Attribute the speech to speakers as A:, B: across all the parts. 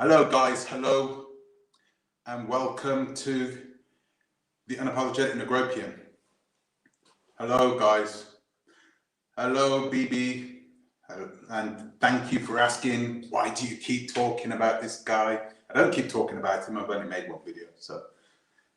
A: Hello, guys. Hello, and welcome to the Unapologetic Negropian. Hello, guys. Hello, BB. And thank you for asking, why do you keep talking about this guy? I don't keep talking about him. I've only made one video. So,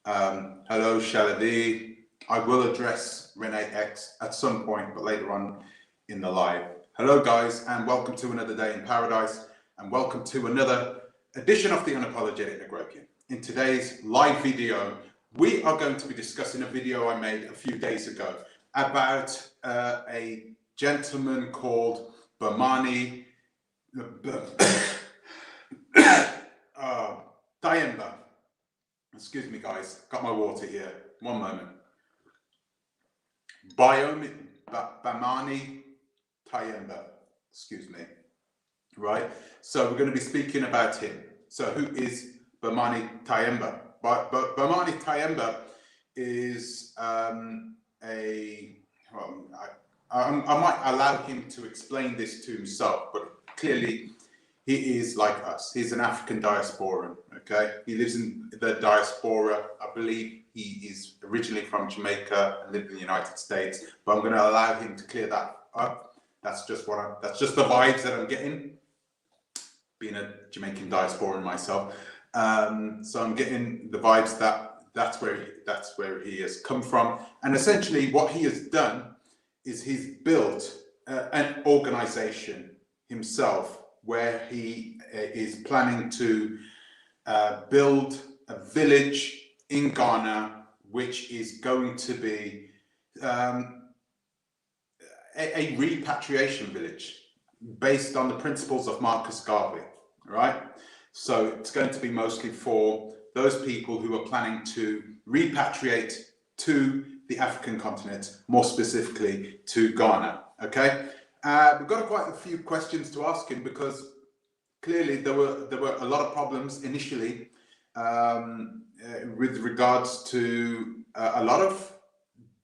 A: hello, Shalavi. I will address Renee X at some point, but later on in the live. Hello, guys, and welcome to another day in paradise, and welcome to another edition of the Unapologetic Negropian. In today's live video, we are going to be discussing a video I made a few days ago about a gentleman called Bomani Tyehimba. Excuse me, guys. Got my water here. One moment. Bomani Tyehimba. Excuse me. Right, so we're going to be speaking about him. So who is Bomani Tyehimba? Bomani Tyehimba is I might allow him to explain this to himself, but clearly he is like us. He's an African diasporan, okay? He lives in the diaspora. I believe he is originally from Jamaica and lived in the United States, but I'm going to allow him to clear that up. That's just the vibes that I'm getting, being a Jamaican diasporan myself. So I'm getting the vibes that that's where he has come from. And essentially what he has done is he's built an organization himself where he is planning to build a village in Ghana, which is going to be a repatriation village based on the principles of Marcus Garvey, right? So it's going to be mostly for those people who are planning to repatriate to the African continent, more specifically to Ghana, okay? We've got quite a few questions to ask him because clearly there were a lot of problems initially with regards to a lot of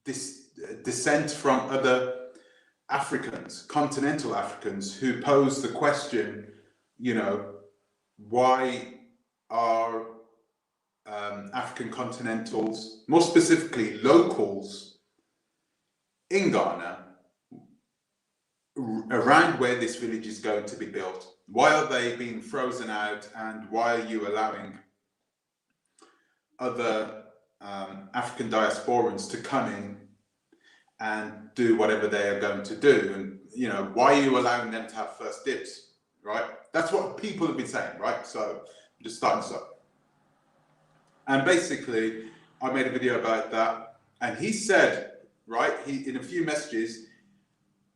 A: this dissent from other Africans, continental Africans, who pose the question, you know, why are African continentals, more specifically locals in Ghana, around where this village is going to be built, why are they being frozen out, and why are you allowing other African diasporans to come in and do whatever they are going to do? And, you know, why are you allowing them to have first dibs, right? That's what people have been saying, right? So I'm just starting this up. And basically, I made a video about that. And he said, right, in a few messages,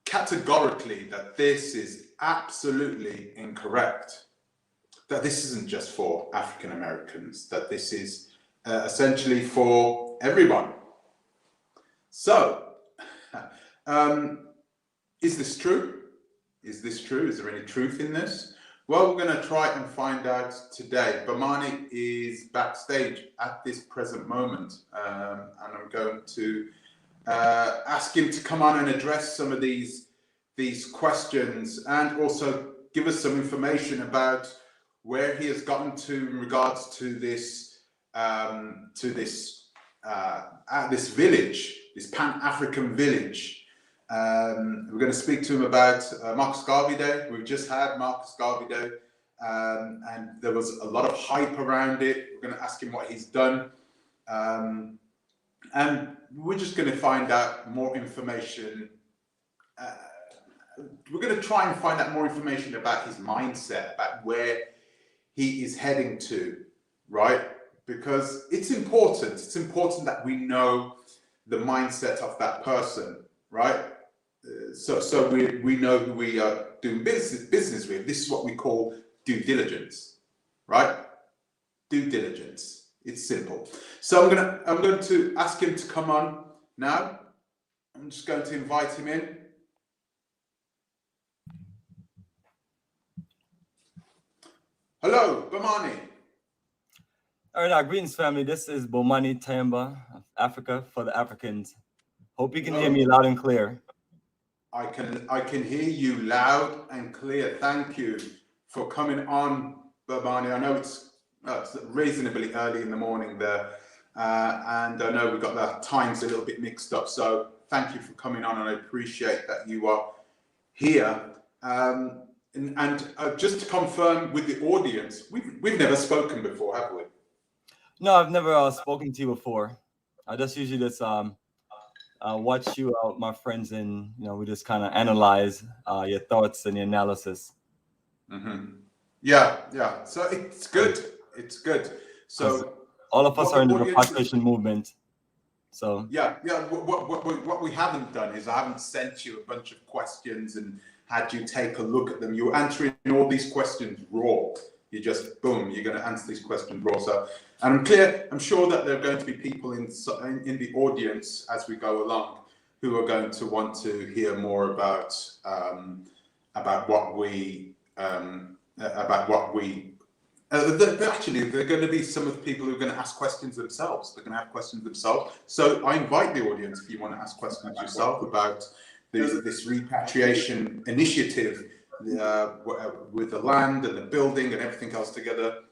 A: categorically, that this is absolutely incorrect. That this isn't just for African Americans, that this is essentially for everyone. So, is this true? Is this true? Is there any truth in this? Well, we're going to try and find out today. Bomani is backstage at this present moment, and I'm going to ask him to come on and address some of these questions, and also give us some information about where he has gotten to in regards to this this village, this Pan-African village. We're going to speak to him about Marcus Garvey Day. We've just had Marcus Garvey Day, and there was a lot of hype around it. We're going to ask him what he's done, and we're just going to find out more information. We're going to try and find out more information about his mindset, about where he is heading to, right? Because it's important. It's important that we know the mindset of that person, right? So we know who we are doing business with. This is what we call due diligence, right? Due diligence. It's simple. So I'm going to ask him to come on now. I'm just going to invite him in. Hello, Bomani.
B: All right, greetings, family. This is Bomani Tyehimba of Africa for the Africans. Hope you can hear me loud and clear.
A: I can hear you loud and clear. Thank you for coming on Bomani. I know it's reasonably early in the morning there, and I know we got the times a little bit mixed up. So thank you for coming on, and I appreciate that you are here. And just to confirm with the audience, we've never spoken before, have we?
B: No, I've never spoken to you before. I just usually just watch you out, my friends, and we just kind of analyze your thoughts and your analysis.
A: Yeah. So it's good. It's good. So
B: all of us are in the repatriation movement. So
A: yeah. What we haven't done is I haven't sent you a bunch of questions and had you take a look at them. You're answering all these questions raw. You just boom. You're going to answer these questions raw. So, and I'm sure that there are going to be people in the audience as we go along who are going to want to hear more about what we. Actually, there are going to be some of the people who are going to ask questions themselves. They're going to have questions themselves. So I invite the audience, if you want to ask questions yourself about this repatriation initiative with the land and the building and everything else together,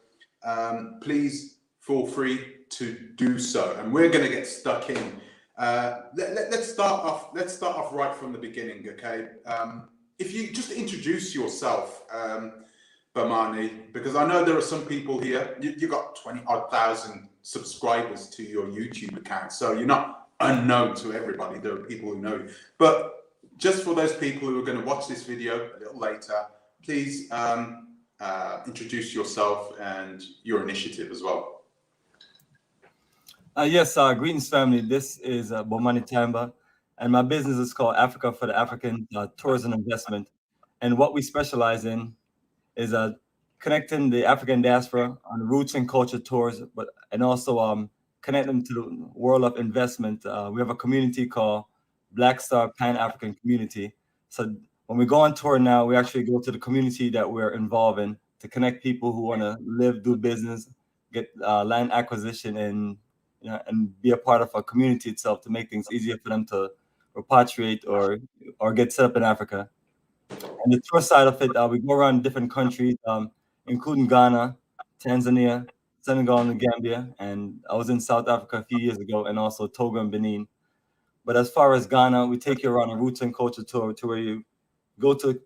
A: please feel free to do so. And we're going to get stuck in. Let's start off right from the beginning, okay? If you just introduce yourself, Bomani, because I know there are some people here, you've got 20,000 subscribers to your YouTube account, so you're not unknown to everybody. There are people who know you. But just for those people who are going to watch this video a little later, please introduce yourself and your initiative as well.
B: Yes, greetings, family. This is Bomani Tyehimba, and my business is called Africa for the African Tourism Investment. And what we specialize in is connecting the African diaspora on roots and culture tours, and also connect them to the world of investment. We have a community called Black Star Pan-African Community. So when we go on tour now, we actually go to the community that we're involved in to connect people who want to live, do business, get land acquisition, and be a part of a community itself to make things easier for them to repatriate or get set up in Africa. And the tour side of it, we go around different countries, including Ghana, Tanzania, Senegal, and Gambia. And I was in South Africa a few years ago, and also Togo and Benin. But as far as Ghana, we take you around a roots and culture tour to where you go to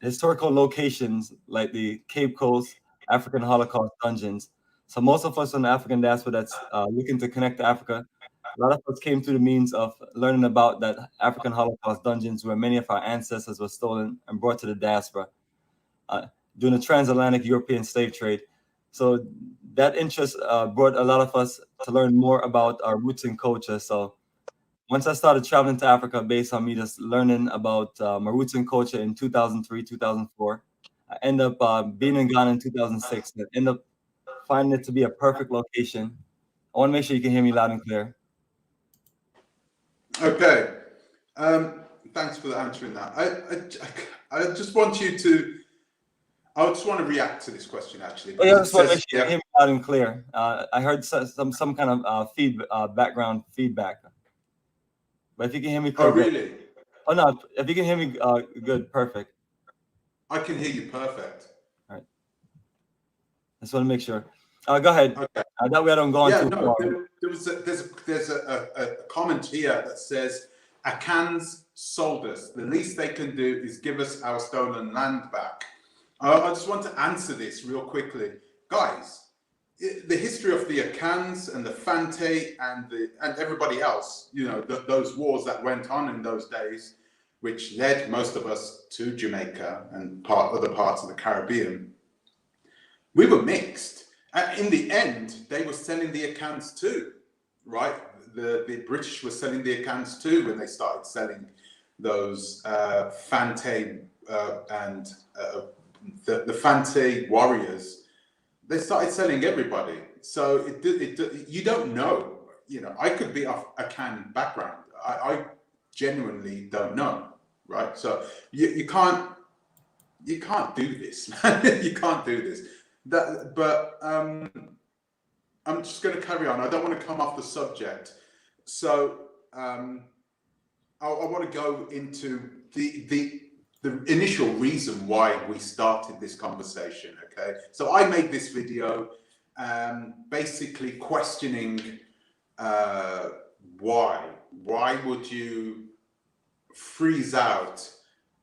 B: historical locations like the Cape Coast African Holocaust dungeons. So most of us on the African diaspora that's looking to connect to Africa, a lot of us came through the means of learning about that African Holocaust dungeons where many of our ancestors were stolen and brought to the diaspora during the transatlantic European slave trade. So that interest brought a lot of us to learn more about our roots and culture. So once I started traveling to Africa based on me just learning about my roots and culture in 2003, 2004, I ended up being in Ghana in 2006 and ended up finding it to be a perfect location. I want to make sure you can hear me loud and clear.
A: Okay. Thanks for answering that. I just want you to, I just want to react to this question actually.
B: Oh, yeah, I just want to make sure you hear me loud and clear. I heard some kind of background feedback. But if you can hear me clear,
A: really?
B: Good. Oh no, if you can hear me good, perfect.
A: I can hear you perfect.
B: All right. I just want to make sure. Go ahead.
A: Okay.
B: That way I don't go on too far.
A: There's a comment here that says, Akans sold us. The least they can do is give us our stolen land back. I just want to answer this real quickly. Guys, the history of the Akans and the Fante and everybody else, those wars that went on in those days, which led most of us to Jamaica and other parts of the Caribbean, we were mixed. In the end, they were selling the Akans too, right? The British were selling the Akans too when they started selling those Fante and the Fante warriors. They started selling everybody. So you don't know. I could be of Akan background. I genuinely don't know, right? So you can't do this, man. You can't do this. But I'm just going to carry on. I don't want to come off the subject. So I want to go into the initial reason why we started this conversation. Okay, so I made this video basically questioning why would you freeze out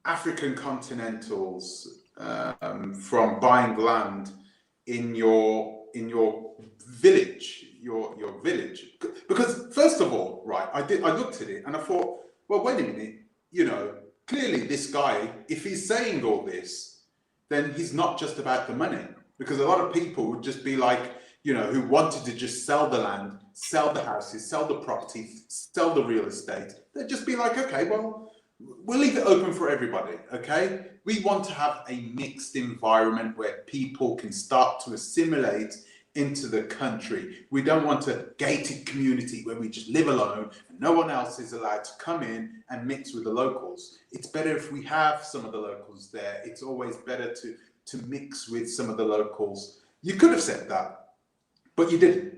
A: African continentals from buying land in your village, your village? Because first of all, right, I looked at it and I thought, well, wait a minute, you know, clearly this guy, if he's saying all this, then he's not just about the money. Because a lot of people would just be like, you know, who wanted to just sell the land, sell the houses, sell the property, sell the real estate. They'd just be like, okay, well, we'll leave it open for everybody, okay? We want to have a mixed environment where people can start to assimilate into the country. We don't want a gated community where we just live alone and no one else is allowed to come in and mix with the locals. It's better if we have some of the locals there. It's always better to mix with some of the locals. You could have said that, but you didn't.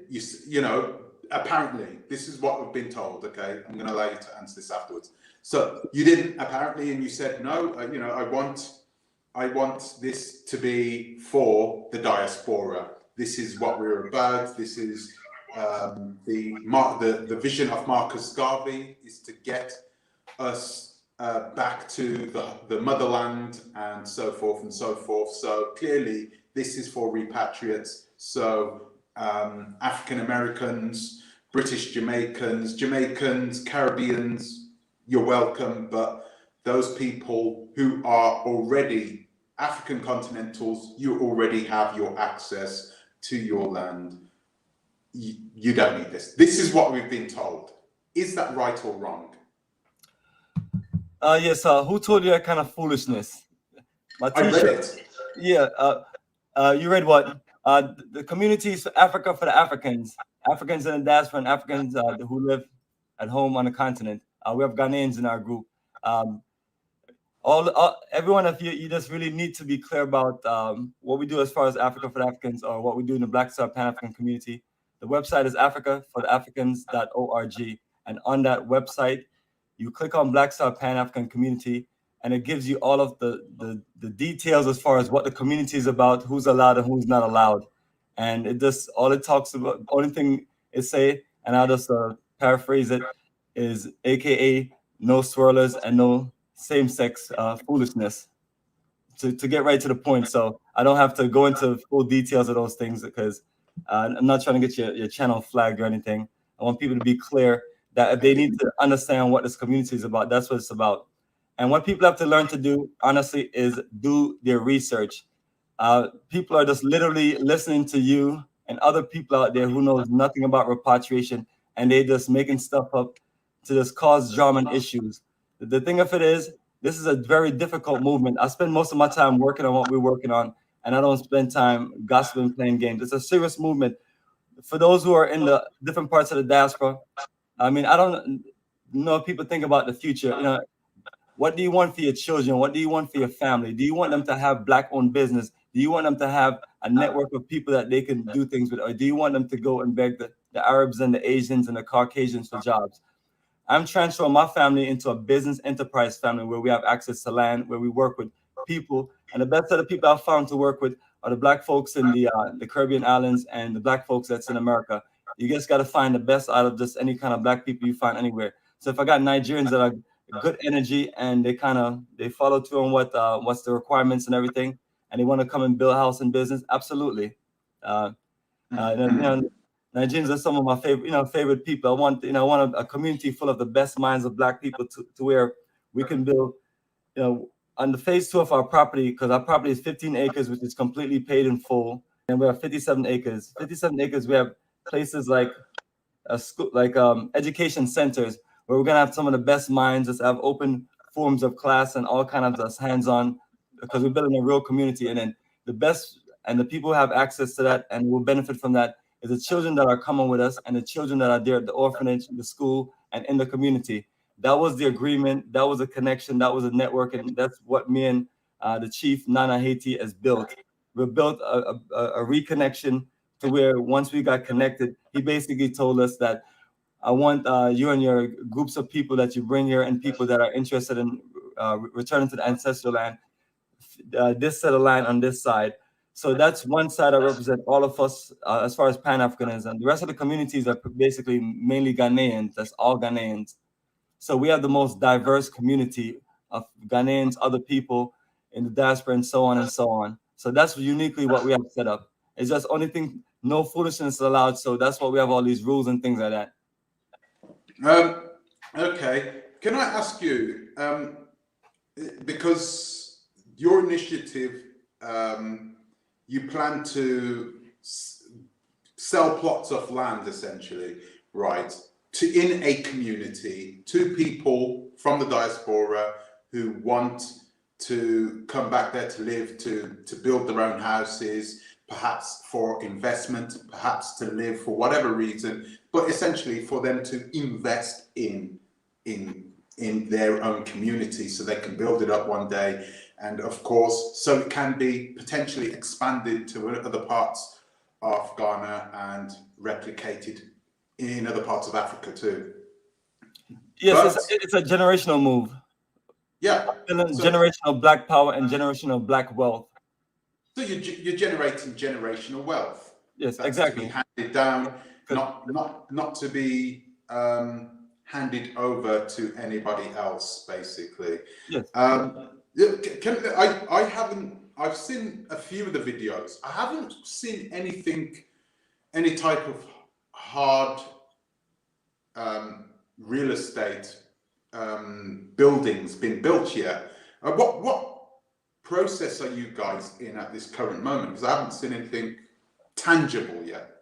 A: You know, apparently, this is what we've been told, okay? I'm going to allow you to answer this afterwards. So you didn't, apparently, and you said, no, you know, I want this to be for the diaspora. This is what we're about. This is the vision of Marcus Garvey, is to get us back to the motherland and so forth and so forth. So clearly, this is for repatriates. So African Americans, British Jamaicans, Caribbeans, you're welcome. But those people who are already African continentals, you already have your access to your land. You don't need this. This is what we've been told. Is that right or wrong?
B: Yes. Who told you that kind of foolishness?
A: I read it.
B: Yeah. You read what? The communities for Africa for the Africans in the diaspora, and Africans who live at home on the continent. We have Ghanaians in our group. Everyone of you just really need to be clear about what we do as far as Africa for the Africans, or what we do in the Black Star Pan-African community. The website is africafortheafricans.org, and on that website, you click on Black Star Pan-African community, and it gives you all of the details as far as what the community is about, who's allowed and who's not allowed. And it just, all it talks about, only thing it say, and I'll just paraphrase it, is AKA no swirlers and no same-sex foolishness, to get right to the point. So I don't have to go into full details of those things, because I'm not trying to get your channel flagged or anything. I want people to be clear that if they need to understand what this community is about, that's what it's about. And what people have to learn to do, honestly, is do their research. People are just literally listening to you and other people out there who knows nothing about repatriation, and they just making stuff up to just cause drama and issues. The thing of it is, this is a very difficult movement. I spend most of my time working on what we're working on, and I don't spend time gossiping, playing games. It's a serious movement. For those who are in the different parts of the diaspora, I mean, I don't know if people think about the future. You know, what do you want for your children? What do you want for your family? Do you want them to have Black-owned business? Do you want them to have a network of people that they can do things with? Or do you want them to go and beg the Arabs and the Asians and the Caucasians for jobs? I'm transferring my family into a business enterprise family where we have access to land, where we work with people. And the best set of people I've found to work with are the Black folks in the Caribbean islands and the Black folks that's in America. You just got to find the best out of just any kind of Black people you find anywhere. So if I got Nigerians that are good energy and they follow through on what's the requirements and everything, and they want to come and build a house and business, absolutely. Nigerians are some of my favorite people. I want a community full of the best minds of Black people to where we can build, on the phase 2 of our property, because our property is 15 acres, which is completely paid in full, and we have 57 acres. 57 acres, we have places like a school, like education centers, where we're gonna have some of the best minds, just have open forms of class and all kind of just hands-on, because we're building a real community. And then the best and the people who have access to that and will benefit from that is the children that are coming with us and the children that are there at the orphanage, the school, and in the community. That was the agreement. That was a connection. That was a network. And that's what me and the chief, Nana Haiti, has built. We built a reconnection to where once we got connected, he basically told us that I want you and your groups of people that you bring here and people that are interested in returning to the ancestral land, this set of land on this side. So that's one side I represent all of us as far as Pan-Africanism. The rest of the communities are basically mainly Ghanaians. That's all Ghanaians. So we have the most diverse community of Ghanaians, other people in the diaspora, and so on and so on. So that's uniquely what we have set up. It's just only thing, no foolishness allowed. So that's why we have all these rules and things like that.
A: Okay. Can I ask you, because your initiative, you plan to sell plots of land, essentially, right, in a community to people from the diaspora who want to come back there to live, to build their own houses, perhaps for investment, perhaps to live for whatever reason, but essentially for them to invest in their own community so they can build it up one day. And of course, so it can be potentially expanded to other parts of Ghana and replicated in other parts of Africa too.
B: Yes, it's a generational move.
A: Yeah.
B: Generational black power and generational black wealth.
A: So you're generating generational wealth.
B: Yes,
A: That's
B: exactly.
A: to be handed down, not to be handed over to anybody else, basically.
B: Yes.
A: I've seen a few of the videos. I haven't seen any type of hard real estate buildings been built yet. What process are you guys in at this current moment? Because I haven't seen anything tangible yet.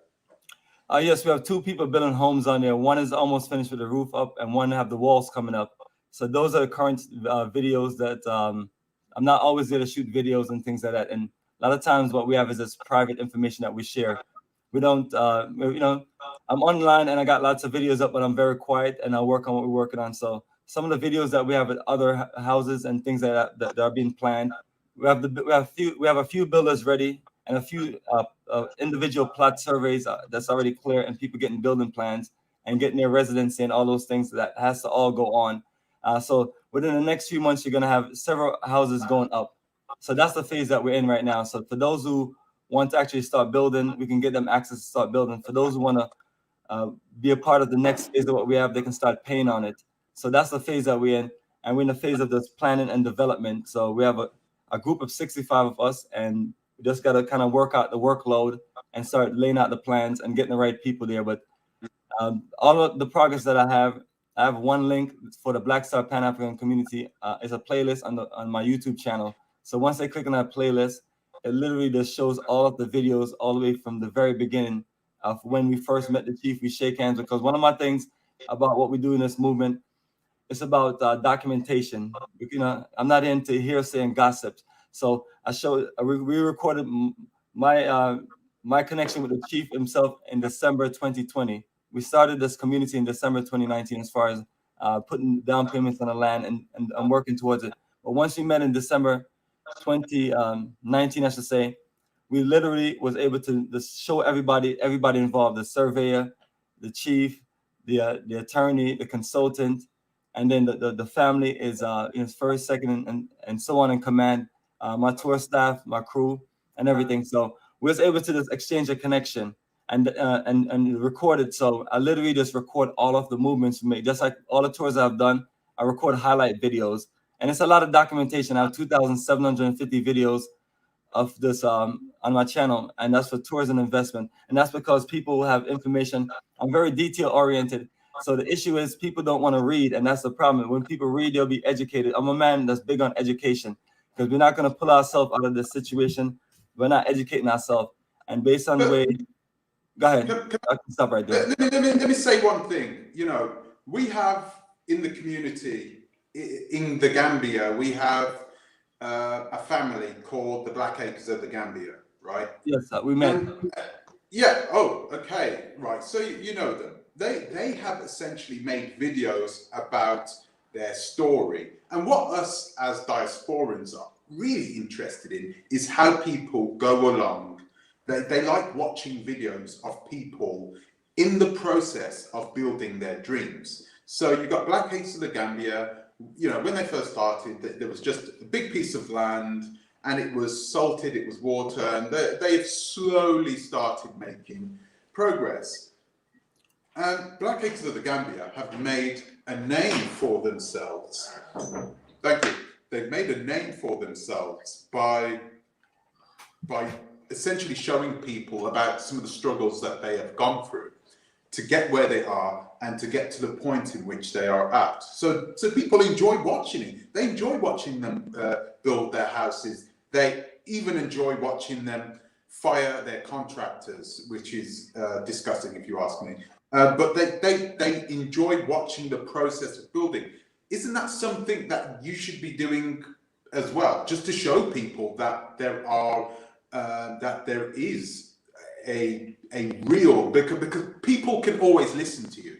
B: Yes, we have two people building homes on there. One is almost finished with the roof up, and one have the walls coming up. So those are the current videos that I'm not always there to shoot videos and things like that. And a lot of times what we have is this private information that we share. We don't, I'm online and I got lots of videos up, but I'm very quiet and I work on what we're working on. So some of the videos that we have at other houses and things like that are being planned. We have a few builders ready and a few individual plot surveys that's already clear, and people getting building plans and getting their residency and all those things that has to all go on. So within the next few months, you're going to have several houses going up. So that's the phase that we're in right now. So for those who want to actually start building, we can get them access to start building. For those who want to be a part of the next phase of what we have, they can start paying on it. So that's the phase that we're in. And we're in the phase of this planning and development. So we have a group of 65 of us, and we just got to kind of work out the workload and start laying out the plans and getting the right people there. But all of the progress that I have one link for the Black Star Pan-African community. It's a playlist on my YouTube channel. So once they click on that playlist, it literally just shows all of the videos all the way from the very beginning of when we first met the chief. We shake hands, because one of my things about what we do in this movement, it's about documentation. I'm not into hearsay and gossip. So we recorded my connection with the chief himself in December 2020. We started this community in December 2019 as far as putting down payments on the land and I'm working towards it. But once we met in December 2019, I should say, we literally was able to just show everybody involved, the surveyor, the chief, the attorney, the consultant, and then the family is first, second, and so on in command, my tour staff, my crew, and everything. So we was able to just exchange a connection and record it. So I literally just record all of the movements we made, just like all the tours I've done. I record highlight videos, and it's a lot of documentation. I have 2,750 videos of this on my channel, and that's for tours and investment. And that's because people have information. I'm very detail oriented. So the issue is people don't want to read, and that's the problem. When people read, they'll be educated. I'm a man that's big on education, because we're not going to pull ourselves out of this situation. We're not educating ourselves. And based on the way, go ahead. I can stop right there.
A: Let me say one thing. We have in the community, in the Gambia, we have a family called the Black Acres of the Gambia, right?
B: Yes, we met.
A: Yeah. Oh, okay. Right. So you know them. They have essentially made videos about their story. And what us as diasporans are really interested in is how people go along. They like watching videos of people in the process of building their dreams. So you've got Black Acres of the Gambia, you know, when they first started, there was just a big piece of land, and it was salted, it was water, and they've slowly started making progress. And Black Acres of the Gambia have made a name for themselves. Thank you. They've made a name for themselves by essentially showing people about some of the struggles that they have gone through to get where they are and to get to the point in which they are at. So people enjoy watching it. They enjoy watching them build their houses. They even enjoy watching them fire their contractors, which is disgusting if you ask me. But they enjoy watching the process of building. Isn't that something that you should be doing as well, just to show people that there is a real, because people can always listen to you.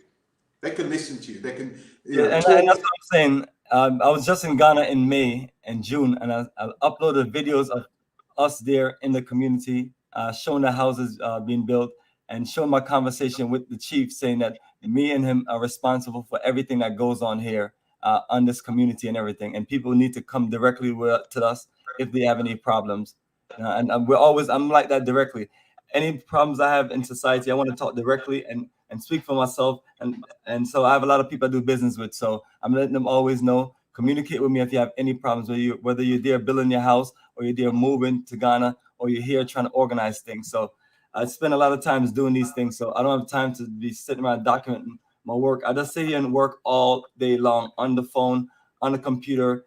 A: They can listen to you. They can.
B: And that's what I'm saying. I was just in Ghana in May and June, and I uploaded videos of us there in the community, showing the houses being built, and showing my conversation with the chief, saying that me and him are responsible for everything that goes on here on this community and everything. And people need to come directly to us if they have any problems. And I'm like that directly. Any problems I have in society, I want to talk directly and speak for myself. And so I have a lot of people I do business with. So I'm letting them always know, communicate with me if you have any problems, whether you're there building your house or you're there moving to Ghana or you're here trying to organize things. So I spend a lot of times doing these things. So I don't have time to be sitting around documenting my work. I just sit here and work all day long on the phone, on the computer,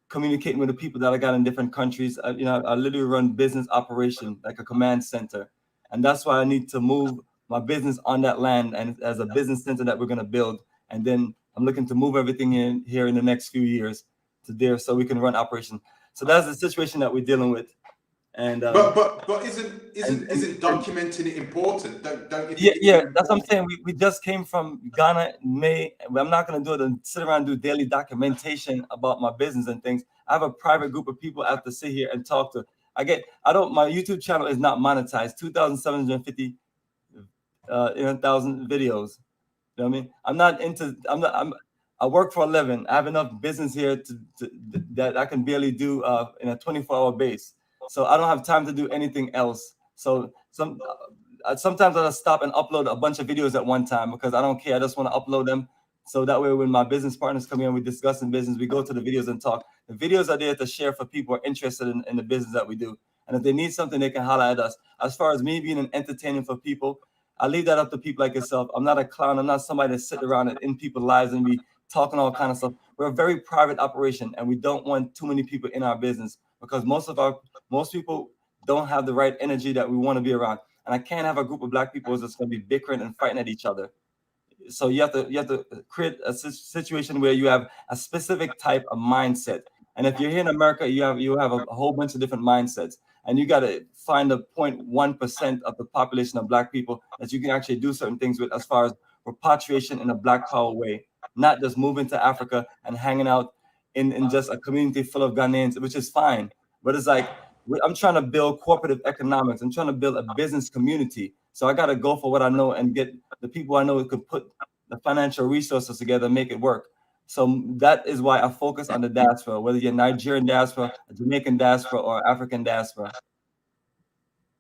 B: communicating with the people that I got in different countries. I literally run business operation like a command center. And that's why I need to move my business on that land and as a business center that we're going to build. And then I'm looking to move everything in here in the next few years to there so we can run operation. So that's the situation that we're dealing with. And
A: but isn't documenting it important? Don't you?
B: Yeah, that's what I'm saying. We just came from Ghana in May. I'm not going to do it and sit around and do daily documentation about my business and things. I have a private group of people I have to sit here and talk to. My YouTube channel is not monetized. 2,750 thousand videos. You know what I mean? I work for a living. I have enough business here that I can barely do in a 24-hour base. So I don't have time to do anything else. So sometimes I'll stop and upload a bunch of videos at one time because I don't care. I just want to upload them. So that way when my business partners come in, we discuss in business, we go to the videos and talk. The videos are there to share for people who are interested in the business that we do. And if they need something, they can holler at us. As far as me being an entertainer for people, I leave that up to people like yourself. I'm not a clown. I'm not somebody that sit around and in people's lives and be talking all kind of stuff. We're a very private operation, and we don't want too many people in our business because most people don't have the right energy that we want to be around. And I can't have a group of Black people that's going to be bickering and fighting at each other. So you have to create a situation where you have a specific type of mindset. And if you're here in America, you have a whole bunch of different mindsets. And you got to find the 0.1% of the population of Black people that you can actually do certain things with as far as repatriation in a Black power way, not just moving to Africa and hanging out in just a community full of Ghanaians, which is fine. But it's like, I'm trying to build cooperative economics. I'm trying to build a business community. So I got to go for what I know and get the people I know who could put the financial resources together and make it work. So that is why I focus on the diaspora, whether you're Nigerian diaspora, Jamaican diaspora, or African diaspora.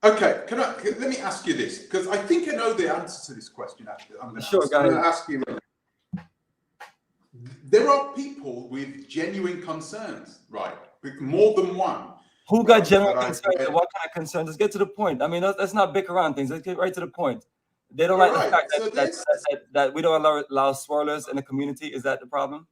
A: Okay, let me ask you this, because I think I know the answer to this question. Actually, I'm going to ask you. There are people with genuine concerns, right? More than one.
B: Who got genuine concerns? What kind of concerns? Let's get to the point. I mean, let's not bicker around things. Let's get right to the point. They don't like the fact that we don't allow swirlers in the community. Is that the problem?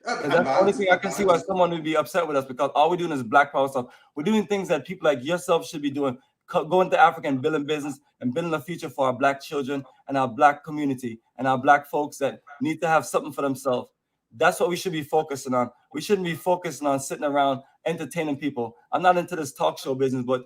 B: That's the only thing I can see why someone would be upset with us, because all we're doing is Black power stuff. We're doing things that people like yourself should be doing. Going to Africa and building business and building a future for our Black children and our Black community and our Black folks that need to have something for themselves. That's what we should be focusing on. We shouldn't be focusing on sitting around entertaining people. I'm not into this talk show business, but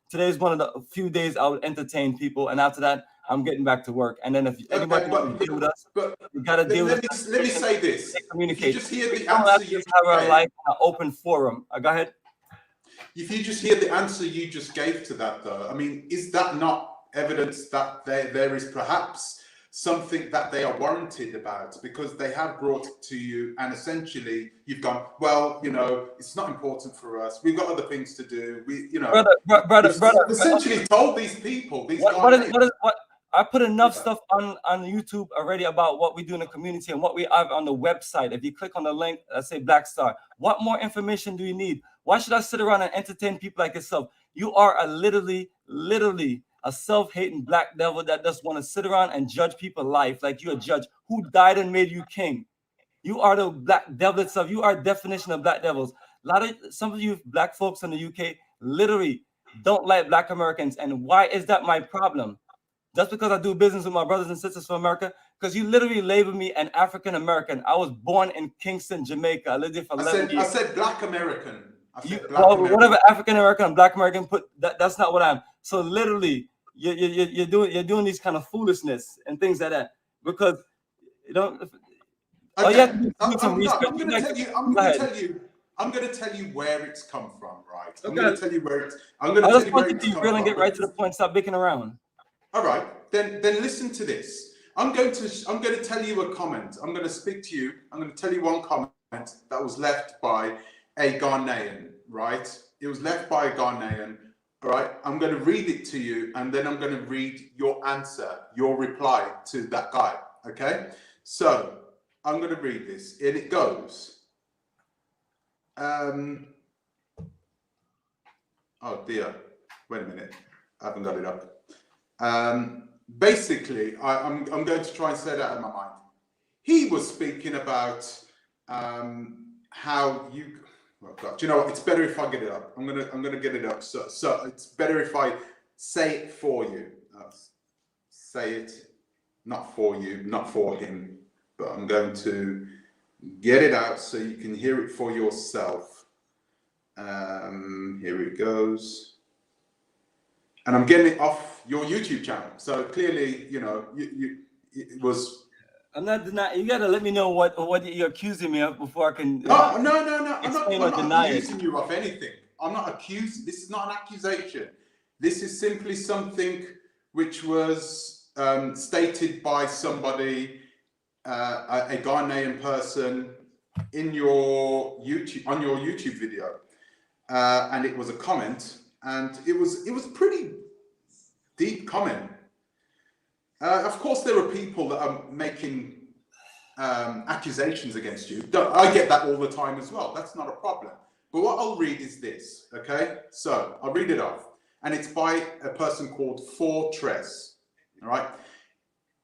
B: today's one of the few days I would entertain people, and after that, I'm getting back to work. And then if anybody wants to deal with us, you got to deal with us.
A: Let me say this.
B: Communicate.
A: If you just hear the answer you
B: have a life, an open forum. Go ahead.
A: If you just hear the answer you just gave to that, though, I mean, is that not evidence that there is perhaps something that they are warranted about, because they have brought it to you and essentially you've gone, well, you know, it's not important for us. We've got other things to do. We, you know,
B: brother,
A: essentially told these people, these guys.
B: What I put enough
A: Yeah.
B: stuff on YouTube already about what we do in the community and what we have on the website. If you click on the link, let's say Black Star, what more information do you need? Why should I sit around and entertain people like yourself? You are a literally a self-hating black devil that just want to sit around and judge people's life like you're a judge who died and made you king. You are the black devil itself. You are a definition of black devils. Some of you black folks in the UK literally don't like black Americans. And why is that my problem? Just because I do business with my brothers and sisters from America? Because you literally label me an African American. I was born in Kingston, Jamaica. I lived there for 11 years.
A: I said black American.
B: Whatever African American and black American put, that's not what I am. So literally, you're doing these kind of foolishness and things like that, because you don't.
A: Okay.
B: I'm going
A: to tell you where it's come from, right? I'm
B: Okay.
A: going to tell you where it's.
B: I just want you to really get right to the point. Stop dicking around.
A: All right, then listen to this. I'm going to tell you a comment. I'm going to speak to you. I'm going to tell you one comment that was left by a Ghanaian, right? It was left by a Ghanaian, all right? I'm going to read it to you, and then I'm going to read your answer, your reply to that guy, okay? So I'm going to read this, and it goes, oh dear, wait a minute, I haven't got it up. Basically, I'm going to try and say that in my mind. He was speaking about how you. Oh God, do you know what? It's better if I get it up. I'm gonna get it up. So it's better if I say it for you. Say it, not for you, not for him, but I'm going to get it out so you can hear it for yourself. Here it goes. And I'm getting it off your YouTube channel. So clearly, you know, it was.
B: I'm not denying. You gotta let me know what you're accusing me of before I can.
A: No. I'm not
B: deny
A: accusing you of anything. I'm not accused. This is not an accusation. This is simply something which was stated by somebody, a Ghanaian person, in your YouTube video, and it was a comment, and it was a pretty deep comment. Of course, there are people that are making accusations against you. I get that all the time as well. That's not a problem. But what I'll read is this, okay? So I'll read it off. And it's by a person called Fortress, all right?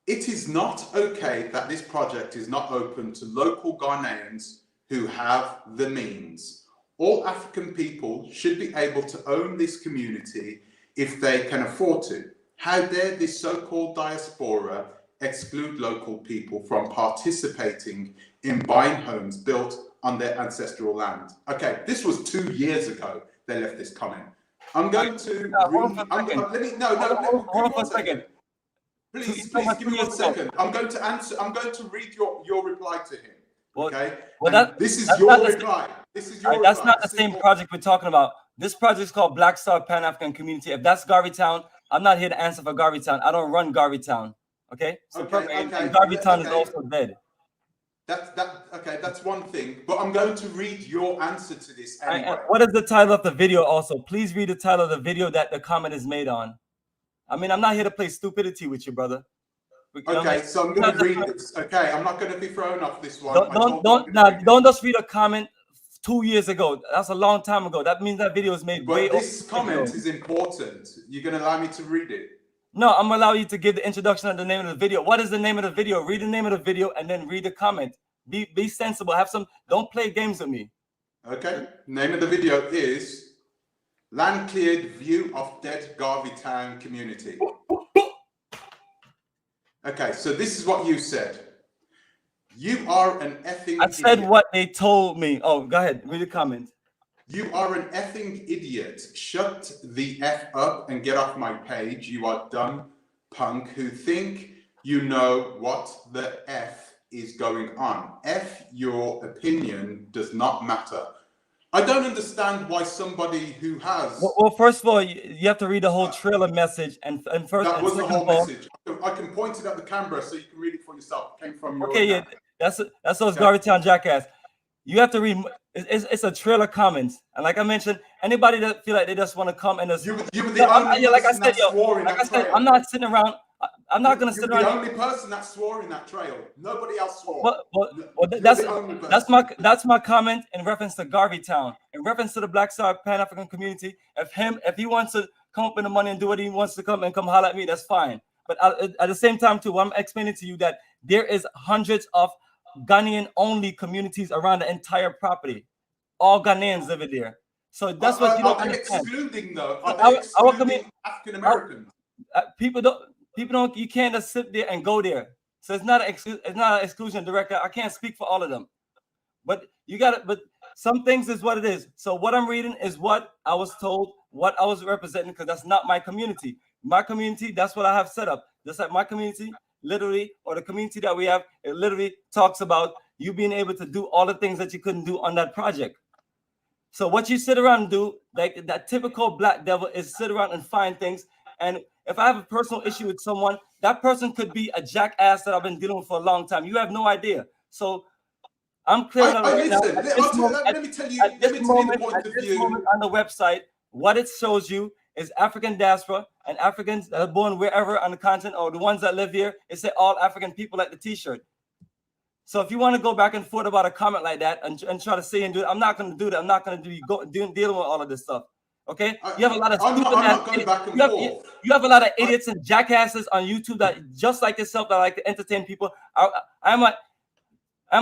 A: It is not okay that this project is not open to local Ghanaians who have the means. All African people should be able to own this community if they can afford to. How dare this so-called diaspora exclude local people from participating in buying homes built on their ancestral land? Okay, this was 2 years ago they left this comment. I'm going to...
B: Hold on for a second.
A: Please give me 1 second. I'm going to read your reply to him. Okay? This is your reply.
B: That's not the same project we're talking about. This project is called Black Star Pan-African Community. If that's Garveytown, I'm not here to answer for Garveytown. I don't run Garveytown. Okay? So Garveytown is also dead.
A: That's one thing. But I'm going to read your answer to this anyway.
B: What is the title of the video also? Please read the title of the video that the comment is made on. I mean, I'm not here to play stupidity with you, brother.
A: Okay, so I'm going to read this. Okay, I'm not going to be thrown off this one.
B: Don't just read a comment 2 years ago. That's a long time ago. That means that video was made way over.
A: This comment is important. You're going to allow me to read it?
B: No, I'm going to allow you to give the introduction of the name of the video. What is the name of the video? Read the name of the video and then read the comment. Be sensible. Don't play games with me.
A: Okay. Name of the video is Land Cleared View of Dead Garveytown Community. Okay, so this is what you said. You are an effing
B: I said
A: idiot.
B: what they told me. Oh, go ahead. Read the comment.
A: You are an effing idiot. Shut the F up and get off my page. You are dumb punk who think you know what the F is going on. F, your opinion does not matter. I don't understand why somebody who has
B: Well, first of all, you have to read the whole trailer message, and first
A: that
B: and
A: was the
B: second
A: whole
B: of all,
A: message. I can point it at the camera so you can read it for yourself. It came from your
B: okay, yeah,
A: account.
B: that's those
A: Okay.
B: Garbage Town Jackass. You have to read. It's a trailer comments, and like I mentioned, anybody that feel like they just want to come and just
A: You were the
B: no,
A: only
B: yeah, like I
A: person
B: said,
A: that swore in
B: like
A: that
B: I said,
A: trail.
B: I'm not sitting around. I'm not gonna
A: You're
B: sit
A: the
B: around.
A: only person that swore in that trail. Nobody else swore.
B: Well,
A: You're
B: that's
A: the only person.
B: that's my comment in reference to Garvey Town, in reference to the Black Star Pan African community. If he wants to come up with the money and do what he wants to come holler at me, that's fine. But at the same time too, I'm explaining to you that there is hundreds of Ghanaian only communities around the entire property. All Ghanaians live in there. So that's what you don't
A: Are they
B: understand.
A: excluding though? Are
B: Our
A: they excluding African Americans?
B: People don't. You can't just sit there and go there. So it's not an exclusion director. I can't speak for all of them, but you got it. But some things is what it is. So what I'm reading is what I was told, what I was representing, because that's not my community. My community, that's what I have set up. Just like my community, literally, or the community that we have, it literally talks about you being able to do all the things that you couldn't do on that project. So what you sit around and do, like that typical black devil, is sit around and find things. And if I have a personal issue with someone, that person could be a jackass that I've been dealing with for a long time. You have no idea. So I'm clearing out right now. At this moment on the website, what it shows you is African diaspora and Africans that are born wherever on the continent, or the ones that live here. It say all African people like the T-shirt. So if you want to go back and forth about a comment like that and try to say and do it, I'm not going to do that. I'm not going to dealing with all of this stuff. Okay, you have a lot of you have a lot of idiots and jackasses on YouTube that just like yourself that like to entertain people. I'm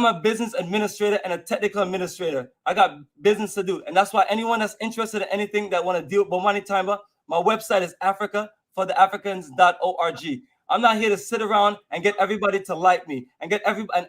B: a business administrator and a technical administrator. I got business to do, and that's why anyone that's interested in anything that want to deal with Bomani Tyehimba, my website is africafortheafricans.org. I'm not here to sit around and get everybody to like me and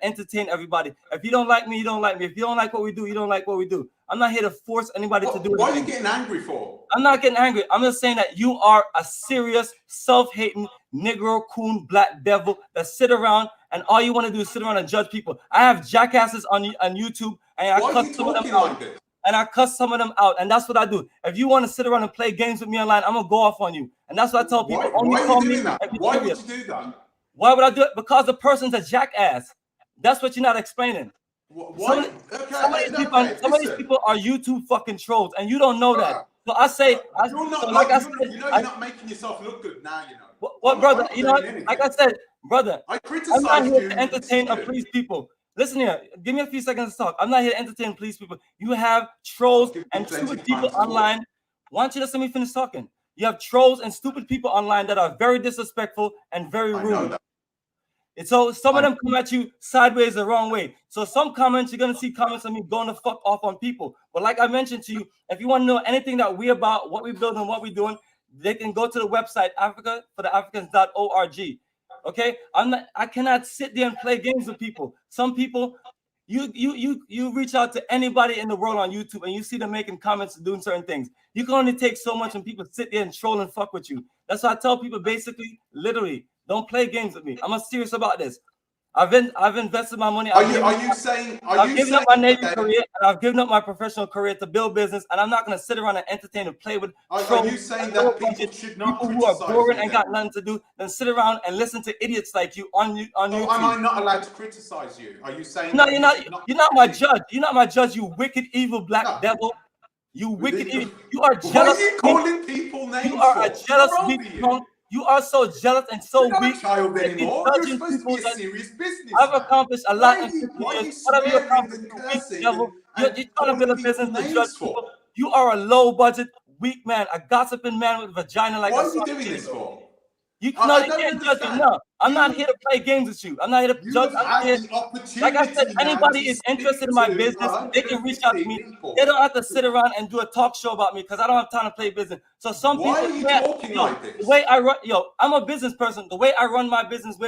B: entertain everybody. If you don't like me, you don't like me. If you don't like what we do, you don't like what we do. I'm not here to force anybody to do anything.
A: What are you getting angry for?
B: I'm not getting angry. I'm just saying that you are a serious, self-hating, Negro, coon, black devil that sit around and all you want to do is sit around and judge people. I have jackasses on YouTube and I cuss some of them out. And I cuss some of them out, and that's what I do. If you want to sit around and play games with me online, I'm gonna go off on you, and that's what I tell people.
A: Why would you do that? Why would you do that?
B: Why would I do it? Because the person's a jackass. That's what you're not explaining.
A: Some
B: of these people are YouTube fucking trolls, and you don't know that. So I say,
A: you're not making yourself look good now. You know
B: what, brother? You know, like I said, brother,
A: I criticize
B: I'm not here to entertain or please people. Listen here, give me a few seconds to talk. I'm not here to entertain, please, people. You have trolls and stupid people online. Why don't you just let me finish talking? You have trolls and stupid people online that are very disrespectful and very rude. And so some of them come at you sideways the wrong way. So some comments, you're going to see comments of me going to fuck off on people. But like I mentioned to you, if you want to know anything that we're about, what we're building, what we're doing, they can go to the website, africafortheafricans.org. Okay, I cannot sit there and play games with people. Some people, you reach out to anybody in the world on YouTube and you see them making comments and doing certain things. You can only take so much when people sit there and troll and fuck with you. That's why I tell people basically, literally, don't play games with me. I'm serious about this. I've invested my money. I've given up my Navy career and I've given up my professional career to build business, and I'm not going to sit around and entertain and play with
A: Are you saying that people should not
B: people who are boring and got nothing to do than sit around and listen to idiots like you on YouTube?
A: Am I not allowed to criticize you? Are you saying
B: no? You're not my judge. You're not my judge. You wicked, evil black devil. You wicked, evil. You are jealous.
A: Why are you calling people names?
B: You are a jealous weak punk. You are so jealous and so
A: weak.
B: You're not a child
A: anymore. You're supposed to be a serious business.
B: I've accomplished a lot in 50 years. What have you accomplished, you weak devil? You're trying to build a business to judge people. You are a low budget, weak man, a gossiping man with a vagina like
A: What are you doing this for?
B: You can't judge me. No, I'm not here to play games with you. I'm not here to judge. Like I said, anybody is interested in my business, they can reach out to me. They don't have to sit around and do a talk show about me because I don't have time to play business. So some people,
A: why are you talking like this?
B: The way I run, I'm a business person. The way I run my business, I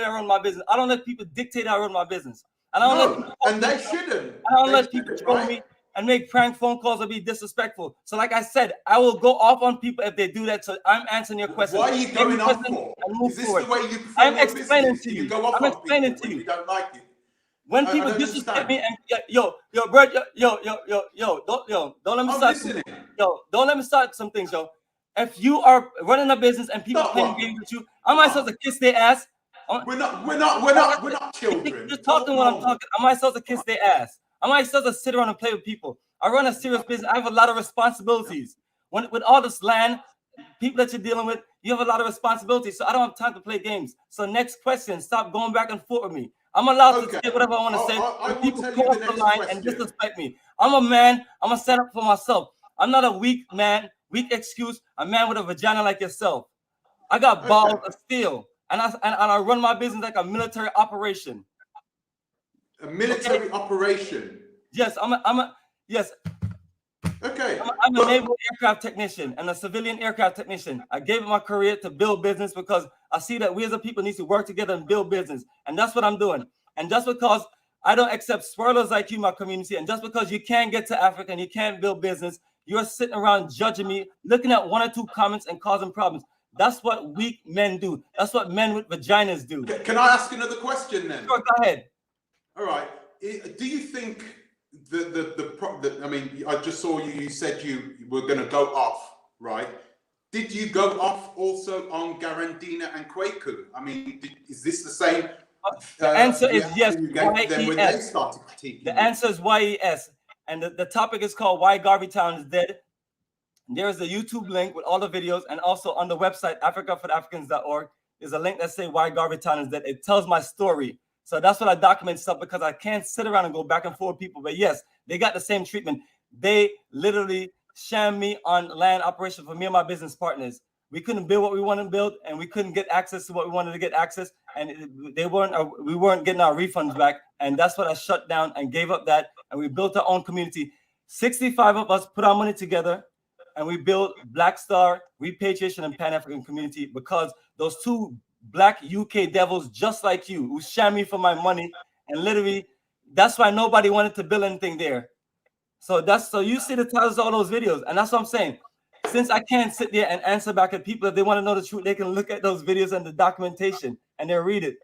B: don't let people dictate how I run my business. I don't let people
A: they shouldn't.
B: I don't let people troll me and make prank phone calls or be disrespectful. So like I said, I will go off on people if they do that. So I'm answering your question.
A: Why are you going off for? Is this the way you
B: I'm explaining to you. I'm explaining to you.
A: You don't like it.
B: When
A: I
B: people
A: don't
B: disrespect
A: understand.
B: me and bro, don't let me
A: I'm
B: start.
A: listening.
B: Don't let me start some things, yo. If you are running a business and people
A: Stop
B: playing
A: what?
B: games with you, am I supposed to kiss their ass?
A: We're not children.
B: Just
A: Talk
B: talking what I'm
A: normal.
B: talking. Am I supposed to kiss their ass? Am I supposed to sit around and play with people? I run a serious business. I have a lot of responsibilities. With all this land, people that you're dealing with, you have a lot of responsibilities. So I don't have time to play games. So next question, stop going back and forth with me. I'm allowed to say whatever I want to say.
A: I
B: When
A: will
B: people
A: tell you
B: cross
A: the
B: the
A: next
B: line and
A: question.
B: disrespect me, I'm a man. I'm gonna stand up for myself. I'm not a weak man, weak excuse. A man with a vagina like yourself. I got balls of steel, and I run my business like a military operation.
A: A military operation.
B: Yes, yes.
A: Okay.
B: I'm a naval aircraft technician and a civilian aircraft technician. I gave up my career to build business because I see that we as a people need to work together and build business. And that's what I'm doing. And just because I don't accept swirlers like you, my community, and just because you can't get to Africa and you can't build business, you're sitting around judging me, looking at one or two comments and causing problems. That's what weak men do. That's what men with vaginas do.
A: Can I ask another question then?
B: Sure, go ahead.
A: All right. Do you think I mean, I just saw you said you were going to go off, right? Did you go off also on Garandina and Kwaku? I mean, is this the same?
B: The answer is yes.
A: When they started critiquing.
B: The answer is YES. And the topic is called Why Garveytown is Dead. There is a YouTube link with all the videos, and also on the website africafortheafricans.org is a link that says Why Garveytown is Dead. It tells my story. So that's what I document stuff, because I can't sit around and go back and forth with people. But yes, they got the same treatment. They literally shammed me on land operation for me and my business partners. We couldn't build what we wanted to build, and we couldn't get access to what we wanted to get access, and we weren't getting our refunds back. And that's what I shut down and gave up that. And we built our own community. 65 of us put our money together, and we built Black Star, Repatriation, and Pan-African Community, because those two Black UK devils just like you who shammed me for my money, and literally that's why nobody wanted to build anything there. So you see the titles of all those videos, and that's what I'm saying. Since I can't sit there and answer back at people, if they want to know the truth, they can look at those videos and the documentation and they'll read it.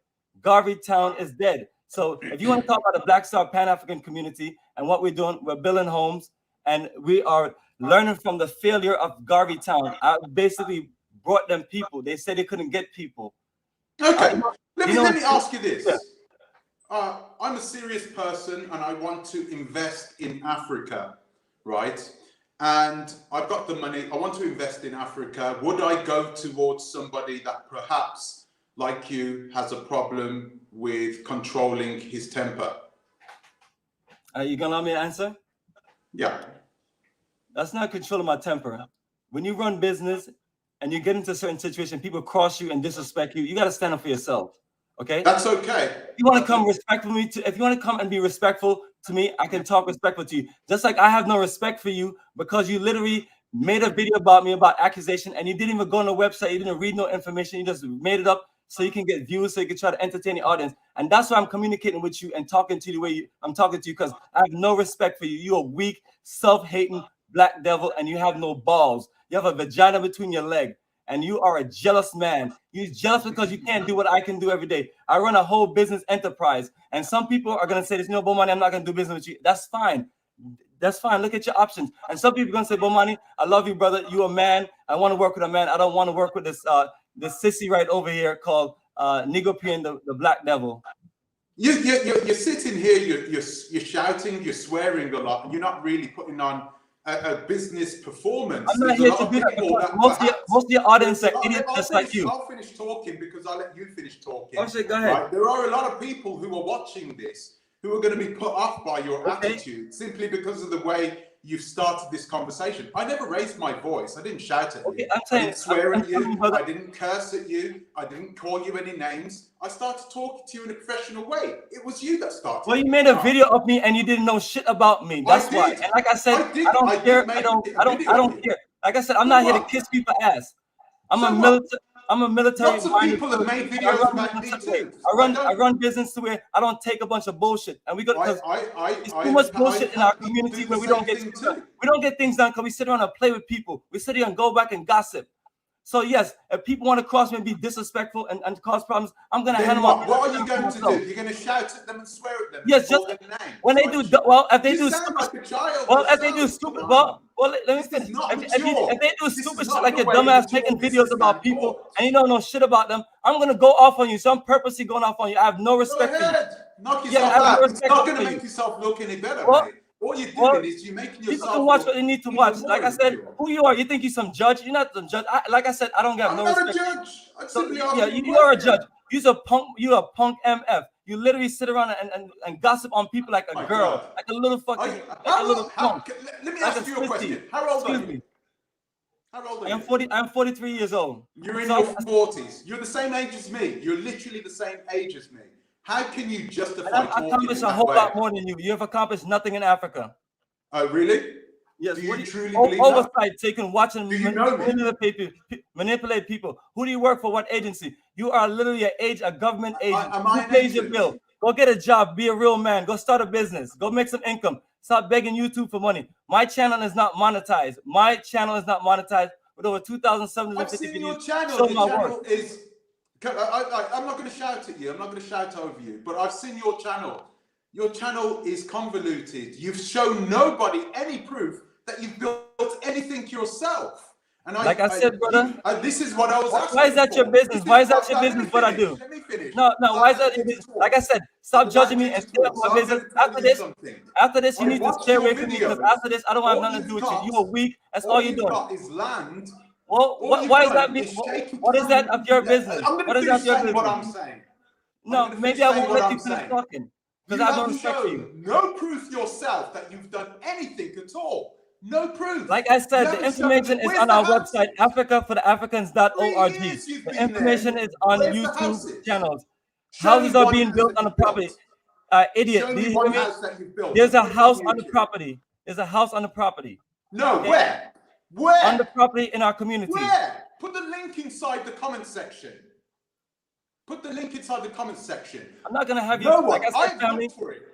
B: Garveytown is dead. So if you want to talk about the Black Star Pan-African community and what we're doing, we're building homes, and we are learning from the failure of Garveytown. I basically brought them people. They said they couldn't get people.
A: Okay, let me ask you this. Yeah. I'm a serious person and I want to invest in Africa, right? And I've got the money, I want to invest in Africa. Would I go towards somebody that perhaps, like you, has a problem with controlling his temper?
B: Are you gonna let me answer?
A: Yeah.
B: That's not controlling my temper. When you run business and you get into a certain situation, people cross you and disrespect you, you got to stand up for yourself. Okay?
A: That's okay.
B: If you want to come respectful to me, if you want to come and be respectful to me, I can talk respectful to you. Just like I have no respect for you because you literally made a video about me about accusation, and you didn't even go on the website, you didn't read no information, you just made it up so you can get views, so you can try to entertain the audience. And that's why I'm communicating with you and talking to you the way I'm talking to you, because I have no respect for you. You're a weak, self-hating black devil, and you have no balls. You have a vagina between your legs, and you are a jealous man. You're jealous because you can't do what I can do every day. I run a whole business enterprise, and some people are going to say, there's no Bomani, I'm not going to do business with you. That's fine. That's fine. Look at your options. And some people are going to say, Bomani, I love you, brother. You're a man. I want to work with a man. I don't want to work with this sissy right over here called Nigopian, the black devil.
A: You're sitting here, you're shouting, you're swearing a lot, and you're not really putting on a business performance.
B: I'm not here to do that because most of your audience are idiots just like you.
A: I'll finish talking because I'll let you finish talking.
B: Oh, shit, go ahead.
A: Right? There are a lot of people who are watching this who are going to be put off by your attitude simply because of the way you've started this conversation. I never raised my voice. I didn't shout at you. I didn't swear at you. I didn't curse at you. I didn't call you any names. I started talking to you in a professional way. It was you that started.
B: Well, you made a video of me and you didn't know shit about me. That's why. And like I said, I don't care. I don't care. Like I said, I'm not here to kiss people's ass. I'm a military.
A: Lots of people have made videos about me too.
B: I run business to where I don't take a bunch of bullshit, and we got it's too much bullshit in our community where we don't get things done. We don't get things done because we sit around and play with people. We sit here and go back and gossip. So yes, if people want to cross me and be disrespectful and cause problems, I'm gonna
A: Then
B: handle
A: what are you going to do? You're going to shout at them and swear at them?
B: Yes,
A: and call
B: just
A: them names?
B: when they do well, if they
A: you
B: do
A: sound
B: stupid,
A: like a child.
B: well, if they do
A: yourself.
B: stupid,
A: Come on.
B: well, let me
A: This
B: finish.
A: is not
B: If
A: mature.
B: they do
A: This
B: stupid
A: is
B: shit
A: not
B: like
A: the
B: your
A: way
B: dumbass
A: mature
B: making videos
A: businessman
B: about people
A: talks.
B: and you don't know shit about them, I'm gonna go off on you. So I'm purposely going off on you. I have no
A: Go
B: respect for you.
A: ahead. Knock
B: Yeah,
A: yourself
B: I have no
A: out. It's
B: respect
A: not going
B: for
A: to
B: you.
A: make yourself look any better,
B: Well,
A: mate. All you're
B: well,
A: doing is you're making
B: people
A: yourself
B: can watch
A: look
B: what they need to
A: even
B: watch.
A: more
B: Like I said,
A: immature.
B: who you are? You think you're some judge? You're not some judge. Like I said, I don't have
A: I'm
B: no
A: not a
B: respect.
A: judge. I'm
B: So
A: simply
B: yeah,
A: asking
B: you are a judge.
A: question.
B: You're a punk MF. You literally sit around and gossip on people like a
A: My
B: girl,
A: God.
B: like a little fucking, like a little punk.
A: Let me
B: Like
A: ask
B: a
A: you a
B: sissy.
A: question. How old are
B: Excuse
A: you?
B: me.
A: How old are
B: I'm
A: you?
B: 40. I'm 43 years old.
A: You're in
B: So
A: your 40s. You're the same age as me. You're literally the same age as me. How can you justify
B: I've
A: talking in
B: accomplished a
A: that
B: whole
A: way?
B: lot more than you. You have accomplished nothing in Africa.
A: Oh, really?
B: Yes.
A: Do you truly
B: What
A: believe that?
B: oversight taken watching
A: Do you know me?
B: manipulate people? Who do you work for? What agency? You are literally a government agent.
A: Am I
B: Who
A: an
B: pays your
A: agent?
B: bill? Go get a job. Be a real man. Go start a business. Go make some income. Stop begging YouTube for money. My channel is not monetized. My channel is not monetized with over 2,750
A: I've seen your
B: videos.
A: channel.
B: Show
A: Your
B: my
A: channel
B: work.
A: is. I'm not going to shout at you. I'm not going to shout over you. But I've seen your channel. Your channel is convoluted. You've shown nobody any proof that you've built anything yourself. And
B: Like I said, brother,
A: this is what I was asking.
B: why is that your
A: for.
B: business? Why is that your business? What I do?
A: Let me finish.
B: No, why is that your business? Like I said, stop judging me and stay off my business. After this, you need to stay away from me because after this, I don't have nothing to do with you. You are weak. That's all you're doing.
A: Got is land.
B: Well, why is that? What is that of your business?
A: I'm going to finish saying what I'm saying.
B: No, maybe I won't let you finish talking because I don't respect you.
A: No proof yourself that you've done anything at all. No proof.
B: Like I said, the information is on our website, africafortheafricans.org. The information is on YouTube channels. Houses are being built on the property. Idiot. There's a house on the property. There's a house on the property.
A: No, where? Where?
B: On the property in our community.
A: Where? Put the link inside the comment section. Put the link inside the comment section.
B: I'm not gonna have you. Like I said, family.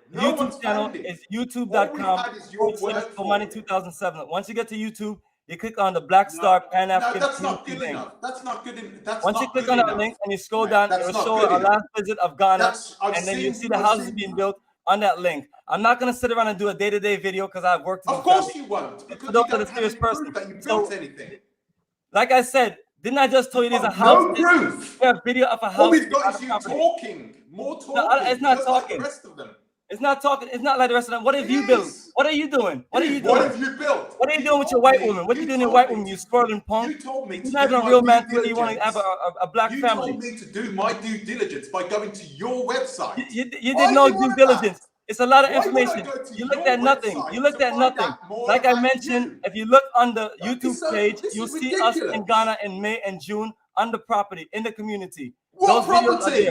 B: The YouTube channel is youtube.com/Bomani2007. Once you get to YouTube, you click on the Black Star Pan African.
A: No, that's not good enough. That's not good enough.
B: Once you click on that link and you scroll down, it will show our last visit of Ghana, and then you see the houses being built on that link. I'm not gonna sit around and do a day-to-day video because I have work to do.
A: Of course you won't. Because you
B: don't have any proof
A: that you built anything.
B: Like I said, didn't I just tell you there's a house?
A: No proof.
B: We have video of a house.
A: All we've got is you talking. More talking.
B: No, it's not talking.
A: Like the rest of them.
B: It's not talking. It's not like the rest of them. What have you built? What are you doing? What are you doing?
A: What have you built?
B: What are you doing with your white woman? What are you doing with your white woman? You squirreling punk.
A: You told me.
B: You're not even a real man. You want to have a black family.
A: You told me to do my due diligence by going to your website.
B: You did no due diligence. It's a lot of information. You looked at nothing. You looked at nothing. Like I mentioned, if you look on the YouTube page, you'll see us in Ghana in May and June on the property, in the community.
A: What property?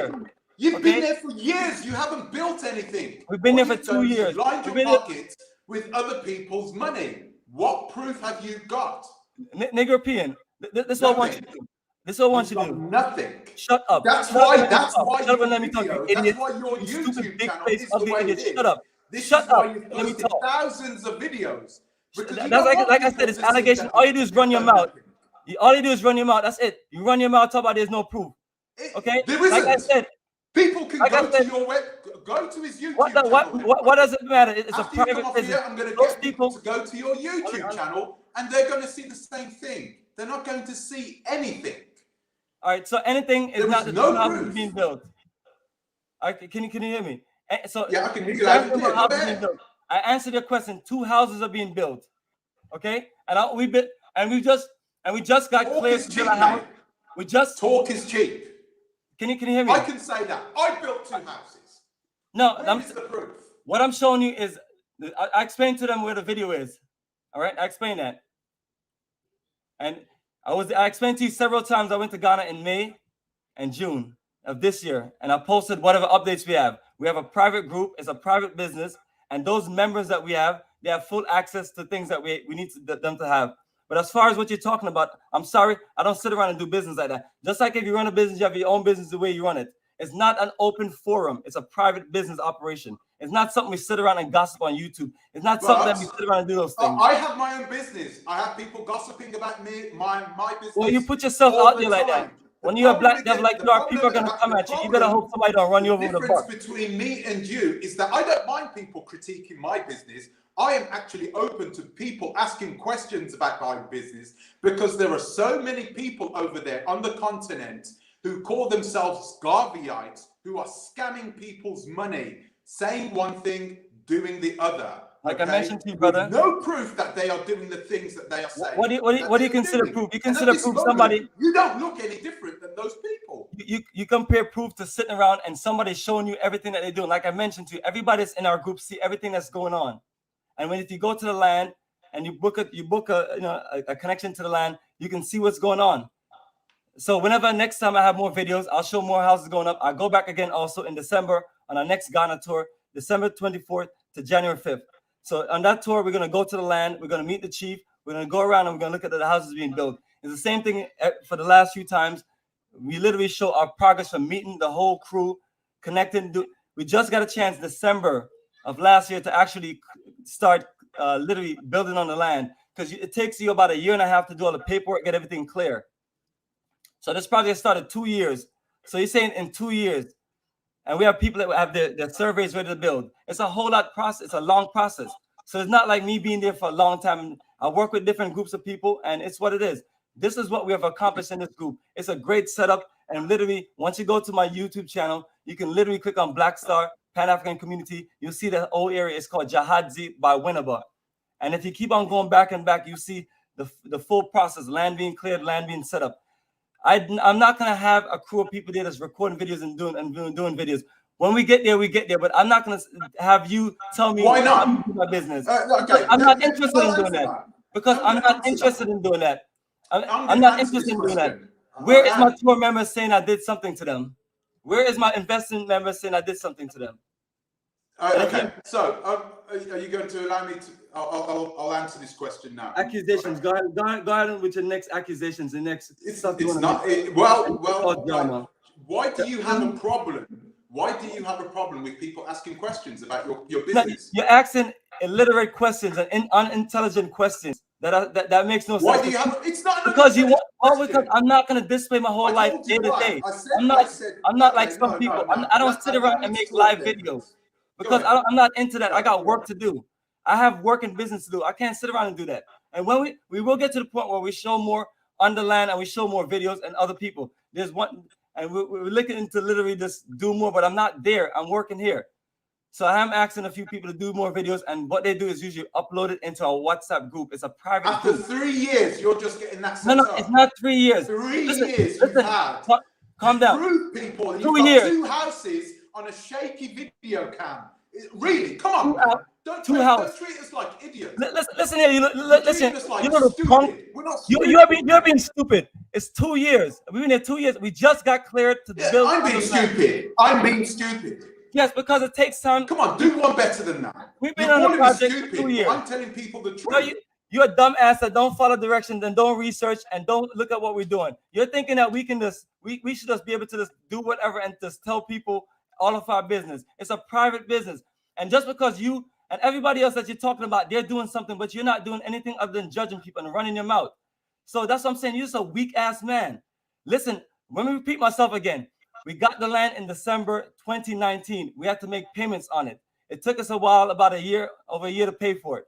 A: You've been there for years. You haven't built anything.
B: We've been there for 2 years.
A: Lined your pockets with other people's money. What proof have you got?
B: Nigger-pean. This is what I want you to do. This is what I want you to do.
A: Nothing.
B: Shut up.
A: That's why.
B: Shut up and let me talk, you idiot.
A: That's why your YouTube channel is the way it is.
B: Shut up.
A: Shut up. Let me talk. Thousands of videos.
B: That's like I said. It's allegation. All you do is run your mouth. All you do is run your mouth. That's it. You run your mouth. Talk about there's no proof. Okay.
A: Like
B: I said.
A: People can go to your web, go to his YouTube channel.
B: What does it matter? It's a private business.
A: I'm going to get people to go to your YouTube channel, and they're going to see the same thing. They're not going to see anything.
B: All right. So anything is not the house being built. All right, can you hear me? So
A: yeah, I can hear you.
B: I answered your question. 2 houses are being built. Okay, and we just got cleared to build a house. We just
A: talk is cheap.
B: Can you hear me?
A: I can say that. I built 2 houses.
B: No,
A: Where's the proof?
B: What I'm showing you is I explained to them where the video is. All right, I explained that. And I explained to you several times. I went to Ghana in May and June of this year, and I posted whatever updates we have. We have a private group. It's a private business, and those members that we have, they have full access to things that we need them to have. But as far as what you're talking about, I'm sorry, I don't sit around and do business like that. Just like if you run a business, you have your own business the way you run it. It's not an open forum. It's a private business operation. It's not something we sit around and gossip on YouTube. It's not something that we sit around and do those things.
A: I have my own business. I have people gossiping about me, my business.
B: Well, you put yourself out there like that. When you're a black devil like you are, people are going to come at you. You better hope somebody don't run you over with a bus.
A: The difference between me and you is that I don't mind people critiquing my business. I am actually open to people asking questions about my business, because there are so many people over there on the continent who call themselves Garveyites, who are scamming people's money, saying one thing, doing the other.
B: Like I mentioned to you, brother.
A: With no proof that they are doing the things that they are saying.
B: What do you consider proof? You consider proof somebody.
A: You don't look any different than those people.
B: You compare proof to sitting around and somebody showing you everything that they're doing. Like I mentioned to you, everybody's in our group see everything that's going on. And if you go to the land and you book a connection to the land, you can see what's going on. So whenever next time I have more videos, I'll show more houses going up. I'll go back again also in December on our next Ghana tour, December 24th to January 5th. So on that tour, we're going to go to the land. We're going to meet the chief. We're going to go around and we're going to look at the houses being built. It's the same thing for the last few times. We literally show our progress from meeting the whole crew, connecting. We just got a chance December of last year to actually start literally building on the land, because it takes you about 1.5 years to do all the paperwork, get everything clear. So this project started 2 years. So you're saying in 2 years, and we have people that have their surveys ready to build. It's a whole lot process. It's a long process. So it's not like me being there for a long time. I work with different groups of people, and it's what it is. This is what we have accomplished in this group. It's a great setup. And literally, once you go to my YouTube channel, you can literally click on Black Star Pan-African Community. You'll see the whole area is called Jahadzi by Winneba. And if you keep on going back and back, you see the full process, land being cleared, land being set up. I'm not going to have a crew of people there that's recording videos and doing videos. When we get there, we get there. But I'm not going to have you tell me
A: why not
B: how to do my business.
A: Okay.
B: I'm not interested in doing that. Because I'm not interested in doing that. I'm not interested in doing that. Where is my tour members saying I did something to them? Where is my investment members saying I did something to them?
A: Okay. So, are you going to allow me to? I'll answer this question now.
B: Accusations. Go ahead with your next accusations. The next.
A: It's not. Well. Why do you have a problem? Why do you have a problem with people asking questions about your business?
B: You're asking illiterate questions and unintelligent questions. That makes no sense.
A: Why do you have? It's not
B: because you want. Oh, because I'm not going to display my whole life day to day. I'm not like some people. I don't sit around and make live videos because I'm not into that. I got work to do. I have work and business to do. I can't sit around and do that. And when we will get to the point where we show more on the land and we show more videos and other people. There's one, and we're looking into literally just do more. But I'm not there. I'm working here. So I am asking a few people to do more videos, and what they do is usually upload it into our WhatsApp group. It's a private group.
A: After 3 years, you're just getting that set
B: No,
A: up.
B: it's not 3 years.
A: Listen, you've had.
B: Calm down.
A: People, and
B: 2
A: you've
B: years.
A: got 2 houses on a shaky video cam. Really? Come on. Don't treat us like idiots.
B: Listen here. Listen.
A: Like
B: you know the punk. You're being stupid. It's 2 years. We've been here 2 years. We just got cleared to build.
A: I'm being stupid. I'm being stupid.
B: Yes, because it takes time.
A: Come on, do one better than that.
B: We've been on the project for 2 years.
A: I'm telling people the truth.
B: You're a dumbass that don't follow directions and don't research and don't look at what we're doing. You're thinking that we can just we should just be able to just do whatever and just tell people all of our business. It's a private business. And just because you and everybody else that you're talking about, they're doing something, but you're not doing anything other than judging people and running your mouth. So that's what I'm saying. You're just a weak ass man. Listen, let me repeat myself again. We got the land in December 2019. We had to make payments on it. It took us a while, over a year to pay for it.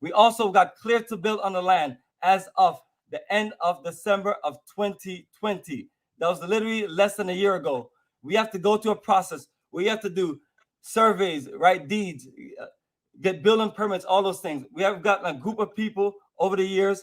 B: We also got cleared to build on the land as of the end of December of 2020. That was literally less than a year ago. We have to go through a process. We have to do surveys, write deeds, get building permits, all those things. We have gotten a group of people over the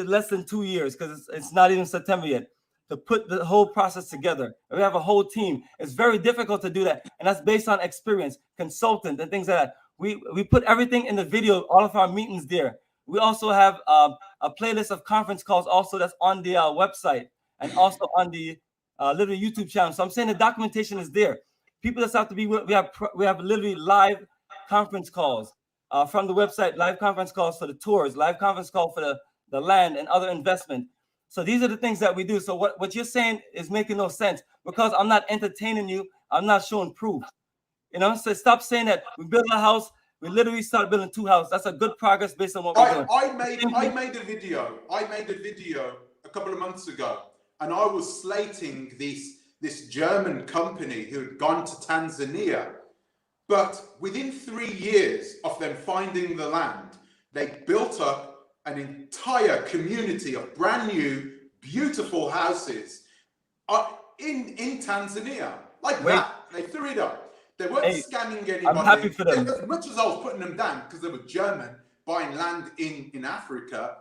B: less than 2 years, because it's not even September yet, to put the whole process together. We have a whole team. It's very difficult to do that. And that's based on experience, consultant, and things like that. We put everything in the video, all of our meetings there. We also have a playlist of conference calls also that's on the website and also on the literally YouTube channel. So I'm saying the documentation is there. People just have to be, we have literally live conference calls from the website, live conference calls for the tours, live conference call for the land and other investment. So these are the things that we do. So what you're saying is making no sense because I'm not entertaining you. I'm not showing proof. You know, so stop saying that we built a house. We literally started building 2 houses. That's a good progress based on what we're doing.
A: I made a video a couple of months ago, and I was slating this German company who had gone to Tanzania, but within 3 years of them finding the land, they built up an entire community of brand new, beautiful houses in Tanzania. That. They threw it up. They weren't scamming anybody.
B: I'm happy for them.
A: As much as I was putting them down because they were German buying land in Africa,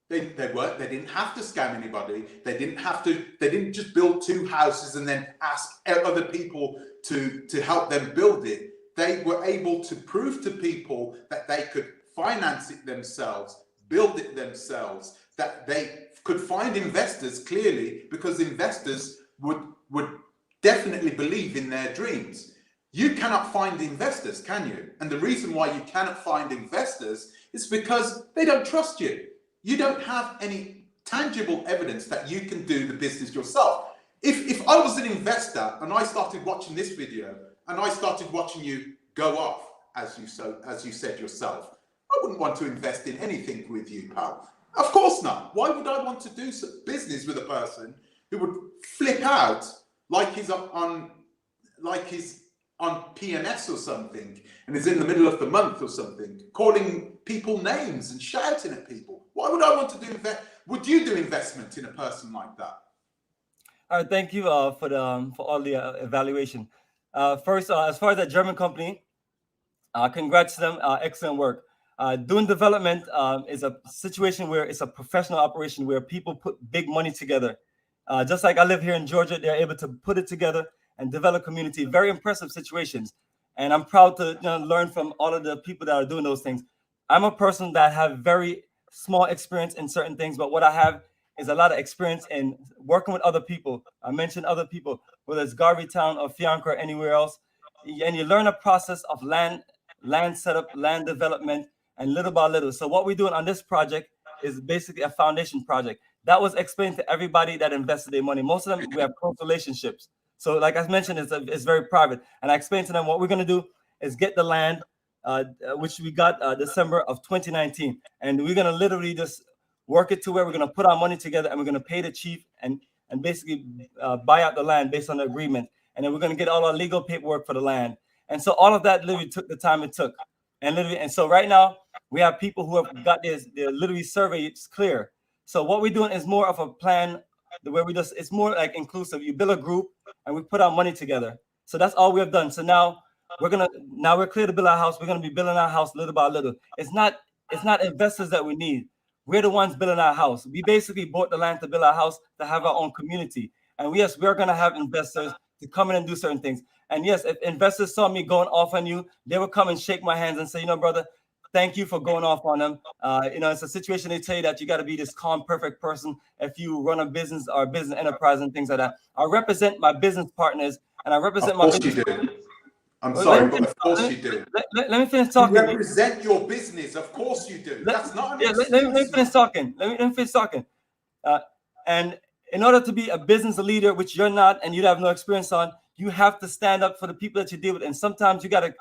A: they didn't have to scam anybody. They didn't just build 2 houses and then ask other people to help them build it. They were able to prove to people that they could finance it themselves, build it themselves, that they could find investors clearly because investors would definitely believe in their dreams. You cannot find investors, can you? And the reason why you cannot find investors is because they don't trust you. You don't have any tangible evidence that you can do the business yourself. If I was an investor and I started watching this video and I started watching you go off, as you said yourself, I wouldn't want to invest in anything with you, pal. Of course not. Why would I want to do business with a person who would flip out like he's on PMS or something and is in the middle of the month or something, calling people names and shouting at people? Why would I want to do would you do investment in a person like that?
B: All right, thank you for all the evaluation. First, as far as that German company, congrats to them, excellent work. Doing development is a situation where it's a professional operation where people put big money together. Just like I live here in Georgia, they're able to put it together and develop community. Very impressive situations. And I'm proud to learn from all of the people that are doing those things. I'm a person that have very small experience in certain things, but what I have is a lot of experience in working with other people. I mentioned other people, whether it's Garvey Town or Fianca or anywhere else. And you learn a process of land setup, land development, and little by little. So what we're doing on this project is basically a foundation project. That was explained to everybody that invested their money. Most of them, we have close relationships. So like I mentioned, it's very private. And I explained to them what we're going to do is get the land, which we got December of 2019. And we're going to literally just work it to where we're going to put our money together and we're going to pay the chief and basically buy out the land based on the agreement. And then we're going to get all our legal paperwork for the land. And so all of that literally took the time it took. And so right now we have people who have got their literally surveys clear. So what we're doing is more of a plan where it's more like inclusive. You build a group and we put our money together. So that's all we have done. So now we're clear to build our house. We're going to be building our house little by little. It's not investors that we need. We're the ones building our house. We basically bought the land to build our house to have our own community. And yes, we're going to have investors to come in and do certain things. And yes, if investors saw me going off on you, they would come and shake my hands and say, brother, thank you for going off on them. It's a situation they tell you that you got to be this calm, perfect person if you run a business or a business enterprise and things like that. I represent my business partners and I represent my business.
A: Of course you do. I'm sorry, but of course you do.
B: Let me finish talking.
A: You represent your business. Of course you do. That's not an excuse.
B: Let me finish talking. Let me finish talking. And in order to be a business leader, which you're not and you have no experience on, you have to stand up for the people that you deal with. And sometimes you gotta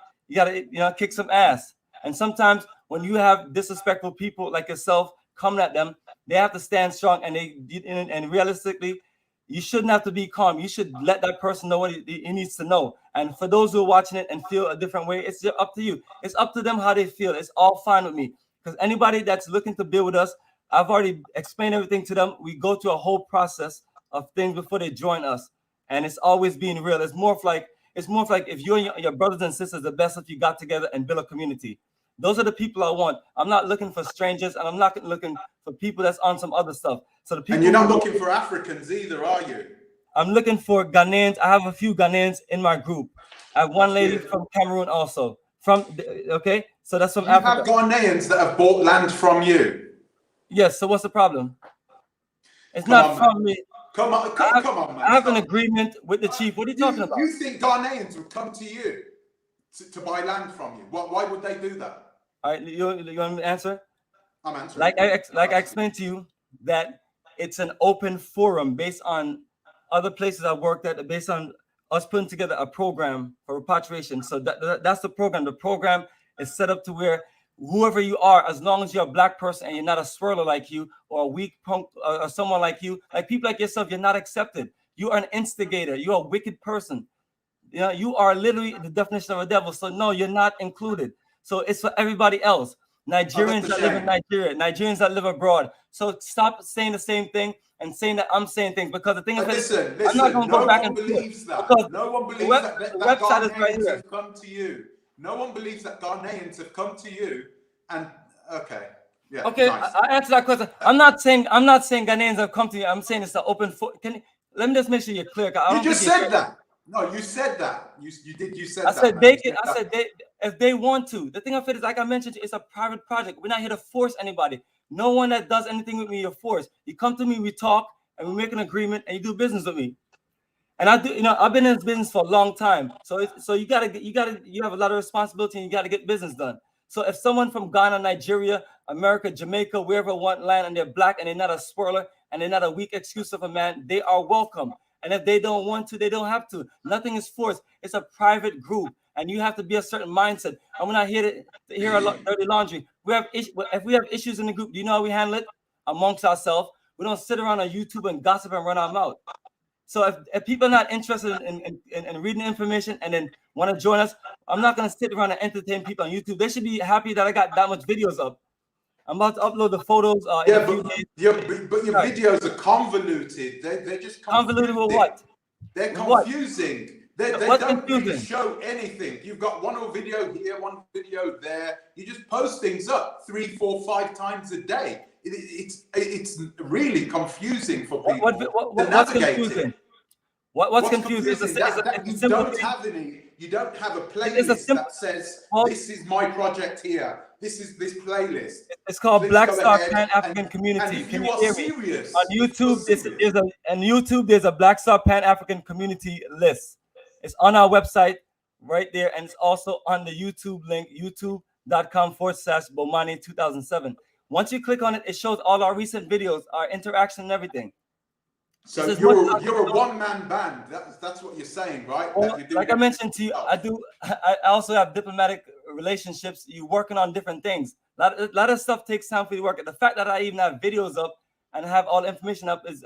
B: kick some ass. And sometimes when you have disrespectful people like yourself coming at them, they have to stand strong. And realistically, you shouldn't have to be calm. You should let that person know what he needs to know. And for those who are watching it and feel a different way, it's up to you. It's up to them how they feel. It's all fine with me. Because anybody that's looking to build with us, I've already explained everything to them. We go through a whole process of things before they join us. And it's always being real. It's more of like if you and your brothers and sisters, the best if you got together and build a community. Those are the people I want. I'm not looking for strangers, and I'm not looking for people that's on some other stuff. So the people.
A: And you're not looking for Africans either, are you?
B: I'm looking for Ghanaians. I have a few Ghanaians in my group. I have one lady from Cameroon also. So that's from Africa.
A: You have Ghanaians that have bought land from you.
B: Yes. So what's the problem? It's not from me.
A: Come on, man.
B: I have an agreement with the chief. What are you talking about?
A: You think Ghanaians would come to you to buy land from you? Why would they do that? All right,
B: you want me to answer?
A: I'm answering.
B: Like I explained to you that it's an open forum based on other places I've worked at, based on us putting together a program for repatriation. So that's the program. The program is set up to where whoever you are, as long as you're a black person and you're not a swirler like you, or a weak punk, or someone like you, like people like yourself, you're not accepted. You are an instigator. You're a wicked person. You know, you are literally the definition of a devil. So no, you're not included. So it's for everybody else. Nigerians that live in Nigeria, Nigerians that live abroad. So stop saying the same thing and saying that I'm saying things, because the thing is,
A: listen,
B: I'm not going to go back and
A: believes that. No one believes that
B: website is right
A: Ghanaians
B: here.
A: have come to you. No one believes that Ghanaians have come to you. And okay, yeah.
B: Okay,
A: nice.
B: I answered that question. I'm not saying Ghanaians have come to you. I'm saying it's an open foot. Let me just make sure you're clear.
A: You just said that. No, you said that. You did. You said that.
B: I said they can. I said they, if they want to. The thing of it is, like I mentioned, it's a private project. We're not here to force anybody. No one that does anything with me, you're forced. You come to me, we talk, and we make an agreement, and you do business with me. And I do. You know, I've been in this business for a long time. So you have a lot of responsibility, and you gotta get business done. So if someone from Ghana, Nigeria, America, Jamaica, wherever want land, and they're black and they're not a swirler and they're not a weak excuse of a man, they are welcome. And if they don't want to, they don't have to. Nothing is forced. It's a private group, and you have to be a certain mindset. And we're not here to hear a lot dirty laundry. If we have issues in the group, do you know how we handle it? Amongst ourselves. We don't sit around on YouTube and gossip and run our mouth. So if people are not interested in reading information and then want to join us, I'm not going to sit around and entertain people on YouTube. They should be happy that I got that much videos up. I'm about to upload the photos.
A: But your videos are convoluted. They're just
B: convoluted with what?
A: They're confusing. They don't
B: confusing?
A: really show anything. You've got one video here, one video there. You just post things up 3, 4, 5 times a day. It's really confusing for people.
B: What's confusing? What's confusing?
A: You don't have a playlist that says this is my project here. This is this playlist.
B: It's called Black Star Pan African Community.
A: Can you are serious
B: on YouTube? There's a Black Star Pan African Community list. It's on our website right there, and it's also on the YouTube link, youtube.com/Bomani 2007. Once you click on it, it shows all our recent videos, our interaction, and everything.
A: So you're a one-man band. That's what you're saying, right?
B: Well, like I mentioned to you, I also have diplomatic relationships. You're working on different things. A lot of stuff takes time for you to work. The fact that I even have videos up and have all the information up is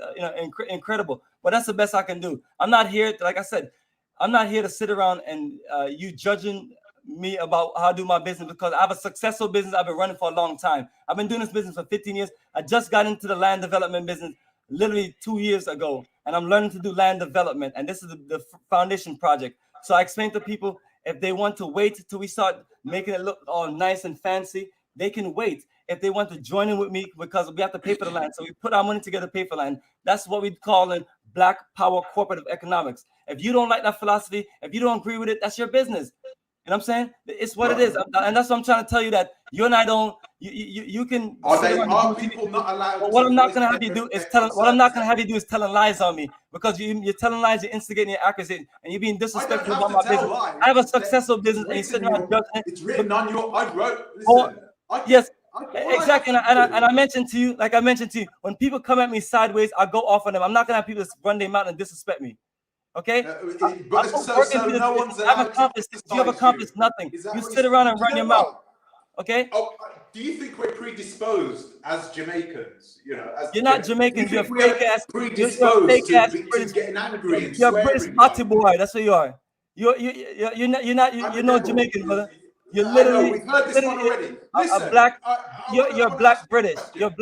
B: incredible. But that's the best I can do. I'm not here, like I said, I'm not here to sit around and you judging me about how I do my business, because I have a successful business I've been running for a long time. I've been doing this business for 15 years. I just got into the land development business literally 2 years ago, and I'm learning to do land development, and this is the foundation project. So I explain to people, if they want to wait till we start making it look all nice and fancy, they can wait. If they want to join in with me, because we have to pay for the land, so we put our money together to pay for land. That's what we call in Black Power Cooperative Economics. If you don't like that philosophy, if you don't agree with it, that's your business. You know what I'm saying? It's what it is, and that's what I'm trying to tell you, that you and I don't. You can.
A: Are people not allowed?
B: But what I'm not gonna have you do is telling lies on me, because you're telling lies, you're instigating your accuracy, and you're being disrespectful about my business.
A: Lies.
B: I have a successful business, and you're sitting around judging it.
A: It's written on your. I wrote. Listen,
B: yes. Exactly, and I mentioned to you, when people come at me sideways, I go off on them. I'm not gonna have people run their mouth and disrespect me. Okay,
A: but no one's
B: you have accomplished nothing. You sit around and run your mouth. Okay.
A: Oh, do you think we're predisposed as Jamaicans?
B: You're not Jamaican. You're fake ass.
A: Predisposed to getting angry and
B: you're
A: swearing.
B: British party boy. That's what you are. You're not Jamaican, brother. You're literally.
A: We've heard this one already. Listen,
B: a black. You're black British. You're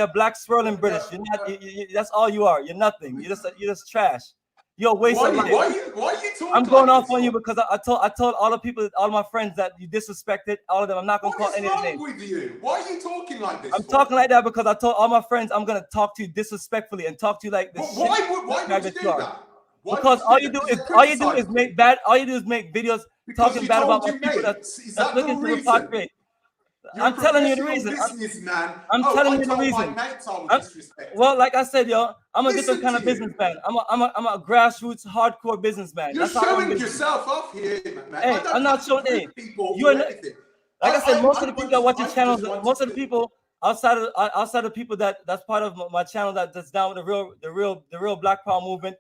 B: black swirling British. You're not. That's all you are. You're nothing. You're just trash. You're a waste of life.
A: Why are you talking?
B: I'm going off on you because I told all the people, all my friends, that you disrespected all of them. I'm not going to call any of their names.
A: What is wrong with you? Why are you talking like this?
B: I'm talking like that because I told all my friends I'm going to talk to you disrespectfully and talk to you like this.
A: Why would you do that?
B: Because all you do is make videos talking bad about my people that's looking to repatriate. I'm telling you the reason. I'm telling you the reason. Well, like I said, I'm a different kind of businessman. I'm a grassroots, hardcore businessman.
A: You're showing yourself off here, man.
B: Hey, I'm not showing any. Like I said, most of the people that watch your channels, most of the people outside of people that's part of my channel that's down with the real Black Power movement.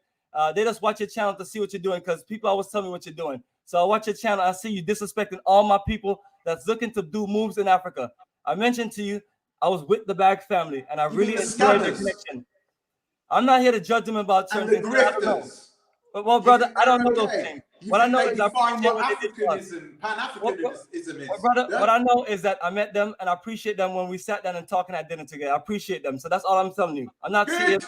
B: They just watch your channel to see what you're doing, because people always tell me what you're doing. So I watch your channel. I see you disrespecting all my people that's looking to do moves in Africa. I mentioned to you, I was with the Bag family, and I really enjoyed the connection. I'm not here to judge them about certain things.
A: Grifters.
B: But well, brother, I don't know those things.
A: What I know is Pan-Africanism is.
B: Brother, what I know is that I met them and I appreciate them when we sat down and talking at dinner together. I appreciate them. So that's all I'm telling you. I'm not
A: good.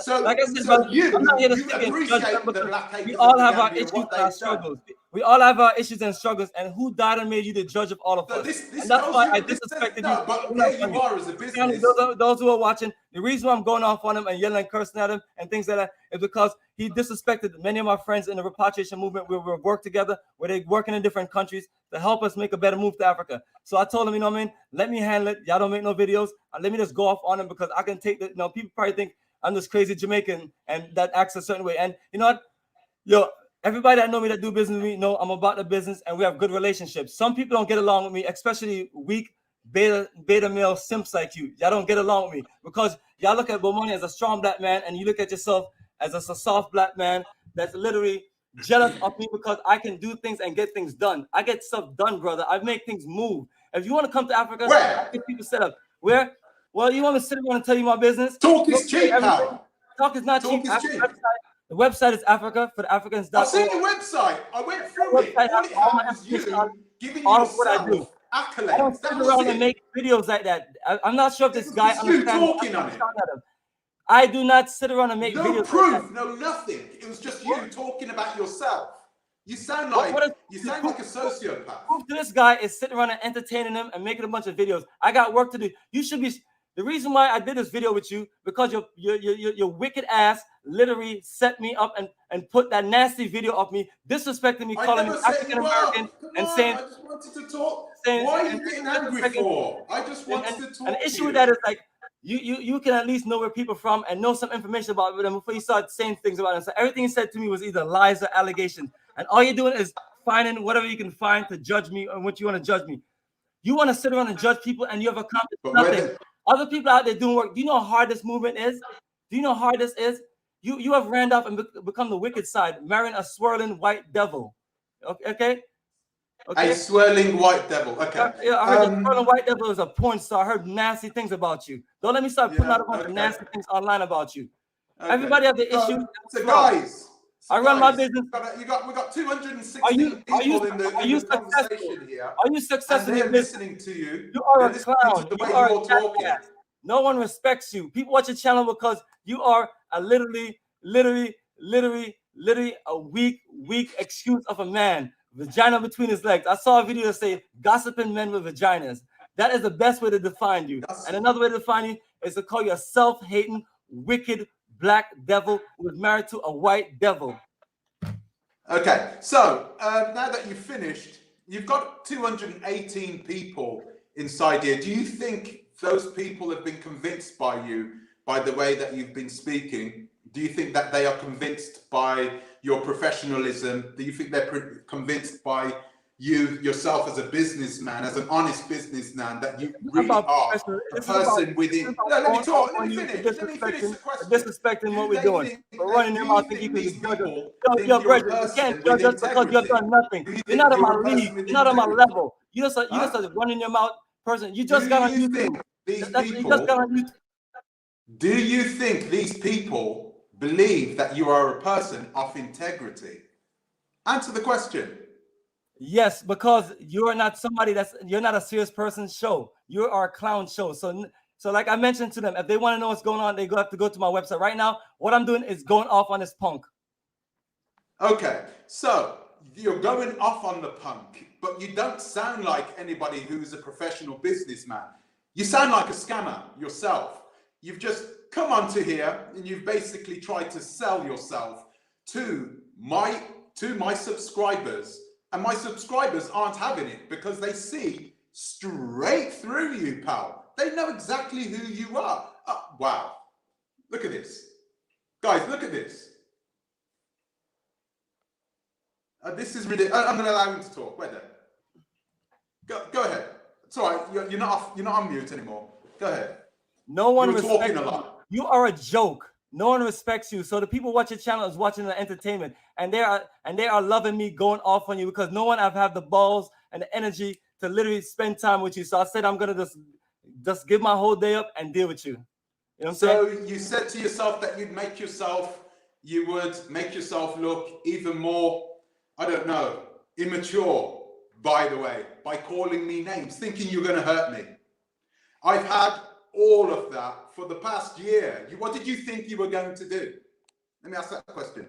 B: So, like I said, brother, I'm not here to sit and judge them, because we all have our issues and our struggles. We all have our issues and struggles, and who died and made you the judge of all of us? And that's why I disrespected you.
A: But there you are as a business.
B: Those who are watching, the reason why I'm going off on him and yelling and cursing at him and things like that is because he disrespected many of my friends in the repatriation movement. We work together, where they working in different countries to help us make a better move to Africa. So I told him, you know what I mean? Let me handle it. Y'all don't make no videos. Let me just go off on him, because I can take the, you know, people probably think I'm this crazy Jamaican and that acts a certain way. And you know what? Yo, everybody that know me, that do business with me, know I'm about the business, and we have good relationships. Some people don't get along with me, especially weak beta male simps like you. Y'all don't get along with me because y'all look at Bomani as a strong Black man, and you look at yourself as a soft Black man that's literally jealous of me because I can do things and get things done. I get stuff done, brother. I make things move. If you want to come to Africa, I get people set up. Where? Well, you want me to sit around and tell you my business?
A: Talk is cheap, pal.
B: Talk is not cheap. The website is africafortheafricans.org.
A: I've seen the website. I went through it. All it had was you giving yourself accolades.
B: I don't sit around and make videos like that. I'm not sure if this guy
A: understands. You talking on it.
B: I do not sit around and make videos.
A: No proof, no nothing. It was just you talking about yourself. You sound like a sociopath.
B: Proof to this guy is sitting around and entertaining him and making a bunch of videos. I got work to do. You should be. The reason why I did this video with you, because your wicked ass literally set me up and put that nasty video of me, disrespecting me, calling me African American, and saying.
A: I just wanted to talk. Why are you getting angry for? I just wanted to talk.
B: An issue with that is like you can at least know where people are from and know some information about them before you start saying things about them. So everything you said to me was either lies or allegations, and all you're doing is finding whatever you can find to judge me and what you want to judge me. You want to sit around and judge people, and you have accomplished nothing. Other people out there doing work. Do you know how hard this movement is? Do you know how hard this is? You have ran off and become the wicked side, marrying a swirling white devil. Okay?
A: A swirling white devil. Okay.
B: Yeah, I heard the swirling white devil is a porn star. I heard nasty things about you. Don't let me start putting out a bunch of nasty things online about you. Okay. Everybody have the issue.
A: So guys,
B: I run my business.
A: We got 216 people in the conversation here.
B: Are you successful?
A: And they're listening to you.
B: You are a clown. You are a jackass. No one respects you. People watch your channel because you are a literally a weak excuse of a man. Vagina between his legs. I saw a video that say gossiping men with vaginas. That is the best way to define you. And another way to define you is to call you a self-hating, wicked Black devil who was married to a white devil.
A: Okay, so now that you've finished, you've got 218 people inside here. Do you think those people have been convinced by you, by the way that you've been speaking? Do you think that they are convinced by your professionalism? Do you think they're convinced by you yourself as a businessman, as an honest businessman, that you really are a person within? Let me talk. Let me finish the question.
B: Disrespecting what we're doing. But running them out, think you can judge us. You're brother. You can't judge us because you've done nothing. You're not on my league. You're not on my level. You just a running your mouth person. You just got on YouTube.
A: Do you think these people believe that you are a person of integrity? Answer the question.
B: Yes, because you're not somebody you're not a serious person show. You are a clown show. So like I mentioned to them, if they want to know what's going on, they have to go to my website. Right now, what I'm doing is going off on this punk.
A: Okay, so you're going off on the punk, but you don't sound like anybody who's a professional businessman. You sound like a scammer yourself. You've just come onto here and you've basically tried to sell yourself to my subscribers. And my subscribers aren't having it because they see straight through you, pal. They know exactly who you are. Oh, wow. Look at this. Guys, look at this. This is ridiculous. I'm going to allow him to talk. Wait there. Go ahead. It's all right. You're not on mute anymore. Go ahead.
B: No one
A: You were talking
B: respects
A: a
B: you.
A: lot.
B: You are a joke. No one respects you. So the people watch your channel is watching the entertainment, and they are loving me going off on you because no one have had the balls and the energy to literally spend time with you. So I said I'm gonna just give my whole day up and deal with you. You know what I'm saying?
A: So you said to yourself that you would make yourself look even more, I don't know, immature, by the way, by calling me names, thinking you're going to hurt me. I've had all of that for the past year. What did you think you were going to do? Let me ask that question.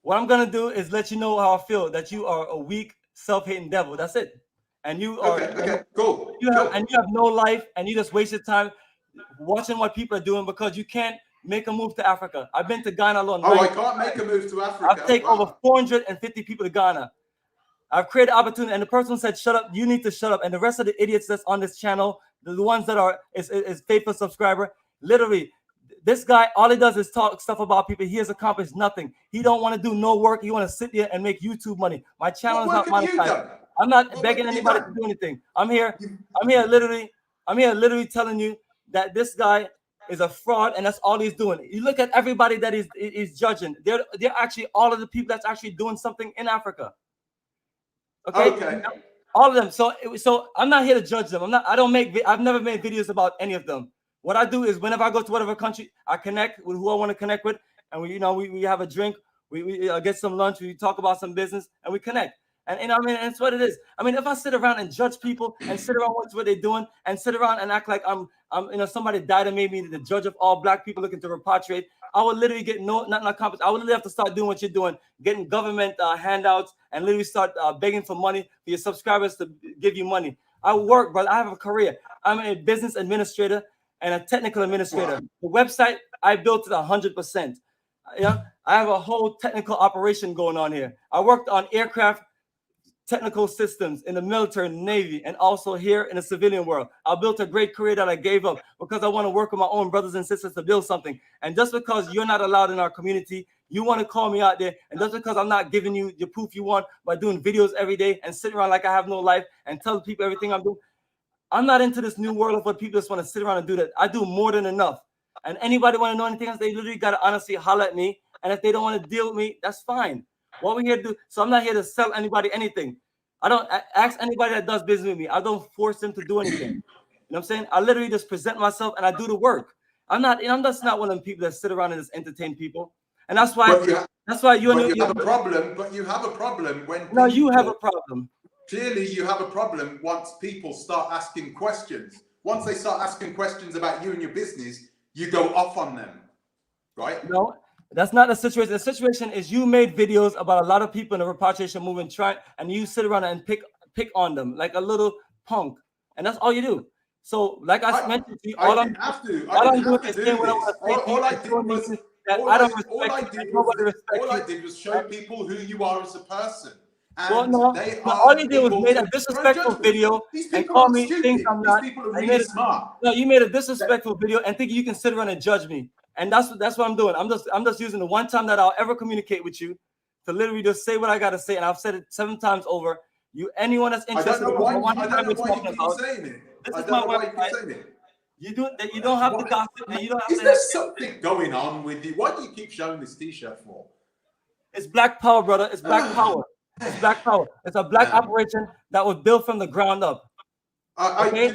B: What I'm going to do is let you know how I feel, that you are a weak, self-hating devil. That's it. And you are
A: okay, cool.
B: You have no life, and you just wasted time watching what people are doing because you can't make a move to Africa. I've been to Ghana alone.
A: Oh, I can't make a move to Africa.
B: I've taken over 450 people to Ghana. I've created opportunity, and the person said, "Shut up! You need to shut up." And the rest of the idiots that's on this channel, the ones that are is faithful subscriber, literally, this guy, all he does is talk stuff about people. He has accomplished nothing. He don't want to do no work. He want to sit there and make YouTube money. My channel is not monetized. I'm not begging anybody to do anything. I'm here literally telling you that this guy is a fraud, and that's all he's doing. You look at everybody that he's judging. They're actually all of the people that's actually doing something in Africa. Okay. All of them. So I'm not here to judge them. I've never made videos about any of them. What I do is whenever I go to whatever country, I connect with who I want to connect with, and we have a drink, we get some lunch, we talk about some business, and we connect. And I mean, it's what it is. I mean, if I sit around and judge people and sit around watch what they're doing and sit around and act like I'm somebody died and made me the judge of all black people looking to repatriate, I would literally get nothing accomplished. I would literally have to start doing what you're doing, getting government handouts, and literally start begging for money for your subscribers to give you money. I work, brother. I have a career. I'm a business administrator and a technical administrator. Wow. The website, I built it 100%. I have a whole technical operation going on here. I worked on aircraft technical systems in the military and Navy, and also here in the civilian world. I built a great career that I gave up because I want to work with my own brothers and sisters to build something. And just because you're not allowed in our community, you want to call me out there, and just because I'm not giving you the proof you want by doing videos every day and sitting around like I have no life and tell people everything I'm doing, I'm not into this new world of what people just want to sit around and do that. I do more than enough. And anybody want to know anything else, they literally got to honestly holler at me. And if they don't want to deal with me, that's fine. What we're here to do, so I'm not here to sell anybody anything. I don't ask anybody that does business with me. I don't force them to do anything. You know what I'm saying? I literally just present myself and I do the work. I'm just not one of them people that sit around and just entertain people. And that's why you have a
A: problem. But you have a problem when
B: you have a problem.
A: Clearly, you have a problem once people start asking questions. Once they start asking questions about you and your business, you go off on them, right?
B: No. That's not the situation. The situation is you made videos about a lot of people in the repatriation movement, and you sit around and pick on them like a little punk, and that's all you do. So, like I mentioned to you, all I'm doing is saying what I want to say.
A: All I did was show people who you are as a person.
B: And all you did was made a disrespectful video and call me things I'm not.
A: These people are really smart.
B: No, you made a disrespectful video and think you can sit around and judge me. And that's what I'm doing. I'm just using the one time that I'll ever communicate with you to literally just say what I gotta say. And I've said it 7 times over. Anyone that's interested in what I'm talking about, this is my website. You don't have to gossip. And you don't have
A: is there something going on with you? Why do you keep showing this T-shirt for?
B: It's black power, brother. It's black power. It's black power. It's a black operation that was built from the ground up. Okay?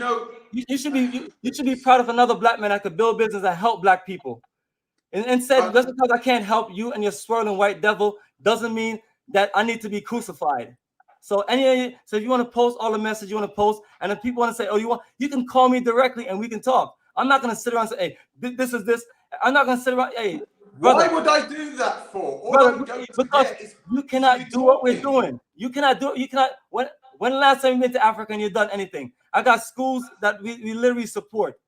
B: You should be proud of another black man that could build business that help black people. And said, just because I can't help you and your swirling white devil doesn't mean that I need to be crucified. So if you want to post all the message you want to post, and if people want to say, you can call me directly and we can talk. I'm not going to sit around and say, hey, this is this. I'm not going to sit around, hey, brother.
A: Why would I do that for?
B: Because you cannot do what we're doing. You cannot do it. You cannot. When the last time you went to Africa and you've done anything? I got schools that we literally support.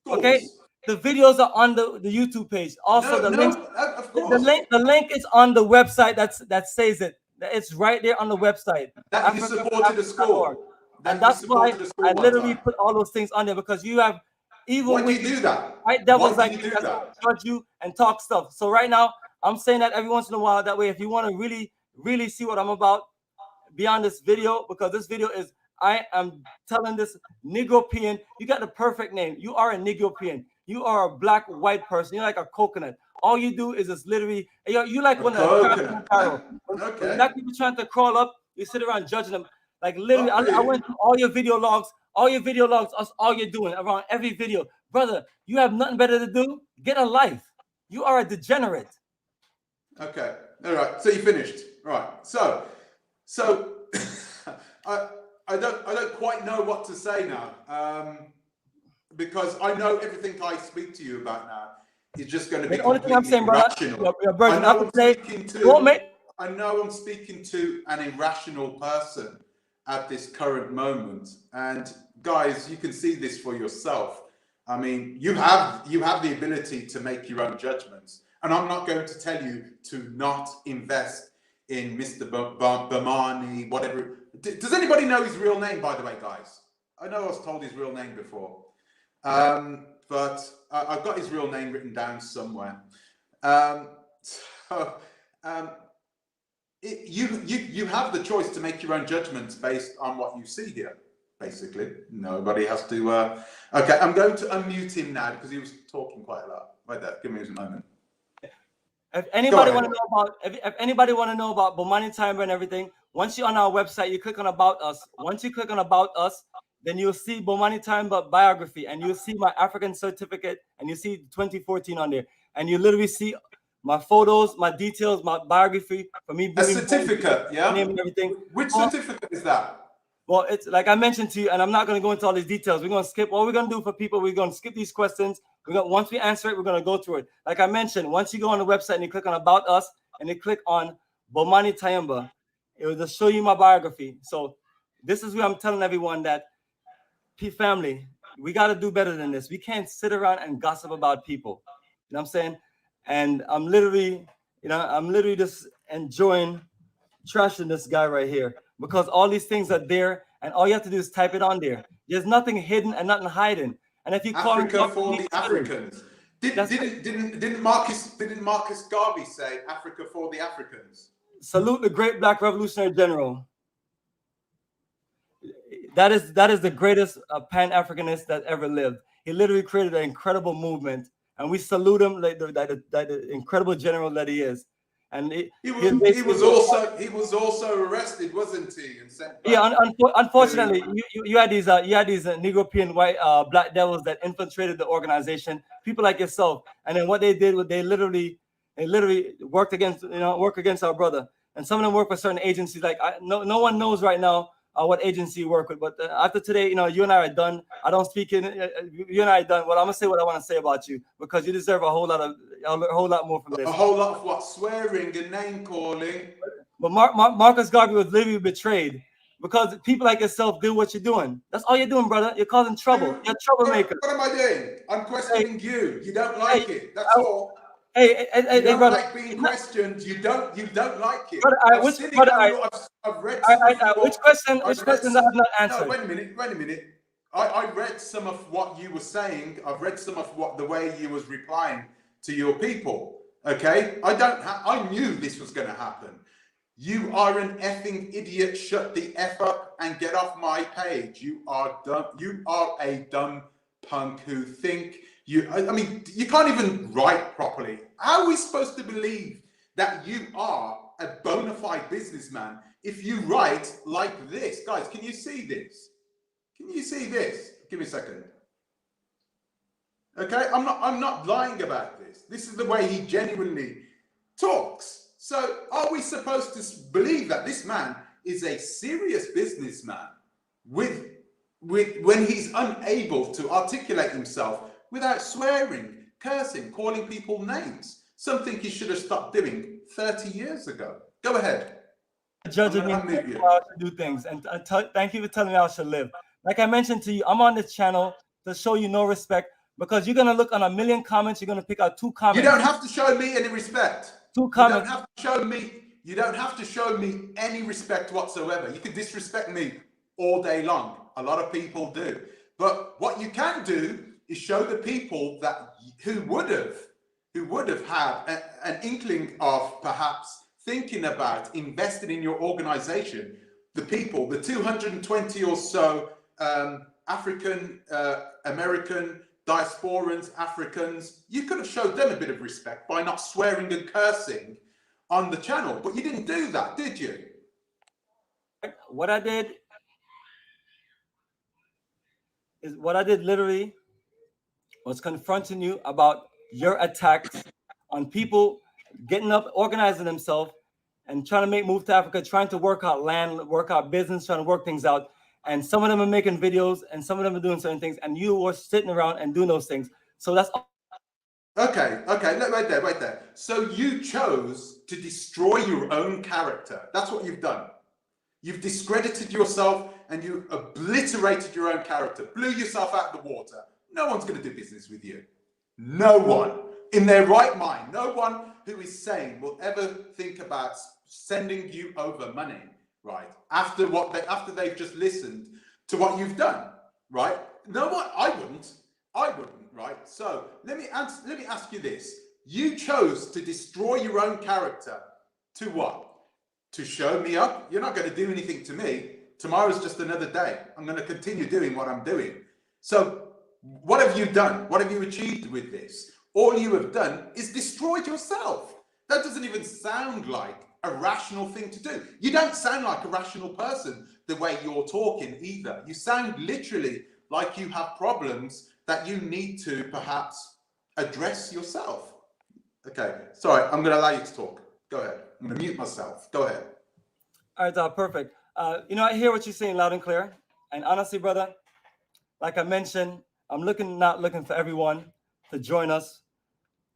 B: Okay? The videos are on the YouTube page. Also, the link is on the website that says it. It's right there on the website.
A: That you supported the school.
B: And that's why I literally put all those things on there, because you have evil.
A: Why do you do that?
B: Right? Devils like you that judge you and talk stuff. So right now, I'm saying that every once in a while. That way, if you want to really, really see what I'm about beyond this video, because this video is, I am telling this Negropean, you got the perfect name. You are a Negropean. You are a black white person. You're like a coconut. All you do is just literally, you like
A: A
B: when
A: coconut.
B: when
A: Okay.
B: black people trying to crawl up, you sit around judging them. Like literally, I
A: Okay.
B: went through all your video logs. That's all you're doing around every video. Brother, you have nothing better to do. Get a life. You are a degenerate.
A: Okay. All right. So you finished. Right. So I don't quite know what to say now. Because I know everything I speak to you about now is just going to be
B: The only thing I'm saying,
A: completely
B: brother,
A: irrational.
B: your version
A: I know
B: of
A: I'm
B: today,
A: speaking
B: don't
A: to
B: make
A: I know I'm speaking to an irrational person at this current moment. And guys, you can see this for yourself. I mean, you have the ability to make your own judgments. And I'm not going to tell you to not invest in Mr. Bomani, whatever. Does anybody know his real name, by the way, guys? I know I was told his real name before. But I've got his real name written down somewhere. You have the choice to make your own judgments based on what you see here. Basically, nobody has to. Okay, I'm going to unmute him now because he was talking quite a lot. Wait there, give me a moment.
B: If anybody want to know about, if anybody want to know about Bomani Tyehimba and everything, once you're on our website, you click on About Us. Once you click on About Us, then you'll see Bomani Tyehimba biography, and you'll see my African certificate, and you see 2014 on there, and you literally see my photos, my details, my biography for me.
A: A certificate, yeah.
B: Name and everything.
A: Which certificate is that?
B: Well, it's like I mentioned to you, and I'm not going to go into all these details. We're going to skip. What we're going to do for people, we're going to skip these questions. Once we answer it, we're going to go through it. Like I mentioned, once you go on the website and you click on About Us and you click on Bomani Tyehimba, it will just show you my biography. So this is where I'm telling everyone that, family, we got to do better than this. We can't sit around and gossip about people. You know what I'm saying? And I'm literally just enjoying trashing this guy right here, because all these things are there, and all you have to do is type it on there. There's nothing hidden and nothing hiding. And if you call
A: Africa for the Africans, didn't Marcus Garvey say Africa for the Africans?
B: Salute the great Black Revolutionary General. That is the greatest Pan-Africanist that ever lived. He literally created an incredible movement, and we salute him like the incredible general that he is. And he was
A: also arrested, wasn't he? And sent back.
B: Yeah, unfortunately, you had these Negropean white black devils that infiltrated the organization. People like yourself, and then what they did was they literally worked against our brother. And some of them work for certain agencies. Like no one knows right now what agency you work with. But after today, you and I are done. I don't speak in. You and I are done. Well, I'm gonna say what I want to say about you, because you deserve a whole lot more from this.
A: A whole lot of what? Swearing and name calling.
B: But Marcus Garvey was literally betrayed, because people like yourself do what you're doing. That's all you're doing, brother. You're causing trouble. You're a troublemaker.
A: What am I doing? I'm questioning you. You don't like it. That's all.
B: Hey,
A: you don't
B: brother.
A: Like being questioned. You don't like it.
B: I've read which questions I have not answered.
A: No, wait a minute. I read some of what you were saying. I've read some of the way you was replying to your people. Okay, I knew this was going to happen. You are an effing idiot. Shut the F up and get off my page. You are dumb. You are a dumb punk who think you can't even write properly. How are we supposed to believe that you are a bona fide businessman if you write like this? Guys, can you see this? Can you see this? Give me a second. Okay, I'm not lying about this. This is the way he genuinely talks. So are we supposed to believe that this man is a serious businessman with when he's unable to articulate himself without swearing, cursing, calling people names? Something he should have stopped doing 30 years ago. Go ahead.
B: Judging me how to do things, and thank you for telling me how I should live. Like I mentioned to you, I'm on this channel to show you no respect, because you're gonna look on a million comments. You're gonna pick out 2 comments.
A: You don't have to show me any respect.
B: 2 comments.
A: You don't have to show me any respect whatsoever. You can disrespect me all day long. A lot of people do. But what you can do is show the people that who would have had an inkling of perhaps thinking about investing in your organization, the people, the 220 or so African American diasporans, Africans, you could have showed them a bit of respect by not swearing and cursing on the channel, but you didn't do that, did you?
B: What I did literally was confronting you about your attacks on people getting up, organizing themselves, and trying to make move to Africa, trying to work out land, work out business, trying to work things out. And some of them are making videos, and some of them are doing certain things, and you were sitting around and doing those things. So that's
A: okay. Wait there. So you chose to destroy your own character. That's what you've done. You've discredited yourself and you obliterated your own character, blew yourself out of the water. No one's going to do business with you. No one in their right mind, no one who is sane will ever think about sending you over money, right? After they've just listened to what you've done, right? No one, I wouldn't, right? So let me ask you this. You chose to destroy your own character to what? To show me up? You're not going to do anything to me. Tomorrow's just another day. I'm going to continue doing what I'm doing. So what have you done? What have you achieved with this? All you have done is destroyed yourself. That doesn't even sound like a rational thing to do. You don't sound like a rational person the way you're talking either. You sound literally like you have problems that you need to perhaps address yourself. Okay, sorry, I'm going to allow you to talk. Go ahead. I'm going to mute myself. Go ahead.
B: all right, perfect. I hear what you're saying loud and clear. And honestly, brother, like I mentioned, I'm not looking for everyone to join us.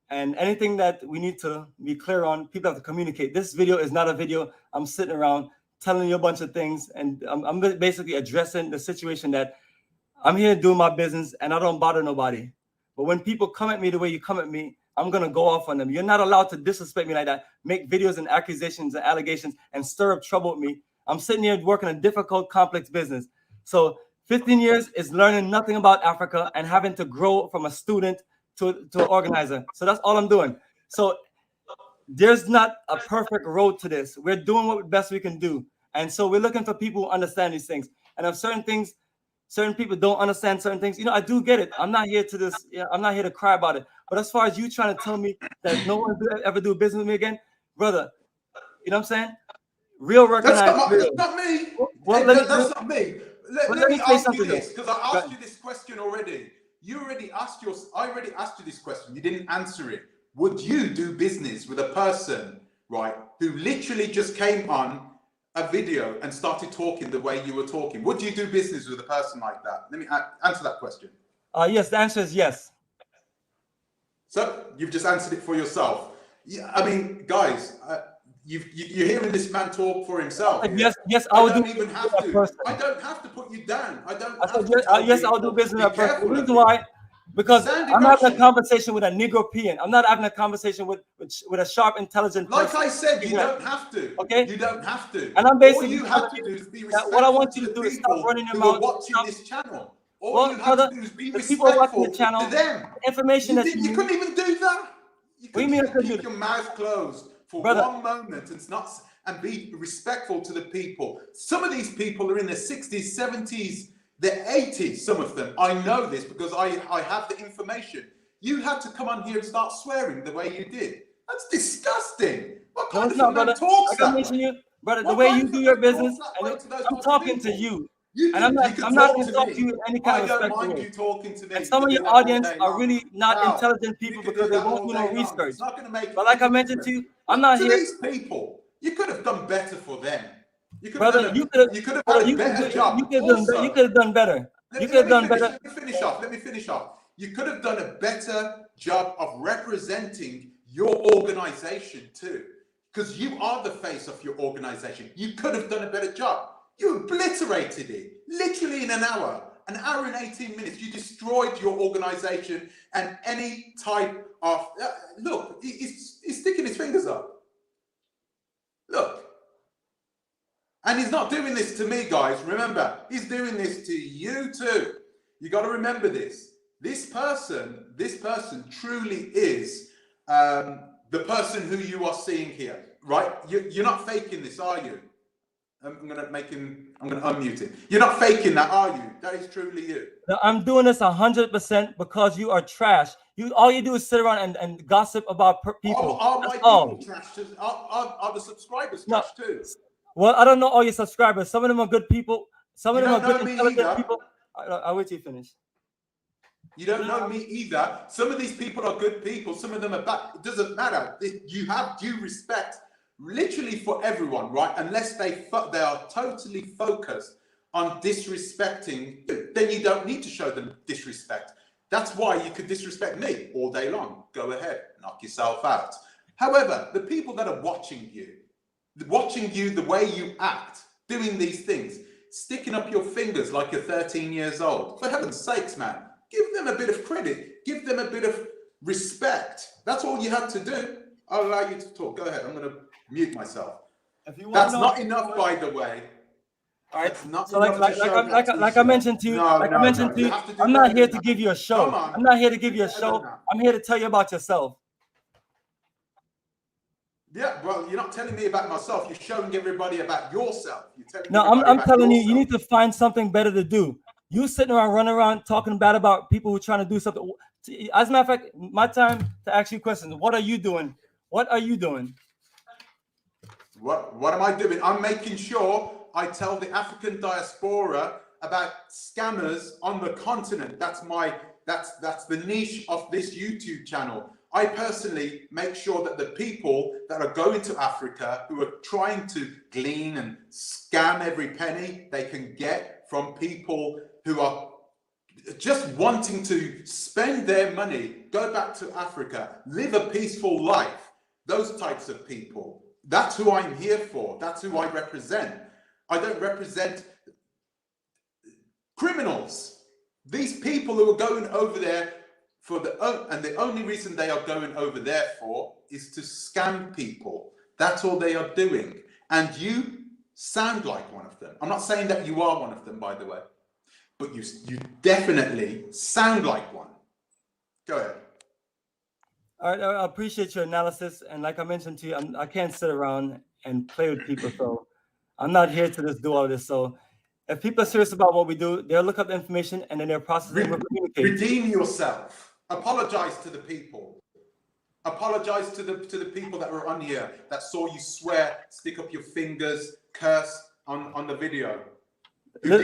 B: And anything that we need to be clear on, people have to communicate. This video is not a video I'm sitting around telling you a bunch of things. And I'm basically addressing the situation that I'm here doing my business and I don't bother nobody. But when people come at me the way you come at me, I'm going to go off on them. You're not allowed to disrespect me like that, make videos and accusations and allegations and stir up trouble with me. I'm sitting here working a difficult, complex business. So 15 years is learning nothing about Africa and having to grow from a student to an organizer. So that's all I'm doing. So there's not a perfect road to this. We're doing what best we can do. And so we're looking for people who understand these things. And if certain people don't understand certain things, I do get it. I'm not here to cry about it. But as far as you trying to tell me that no one will ever do business with me again, brother, you know what I'm saying? Real recognized.
A: That's not me.
B: Well,
A: that's not me. Let me ask you this, because I asked you this question already. I already asked you this question. You didn't answer it. Would you do business with a person, right, who literally just came on a video and started talking the way you were talking? Would you do business with a person like that? Let me answer that question.
B: Yes, the answer is yes.
A: So you've just answered it for yourself. Yeah, I mean, guys, you're hearing this man talk for himself.
B: Yes, I would
A: do. I don't have to put you down.
B: Yes, I'll do business with a person. The reason why, because I'm having a conversation with a Negropean. I'm not having a conversation with a sharp, intelligent person.
A: Like I said, you don't have to.
B: Okay,
A: you don't have to.
B: And I'm basically
A: all you have to do is be respectful.
B: What I want you to do is stop running your mouth.
A: Watching this channel. All you have to do is be respectful to them.
B: Information that
A: you couldn't even do that. You couldn't even keep your mouth closed for one moment and be respectful to the people. Some of these people are in their 60s, 70s, their 80s, some of them. I know this because I have the information. You had to come on here and start swearing the way you did. That's disgusting. What kind of man talks that way?
B: Brother, the way you do your business, I'm talking to you. And I'm not going to talk to you in any kind of respectful way. I don't mind you talking to me. And some of your audience are really not intelligent people because they won't do no research. But like I mentioned to you, I'm not here.
A: These people, you could have done better for them. You could have done a better job.
B: You could have done better. You could have done better.
A: Let me finish off. You could have done a better job of representing your organization too, because you are the face of your organization. You could have done a better job. You obliterated it literally in an hour and 18 minutes. You destroyed your organization and any type of look. He's sticking his fingers up. Look, and he's not doing this to me, guys. Remember, he's doing this to you too. You got to remember this. This person truly is the person who you are seeing here, right? You're not faking this, are you? I'm gonna unmute him. You're not faking that, are you? That is truly you.
B: No, I'm doing this 100% because you are trash. All you do is sit around and gossip about people.
A: Are my people trash too? Are the subscribers trash too?
B: Well, I don't know all your subscribers. Some of them are good people. Some of them are good
A: intelligent
B: people. I'll wait till you finish.
A: You don't know me either. Some of these people are good people. Some of them are bad. It doesn't matter. You have due respect, literally for everyone, right? Unless they are totally focused on disrespecting you, then you don't need to show them disrespect. That's why you could disrespect me all day long. Go ahead, knock yourself out. However, the people that are watching you the way you act, doing these things, sticking up your fingers like you're 13 years old. For heaven's sakes, man, give them a bit of credit. Give them a bit of respect. That's all you have to do. I'll allow you to talk. Go ahead. I'm going to mute myself. That's not enough, by the way.
B: All right. So like I mentioned to you, I'm not here to give you a show. I'm not here to give you a show. I'm here to tell you about yourself.
A: Yeah, well, you're not telling me about myself. You're showing everybody about yourself.
B: I'm telling you, you need to find something better to do. You sitting around, running around, talking bad about people who are trying to do something. As a matter of fact, my time to ask you questions. What are you doing? What are you doing?
A: What am I doing? I'm making sure I tell the African diaspora about scammers on the continent. That's the niche of this YouTube channel. I personally make sure that the people that are going to Africa, who are trying to glean and scam every penny they can get from people who are just wanting to spend their money, go back to Africa, live a peaceful life, those types of people. That's who I'm here for. That's who I represent. I don't represent criminals. These people who are going over there and the only reason they are going over there for is to scam people. That's all they are doing. And you sound like one of them. I'm not saying that you are one of them, by the way, but you definitely sound like one. Go ahead.
B: All right, I appreciate your analysis. And like I mentioned to you, I can't sit around and play with people. So I'm not here to just do all this. So if people are serious about what we do, they'll look up the information and then they'll process it and communicate.
A: Redeem yourself. Apologize to the people. Apologize to the people that were on here that saw you swear, stick up your fingers, curse on the video. Who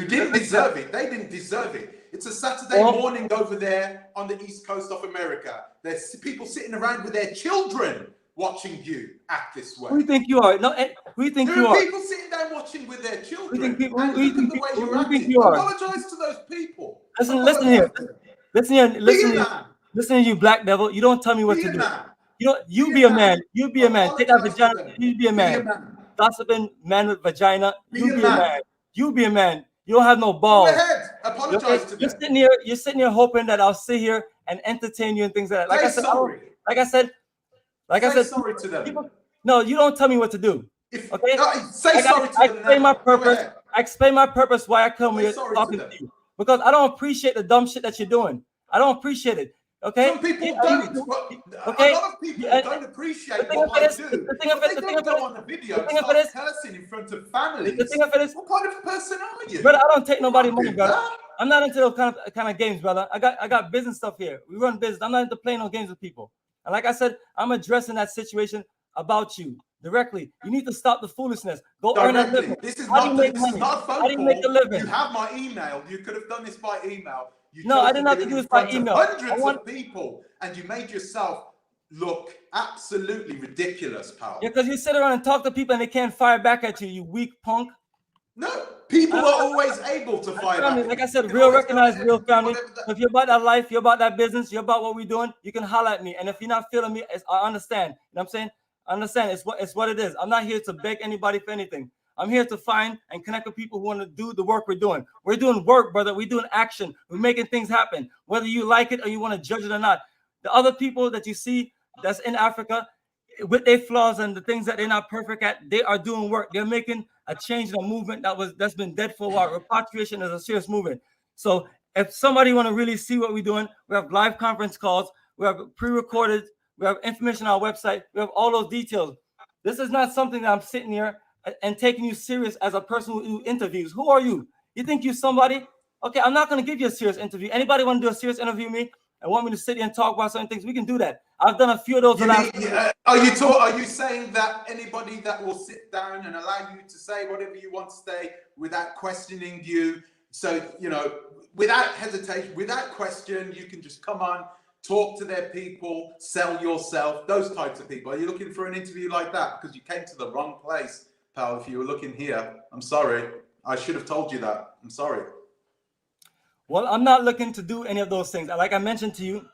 A: didn't deserve it. They didn't deserve it. It's a Saturday morning over there on the East Coast of America. There's people sitting around with their children watching you act this way.
B: Who do you think you are? No, who do you think you are?
A: People sitting down watching with their children.
B: Who do you think you are?
A: Apologize to those people.
B: Listen here. Listen to you, black devil. You don't tell me what to do. You be a man. You be a man. Take that vagina. You be a man. Gossiping man with vagina. You be a man. You be a man. You don't have no balls.
A: Go ahead. Apologize to them.
B: You're sitting here hoping that I'll sit here and entertain you and things like that. Like I said,
A: sorry to them.
B: No, you don't tell me what to do. Okay?
A: Say sorry to them.
B: I explain my purpose. I explain my purpose why I come here talking to you. Because I don't appreciate the dumb shit that you're doing. I don't appreciate it. Okay.
A: Some people don't. Okay. A lot of people don't appreciate what I do. They don't go on the video and start cursing in front of families. What kind of person are you?
B: Brother, I don't take nobody's money, brother. I'm not into those kind of games, brother. I got business stuff here. We run business. I'm not into playing no games with people. And like I said, I'm addressing that situation about you directly. You need to stop the foolishness. Go earn a living.
A: This is not a phone call.
B: How do you make a living?
A: You have my email. You could have done this by email.
B: No, I didn't have to do this by email.
A: Hundreds of people, and you made yourself look absolutely ridiculous, pal.
B: Yeah, because you sit around and talk to people and they can't fire back at you, you weak punk.
A: No, people are always able to fire back.
B: Like I said, real recognize real family. If you're about that life, you're about that business, you're about what we're doing, you can holler at me. And if you're not feeling me, I understand. You know what I'm saying? I understand. It's what it is. I'm not here to beg anybody for anything. I'm here to find and connect with people who want to do the work we're doing. We're doing work, brother. We're doing action. We're making things happen, whether you like it or you want to judge it or not. The other people that you see that's in Africa, with their flaws and the things that they're not perfect at, they are doing work. They're making a change in a movement that's been dead for a while. Repatriation is a serious movement. So if somebody want to really see what we're doing, we have live conference calls, we have pre-recorded, we have information on our website, we have all those details. This is not something that I'm sitting here and taking you serious as a person who interviews. Who are you? You think you're somebody? Okay, I'm not going to give you a serious interview. Anybody want to do a serious interview with me and want me to sit here and talk about certain things? We can do that. I've done a few of those.
A: Are you saying that anybody that will sit down and allow you to say whatever you want to say without questioning you, so you know, without hesitation, without question, you can just come on, talk to their people, sell yourself, those types of people? Are you looking for an interview like that? Because you came to the wrong place, pal. If you were looking here, I'm sorry. I should have told you that. I'm sorry.
B: Well, I'm not looking to do any of those things. Like I mentioned to you,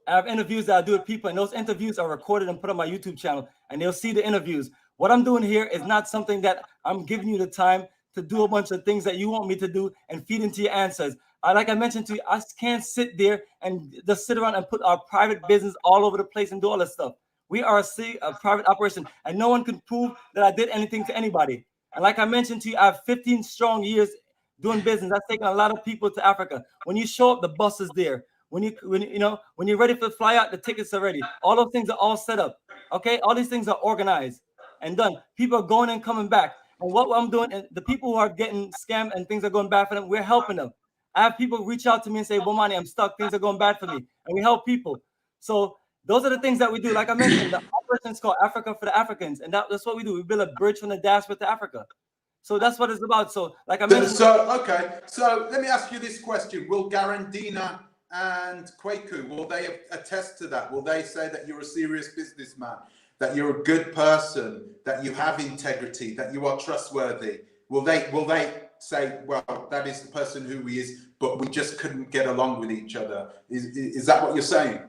B: I have interviews that I do with people, and those interviews are recorded and put on my YouTube channel, and they'll see the interviews. What I'm doing here is not something that I'm giving you the time to do a bunch of things that you want me to do and feed into your answers. Like I mentioned to you, I can't sit there and just sit around and put our private business all over the place and do all that stuff. We are a private operation, and no one can prove that I did anything to anybody. And like I mentioned to you, I have 15 strong years doing business. That's taken a lot of people to Africa. When you show up, the bus is there. When you're ready to fly out, the tickets are ready. All those things are all set up. Okay, all these things are organized and done. People are going and coming back. And what I'm doing, and the people who are getting scammed and things are going bad for them, we're helping them. I have people reach out to me and say, Bomani, I'm stuck. Things are going bad for me. And we help people. So those are the things that we do. Like I mentioned, the operation is called Africa for the Africans. And that's what we do. We build a bridge from the diaspora to Africa. So that's what it's about. So like I mentioned.
A: Okay. So let me ask you this question. Will Garandina and Kwaku, will they attest to that? Will they say that you're a serious businessman, that you're a good person, that you have integrity, that you are trustworthy? Will they say, well, that is the person who he is, but we just couldn't get along with each other? Is that what you're saying?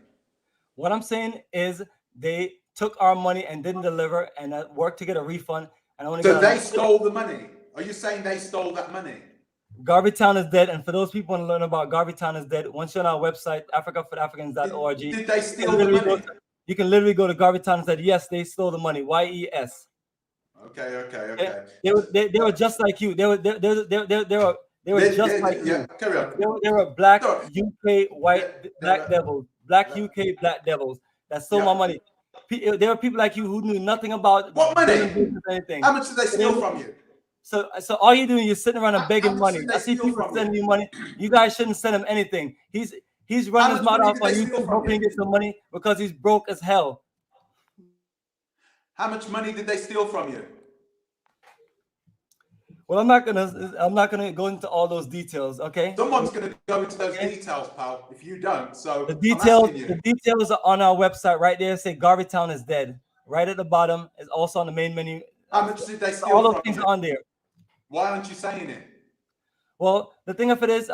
B: What I'm saying is they took our money and didn't deliver, and worked to get a refund. And
A: so they stole the money. Are you saying they stole that money?
B: Garveytown is dead. And for those people who want to learn about Garveytown is dead, once you're on our website, africafortheafricans.org,
A: did they steal the money?
B: You can literally go to Garveytown and say, yes, they stole the money. YES.
A: Okay.
B: They were just like you. They were just like you.
A: Carry on.
B: They were black UK white black devils. Black UK black devils that stole my money. There were people like you who knew nothing about
A: what money.
B: Anything.
A: How much did they steal from you?
B: So all you're doing is sitting around and begging money. I see people sending you money. You guys shouldn't send him anything. He's running his mouth off on YouTube hoping to get some money because he's broke as hell.
A: How much money did they steal from you?
B: Well, I'm not gonna go into all those details. Okay.
A: Someone's gonna go into those details, pal. If you don't, so
B: the details are on our website right there. Say Garveytown is dead. Right at the bottom is also on the main menu.
A: How much did they steal?
B: All those things are on there.
A: Why aren't you saying it?
B: Well, the thing of it is,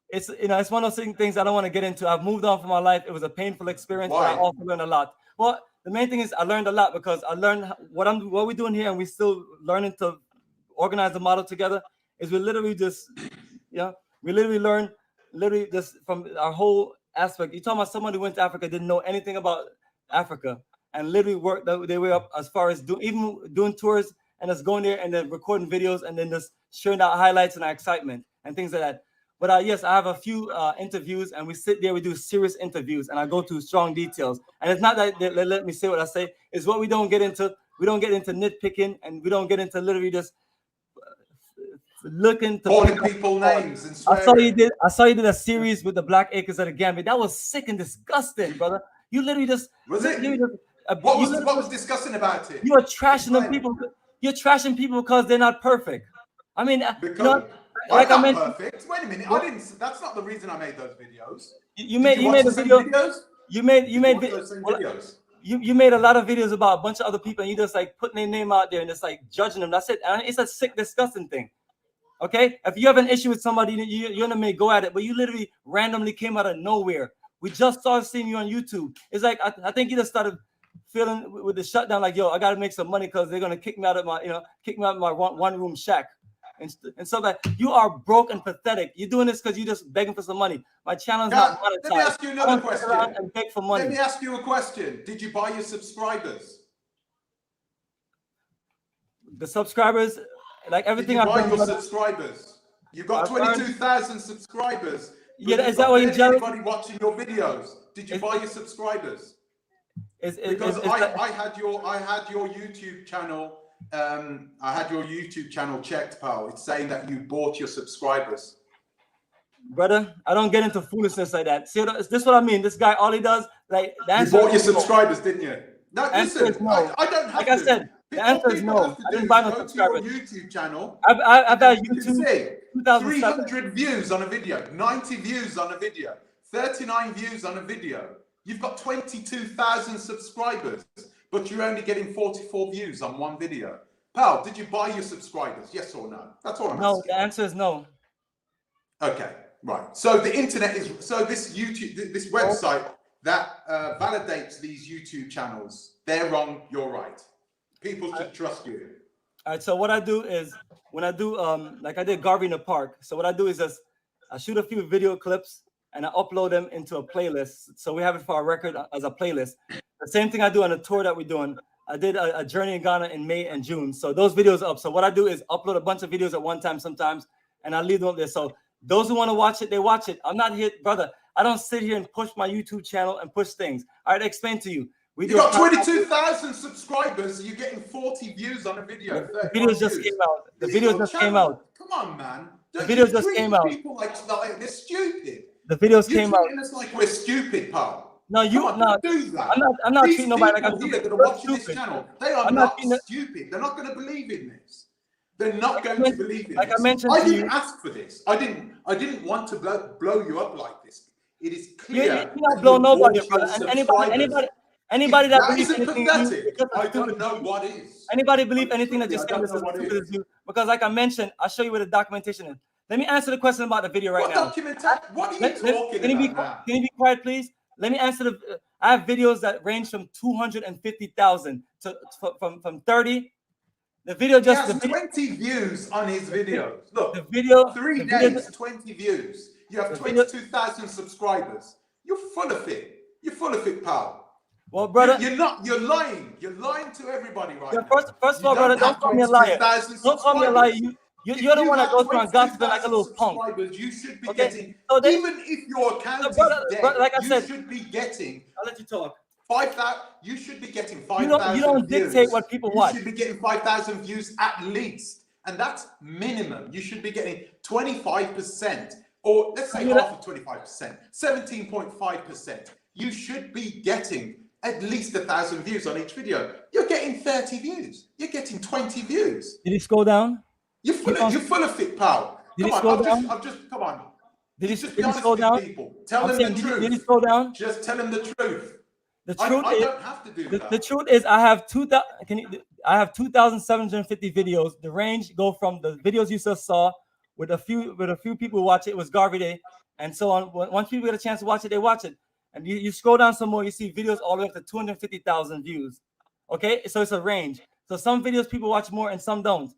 B: it's one of those things I don't want to get into. I've moved on from my life. It was a painful experience, but I also learned a lot. Well, the main thing is I learned a lot because I learned what we're doing here, and we're still learning to organize the model together. Is we literally just, we literally learn just from our whole aspect. You're talking about someone who went to Africa, didn't know anything about Africa, and literally worked their way up as far as doing tours and just going there and then recording videos and then just sharing out highlights and our excitement and things like that. But yes, I have a few interviews, and we sit there, we do serious interviews, and I go to strong details. And it's not that they let me say what I say. It's what we don't get into. We don't get into nitpicking, and we don't get into literally just looking to
A: calling people names and swearing.
B: I saw you did a series with the Black Acres of the Gambia. That was sick and disgusting, brother. You literally just
A: what was disgusting about it?
B: You are trashing them people. You're trashing people because they're not perfect. I mean,
A: like I mentioned, perfect. Wait a minute, I didn't. That's not the reason I made those videos.
B: You made a video. You made videos. You made a lot of videos about a bunch of other people, and you just like putting their name out there and just like judging them. That's it. And it's a sick, disgusting thing. Okay, if you have an issue with somebody, you're gonna go at it, but you literally randomly came out of nowhere. We just started seeing you on YouTube. It's like I think you just started feeling with the shutdown, like, yo, I gotta make some money because they're gonna kick me out of my one room shack and stuff like that. You are broke and pathetic. You're doing this because you're just begging for some money. My channel's not monetized.
A: Let me ask you another question.
B: And beg for money.
A: Let me ask you a question. Did you buy your subscribers?
B: The subscribers, like everything.
A: Did you buy your subscribers? You got 22,000 subscribers.
B: Yeah, is that what you're jealous?
A: Anybody watching your videos? Did you buy your subscribers? Because I had your YouTube channel I had your YouTube channel checked, pal. It's saying that you bought your subscribers.
B: Brother, I don't get into foolishness like that. See, this is what I mean. This guy, all he does, like, the
A: You
B: answer
A: bought your
B: is no.
A: subscribers, didn't you? No,
B: Answer
A: listen,
B: is no.
A: I don't have
B: Like
A: to.
B: I said, the answer is
A: People
B: no.
A: have to
B: I
A: do
B: didn't buy
A: is
B: no
A: go to
B: subscribers.
A: your YouTube channel.
B: I've had
A: You can
B: YouTube
A: see
B: 2007.
A: 300 views on a video, 90 views on a video, 39 views on a video. You've got 22,000 subscribers, but you're only getting 44 views on one video. Pal, did you buy your subscribers? Yes or no? That's all I'm
B: No,
A: asking.
B: the answer is no.
A: Okay, right. So the internet is, so this YouTube, this website that validates these YouTube channels, they're wrong, you're right. People should trust you.
B: All right, so what I do is when I do like I did Garvey in the Park. So what I do is just I shoot a few video clips and I upload them into a playlist. So we have it for our record as a playlist. The same thing I do on the tour that we're doing. I did a journey in Ghana in May and June. So those videos are up. So what I do is upload a bunch of videos at one time sometimes, and I leave them up there. So those who want to watch it, they watch it. I'm not here, brother. I don't sit here and push my YouTube channel and push things. All right, I explain to you.
A: You got 22,000 subscribers. You're getting 40 views on a video.
B: The videos just came out. The videos just came out.
A: Come on, man.
B: The videos just came out.
A: People like they're stupid.
B: The videos came out.
A: You're treating us like we're stupid, pal.
B: No, you
A: don't do that.
B: I'm not treating nobody like I'm
A: stupid.
B: stupid.
A: That are watching this channel, they are not stupid. They're not going to believe in this. They're not going to believe in this.
B: Like I mentioned,
A: I didn't ask for this. I didn't want to blow you up like this. It is clear.
B: You don't blow nobody, brother. Anybody that believes
A: anything,
B: pathetic.
A: I don't know what is.
B: Anybody believe anything that you're saying is stupid as you? Because like I mentioned, I'll show you where the documentation is. Let me answer the question about the video right now.
A: What are you talking about?
B: Can you be quiet, please? Let me answer the. I have videos that range from 250,000 to from 30. The video just
A: he has 20 views on his videos. Look,
B: the video
A: 3 days, 20 views. You have 22,000 subscribers. You're full of it. You're full of it, pal.
B: Well, brother,
A: you're not. You're lying. You're lying to everybody right now.
B: First of all, brother, don't call me a liar. Don't call me a liar. You're the one that goes around gossiping like a little punk.
A: You should be getting, even if your account is dead,
B: like I said,
A: you should be getting.
B: I'll let you talk.
A: 5,000. You should be getting 5,000.
B: You don't dictate what people watch.
A: You should be getting 5,000 views at least, and that's minimum. You should be getting 25%, or let's say half of 25%, 17.5%. You should be getting at least 1,000 views on each video. You're getting 30 views. You're getting 20 views.
B: Did he scroll down?
A: You're full of it, pal.
B: Did he scroll down?
A: Come on.
B: Did he scroll down?
A: People. Tell them the truth.
B: Did he scroll down?
A: Just tell them the truth.
B: The truth
A: I
B: is,
A: don't have to do that.
B: The truth is, I have 2,750 videos. The range go from the videos you just saw with a few people watch it. It was Garvey Day, and so on. Once people get a chance to watch it, they watch it. And you scroll down some more, you see videos all the way up to 250,000 views. Okay, so it's a range. So some videos people watch more and some don't.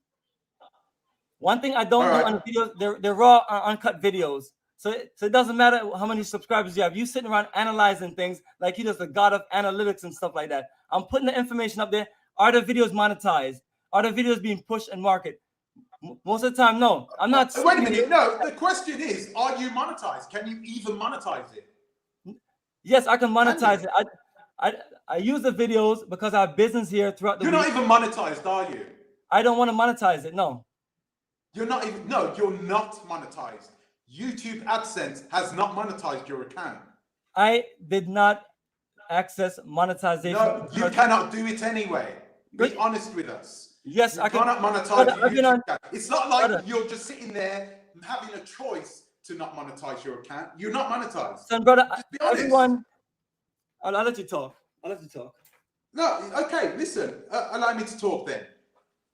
B: One thing I don't do on the videos, they're raw, uncut videos. So it doesn't matter how many subscribers you have. You sitting around analyzing things like you're just the god of analytics and stuff like that. I'm putting the information up there. Are the videos monetized? Are the videos being pushed and marketed? Most of the time, no. I'm not.
A: Wait a minute. No, the question is, are you monetized? Can you even monetize it?
B: Yes, I can monetize it. I use the videos because I have business here throughout the week.
A: You're not even monetized, are you?
B: I don't want to monetize it. No.
A: You're not even. No, you're not monetized. YouTube AdSense has not monetized your account.
B: I did not access monetization.
A: No, you cannot do it anyway. Be honest with us.
B: Yes, I
A: cannot monetize your YouTube account. It's not like you're just sitting there having a choice to not monetize your account. You're not monetized.
B: Son, brother, everyone. I'll let you talk.
A: No, okay, listen. Allow me to talk then.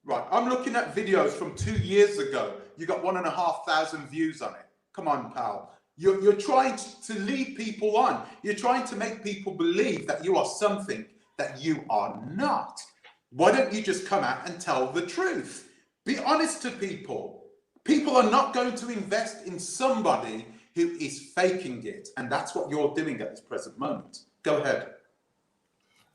A: Right, I'm looking at videos from 2 years ago. You got 1,500 views on it. Come on, pal. You're trying to lead people on. You're trying to make people believe that you are something that you are not. Why don't you just come out and tell the truth? Be honest to people. People are not going to invest in somebody who is faking it. And that's what you're doing at this present moment. Go ahead.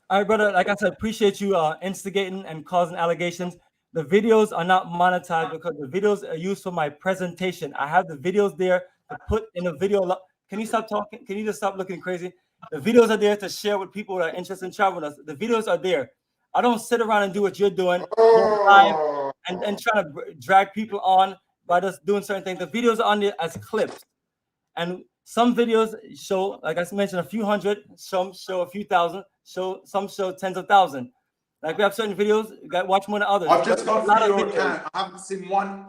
B: All right, brother. Like I said, appreciate you instigating and causing allegations. The videos are not monetized because the videos are used for my presentation. I have the videos there to put in a video. Can you stop talking? Can you just stop looking crazy? The videos are there to share with people that are interested in traveling with us. The videos are there. I don't sit around and do what you're doing, go live and try to drag people on by just doing certain things. The videos are on there as clips, and some videos show, like I mentioned, a few hundred, some show a few thousand, some show tens of thousands. Like we have certain videos that watch more than others.
A: I've just gone through your account. I haven't seen one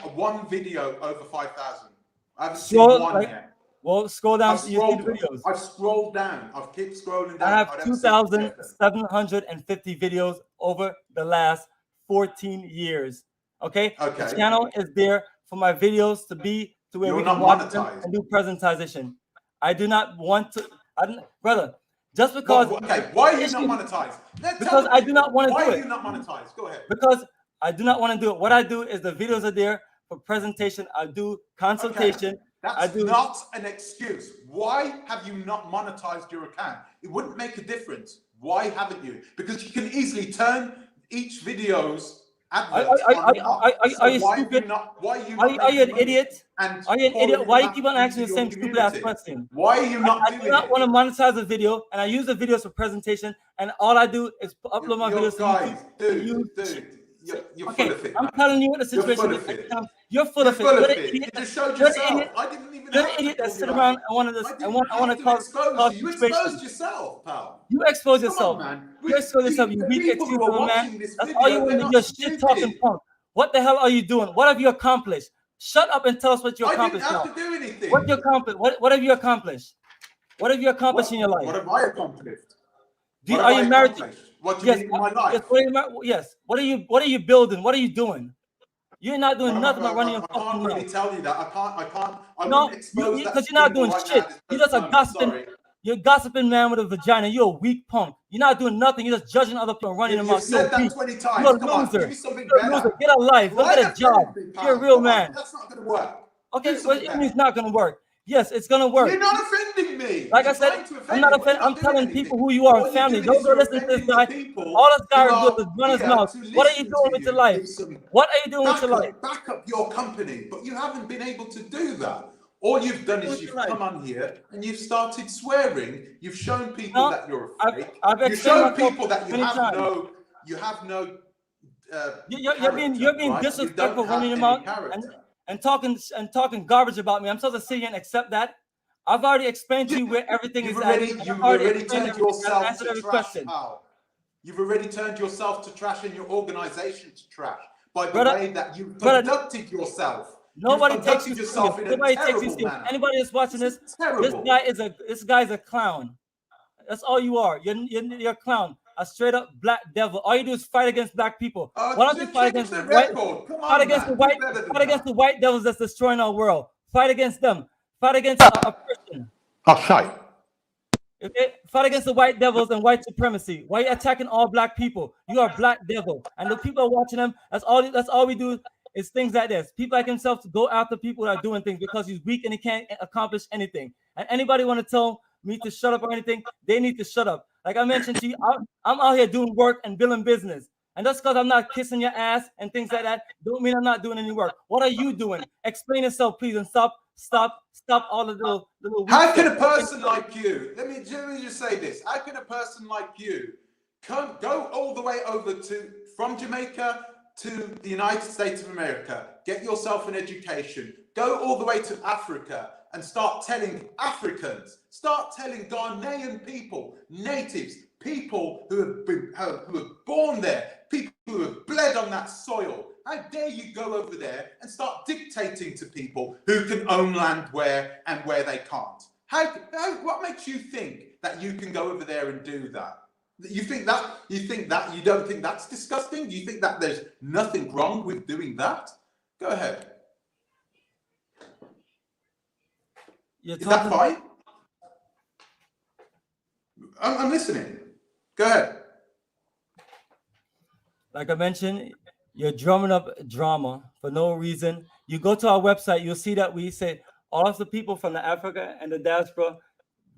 A: video over 5,000. I haven't seen one yet.
B: Well, scroll down to your videos.
A: I've scrolled down. I've kept scrolling down.
B: I have 2,750 videos over the last 14 years. Okay?
A: Okay.
B: The channel is there for my videos to be to where we can watch them and do presentation. I do not want to, brother. Just because.
A: Okay, why are you not monetized?
B: Because I do not want to do it.
A: Why are you not monetized? Go ahead.
B: Because I do not want to do it. What I do is the videos are there for presentation. I do consultation.
A: Okay. That's not an excuse. Why have you not monetized your account? It wouldn't make a difference. Why haven't you? Because you can easily turn each video's adverts on.
B: Are you stupid?
A: Why are you
B: not? Are you an idiot? Are you an idiot? Why you keep on asking the same stupid ass question?
A: Why are you not doing it?
B: I do not want to monetize the video, and I use the videos for presentation, and all I do is upload my videos to YouTube.
A: Dude. You're full of it.
B: I'm telling you what the situation is. You're full of it.
A: You're an idiot. You just showed yourself. I didn't even.
B: You're an idiot that sit around and want to. I want to cause
A: you exposed yourself, pal.
B: You expose yourself. You expose yourself. You weak excusable man. That's all you want to do. You're shit talking punk. What the hell are you doing? What have you accomplished? Shut up and tell us what you accomplished.
A: I didn't have to do anything.
B: What you accomplished? What have you accomplished? What have you accomplished in your life?
A: What have I accomplished?
B: Are you married?
A: What do you mean in my life?
B: Yes. What are you building? What are you doing? You're not doing nothing but running your fucking mouth.
A: I can't really tell you that. I can't.
B: No, because you're not doing shit. You're just a gossiping. You're a gossiping man with a vagina. You're a weak punk. You're not doing nothing. You're just judging other people, running them out.
A: You've said that 20 times.
B: You're a loser. You're a loser. Get a life. Go get a job. You're a real man.
A: That's not going to work.
B: Okay, well, it means not going to work. Yes, it's going to work.
A: You're not offending me.
B: Like I said, I'm not offending. I'm telling people who you are, family. Don't go listen to this guy. All this guy will do is run his mouth. What are you doing with your life? What are you doing with your life?
A: Back up your company, but you haven't been able to do that. All you've done is you've come on here and you've started swearing. You've shown people that you're a fake. You've shown people that you have no.
B: You're being disrespectful, running your mouth and talking garbage about me. I'm supposed to sit here and accept that. I've already explained to you where everything is at.
A: You've already turned yourself to trash. You've already turned yourself to trash and your organization to trash by the way that you conducted yourself.
B: Nobody takes you serious. Nobody takes you serious. Anybody that's watching this guy's a clown. That's all you are. You're a clown. A straight up black devil. All you do is fight against black people. Why don't you fight against the white? Fight against the white devils that's destroying our world. Fight against them. Fight against a Christian.
A: Shite.
B: Okay? Fight against the white devils and white supremacy. Why are you attacking all black people? You are a black devil. And the people are watching them. That's all we do is things like this. People like himself to go after people that are doing things because he's weak and he can't accomplish anything. And anybody want to tell me to shut up or anything, they need to shut up. Like I mentioned to you, I'm out here doing work and building business. And just because I'm not kissing your ass and things like that, don't mean I'm not doing any work. What are you doing? Explain yourself, please, and stop all the little
A: How can a person like you, let me just say this. How can a person like you go all the way over from Jamaica to the United States of America, get yourself an education, go all the way to Africa and start telling Africans, start telling Ghanaian people, natives, people who are born there, people who have bled on that soil. How dare you go over there and start dictating to people who can own land where they can't? What makes you think that you can go over there and do that? You don't think that's disgusting? Do you think that there's nothing wrong with doing that? Go ahead. Is that fine? I'm listening. Go ahead.
B: Like I mentioned, you're drumming up drama for no reason. You go to our website, you'll see that we say all of the people from the Africa and the diaspora,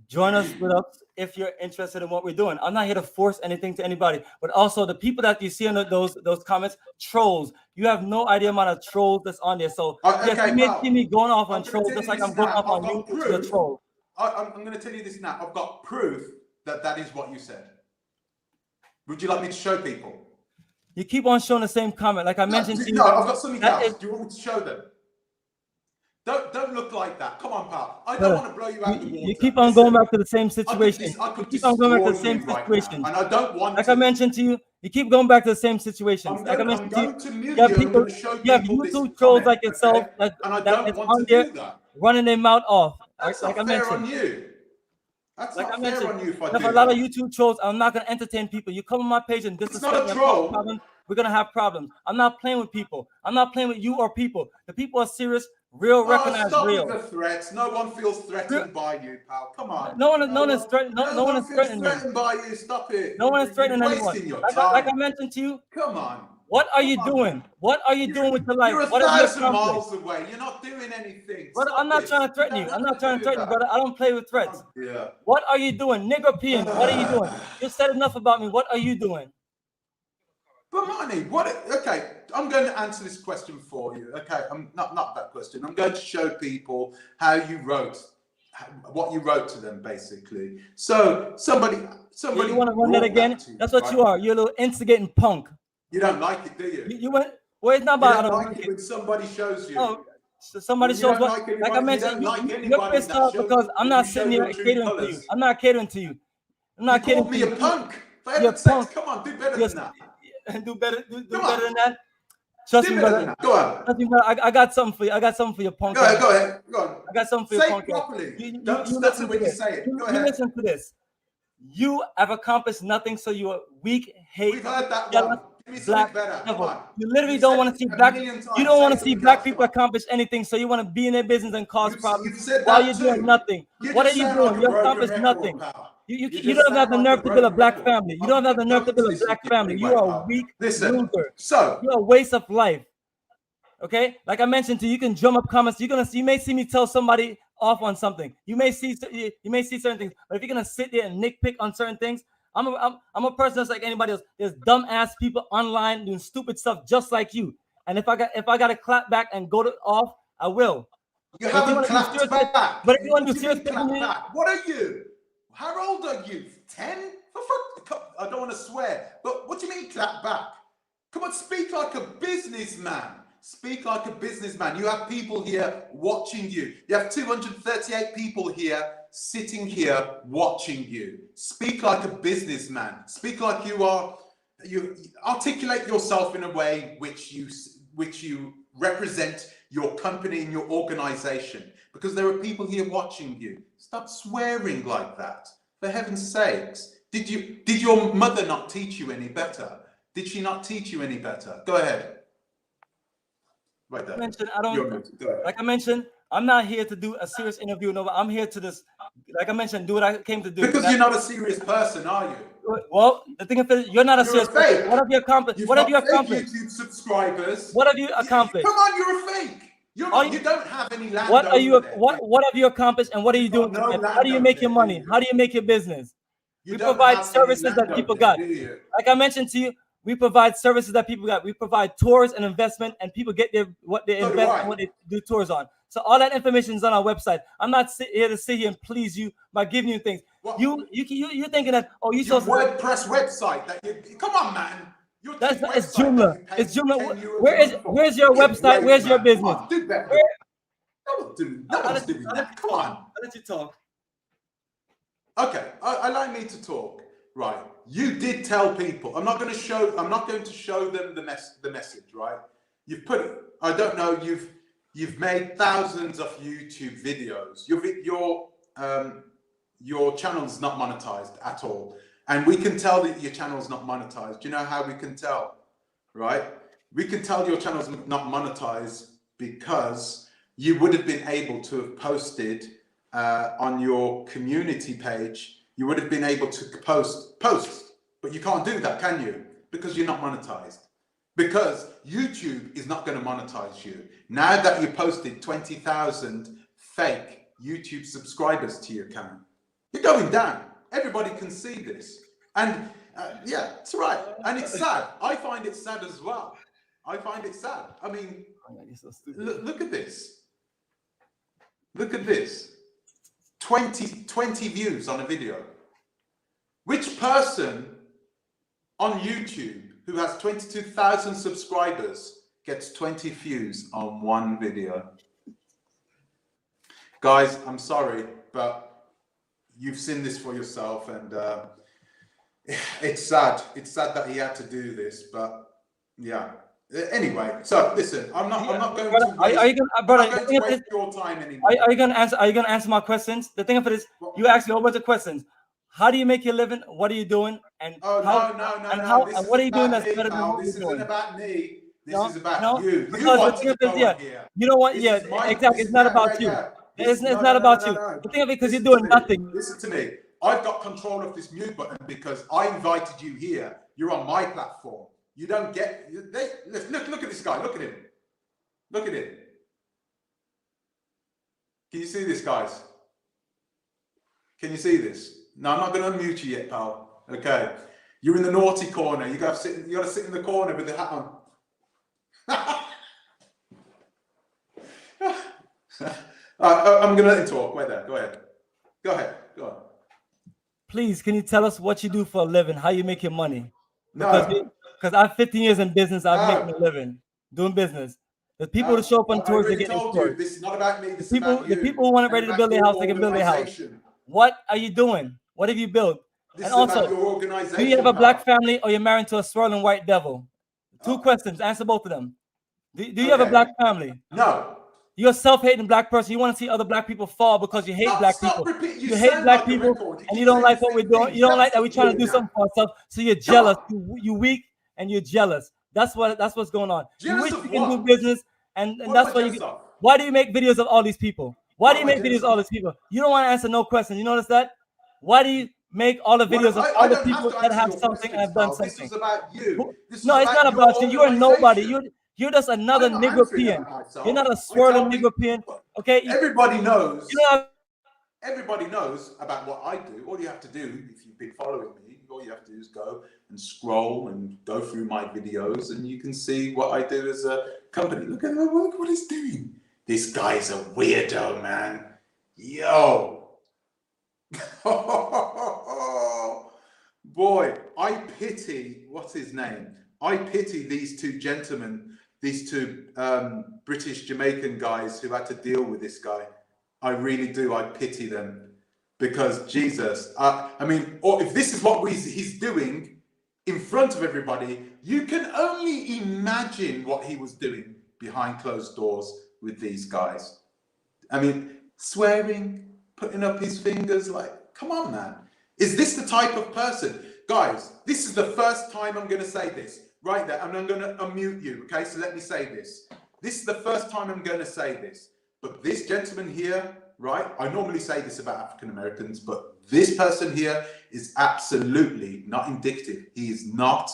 B: join us with us if you're interested in what we're doing. I'm not here to force anything to anybody, but also the people that you see under those comments, trolls. You have no idea amount of trolls that's on there. So yes, you may see me going off on trolls just like I'm going off on you to the troll.
A: I'm going to tell you this now. I've got proof that is what you said. Would you like me to show people?
B: You keep on showing the same comment. Like I mentioned to you.
A: No, I've got something
B: that
A: else.
B: is-
A: Do you want me to show them? Don't look like that. Come on, pal. I don't want to blow you out the water.
B: You keep on going back to the same situation.
A: I could
B: You keep on going back to the same
A: destroy you
B: situation.
A: right now, and I don't want
B: Like
A: to.
B: I mentioned to you, you keep going back to the same situations.
A: I'm
B: Like I
A: going
B: mentioned to you,
A: to mute
B: you have
A: you. I'm
B: people,
A: going to show
B: you have
A: people this
B: YouTube trolls
A: comment,
B: like yourself
A: okay?
B: that
A: And I
B: that
A: don't
B: is
A: want
B: on
A: to
B: there
A: do that.
B: running their mouth off.
A: That's
B: Like I
A: not fair
B: mentioned.
A: on you. That's
B: Like
A: not
B: I
A: fair
B: mentioned,
A: on you if I
B: there's
A: do
B: a lot
A: that.
B: of YouTube trolls. I'm not gonna entertain people. You come on my page and disrespect
A: not a
B: me and
A: troll.
B: cause problems, we're gonna have problems. I'm not playing with people. I'm not playing with you or people. The people are serious, real, recognized,
A: stop
B: real.
A: with the threats. No one feels threatened by you, pal. Come on.
B: No one is threatening. No one is
A: feels
B: threatening
A: threatened by you. Stop it.
B: No one is threatening
A: You're
B: anyone.
A: wasting your
B: Like
A: time.
B: I mentioned to you,
A: Come on.
B: what are you
A: Come on,
B: doing?
A: man.
B: What are you doing with your life?
A: You're
B: What have you
A: 1,000
B: accomplished?
A: miles away. You're not doing anything.
B: Brother,
A: Stop
B: I'm not
A: it.
B: trying to threaten you.
A: don't
B: I'm
A: have
B: not trying to
A: do
B: threaten you,
A: that.
B: brother. I don't play with threats.
A: Yeah.
B: What are you doing? Nigger what are you doing? You said enough about me. What are you doing?
A: But Marnie, okay, I'm going to answer this question for you. Okay, I'm not that question. I'm going to show people how you wrote, what you wrote to them, basically. So somebody
B: You want to run that again? That's what you are. You're a little instigating punk.
A: You don't like it, do you?
B: You went. Well, it's not about.
A: You don't like it when somebody shows you.
B: Oh, so somebody shows what? Like I mentioned, you're pissed off because I'm not sitting here catering to you. I'm not catering to you. I'm not catering to you.
A: You called me a punk. For
B: heaven's
A: sakes, come on, do better than that.
B: Do better than that. Trust me, brother.
A: Go on.
B: Trust me, brother. I got something for you. I got something for your punk.
A: Go ahead. Go on.
B: I got something for
A: say
B: your punk.
A: Say it properly.
B: Don't
A: stutter when you say it. Go ahead.
B: You listen to this. You have accomplished nothing, so you are weak, hate.
A: We've heard that
B: jealous,
A: one. Give me
B: black,
A: better. Come on.
B: You literally don't want to see black. You don't want to see black people accomplish anything, so you want to be in their business and cause problems while you're doing nothing. What are you doing? You accomplished nothing. You don't have the nerve to build a black family. You don't have the nerve to build a black family. You are a weak loser.
A: So
B: you're a waste of life. Okay, like I mentioned to you, you can drum up comments. You may see me tell somebody off on something. You may see certain things, but if you're gonna sit there and nitpick on certain things, I'm a person that's like anybody else. There's dumb ass people online doing stupid stuff just like you. And if I got to clap back and go off, I will.
A: You haven't clapped back.
B: But if you want to do serious
A: what are you? How old are you? 10? I don't want to swear, but what do you mean clap back? Come on, speak like a businessman. Speak like a businessman. You have people here watching you. You have 238 people here sitting here watching you. Speak like a businessman. Speak like you articulate yourself in a way which you represent your company and your organization, because there are people here watching you. Stop swearing like that, for heaven's sakes. Did your mother not teach you any better? Did she not teach you any better? Go ahead. Right there.
B: Like I mentioned, I'm not here to do a serious interview. No, I'm here to just, like I mentioned, do what I came to do.
A: Because you're not a serious person, are you?
B: Well, the thing is, you're not a serious person. What have you accomplished? What have you accomplished?
A: YouTube subscribers.
B: What have you accomplished?
A: Come on, you're a fake. You don't have any land.
B: What have you accomplished, and what are you doing? How do you make your money? How do you make your business? We provide services that people got. Like I mentioned to you, we provide services that people got. We provide tours and investment, and people get what they invest and what they do tours on. So all that information is on our website. I'm not here to sit here and please you by giving you things. You're thinking that
A: your WordPress website come on, man.
B: It's Joomla. It's Joomla. Where's your website? Where's your business?
A: Do better. No one's doing that. Come on.
B: I'll let you talk.
A: Okay, allow me to talk. Right, you did tell people. I'm not going to show them the message. Right, you've put it. I don't know. You've made thousands of YouTube videos. Your channel's not monetized at all, and we can tell that your channel's not monetized. Do you know how we can tell? Right, we can tell your channel's not monetized because you would have been able to have posted on your community page. You would have been able to post, but you can't do that, can you? Because you're not monetized. Because YouTube is not going to monetize you. Now that you posted 20,000 fake YouTube subscribers to your account, you're going down. Everybody can see this. And yeah, it's right. And it's sad. I find it sad as well. I find it sad. I mean, look at this. Look at this. 20 views on a video. Which person on YouTube who has 22,000 subscribers gets 20 views on one video. Guys, I'm sorry, but you've seen this for yourself, and it's sad. It's sad that he had to do this, but yeah. Anyway, so listen, I'm not going to waste your time anymore.
B: Are you gonna answer my questions? The thing of it is, you asked me a whole bunch of questions. How do you make your living? What are you doing? And
A: no.
B: What are you doing that's better than what
A: this
B: you're doing?
A: This isn't about me. This is about you. You
B: Because
A: want
B: the
A: to
B: thing
A: go
B: is,
A: here.
B: you know what? Yeah, exactly. It's not about you. It's not about you. The thing of it, because you're doing nothing.
A: Listen to me. I've got control of this mute button because I invited you here. You're on my platform. You don't get. Look at this guy. Look at him. Look at him. Can you see this, guys? Can you see this? No, I'm not going to unmute you yet, pal. Okay. You're in the naughty corner. You got to sit in the corner with the hat on. I'm going to let him talk. Wait there. Go ahead. Go on.
B: Please, can you tell us what you do for a living? How you make your money?
A: No.
B: Because I have 15 years in business. I've made a living doing business. The people who show up on tours, they get tours.
A: This is not about me. This is about you.
B: The people who want ready to build their house, they can build their house. What are you doing? What have you built?
A: This
B: and
A: is
B: also,
A: about your organization,
B: do you have a black family or you're married to a swirling white devil? Two questions. Answer both of them. Do you have a black family?
A: No.
B: You're a self-hating black person. You want to see other black people fall because you hate black people. You hate black people, and you don't like what we're doing. You don't like that we're trying to do something for ourselves. So you're jealous. You weak and you're jealous. That's what's going on. You wish you can do business, and that's why you. Why do you make videos of all these people? Why do you make videos of all these people? You don't want to answer no questions. You notice that? Why do you make all the videos of all the people that have something and have done something?
A: This is about you.
B: No, it's not about you. You're nobody. You're just another Negropean. You're not a swirling Negropean. Okay.
A: Everybody knows. Everybody knows about what I do. All you have to do, if you've been following me, all you have to do is go and scroll and go through my videos, and you can see what I do as a company. Look what he's doing. This guy's a weirdo, man. Yo. Boy, I pity, what's his name? I pity these two gentlemen, these two British Jamaican guys who had to deal with this guy. I really do. I pity them because Jesus, I mean, or if this is what he's doing in front of everybody, you can only imagine what he was doing behind closed doors with these guys. I mean, swearing, putting up his fingers, like, come on, man. Is this the type of person? Guys, this is the first time I'm going to say this right there, and I'm going to unmute you, okay? So let me say this. This is the first time I'm going to say this. But this gentleman here, right? I normally say this about African Americans, but this person here is absolutely not indicative. He is not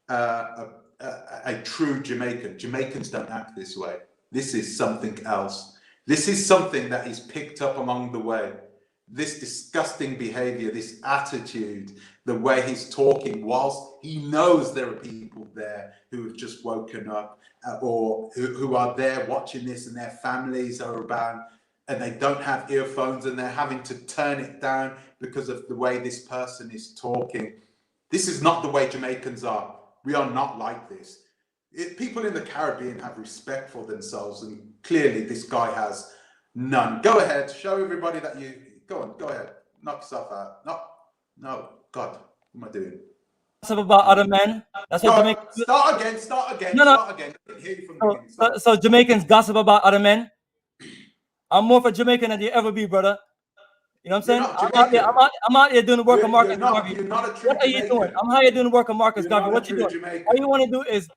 A: a true Jamaican. Jamaicans don't act this way. This is something else. This is something that is picked up along the way. This disgusting behavior, this attitude, the way he's talking, whilst he knows there are people there who have just woken up or who are there watching this, and their families are around and they don't have earphones and they're having to turn it down because of the way this person is talking. This is not the way Jamaicans are. We are not like this. People in the Caribbean have respect for themselves, and clearly this guy has none. Go ahead, show everybody that you... Go on, go ahead. Knock yourself out. No, God, what am I doing?
B: Something about other men. That's what Jamaicans...
A: Start again. Start again. I didn't hear you from the beginning.
B: So Jamaicans gossip about other men? I'm more for Jamaican than you ever be, brother. You know what I'm saying? I'm out here doing the work of Marcus Garvey. What are you doing? I'm out here doing the work of Marcus Garvey. What you doing? All you want to do is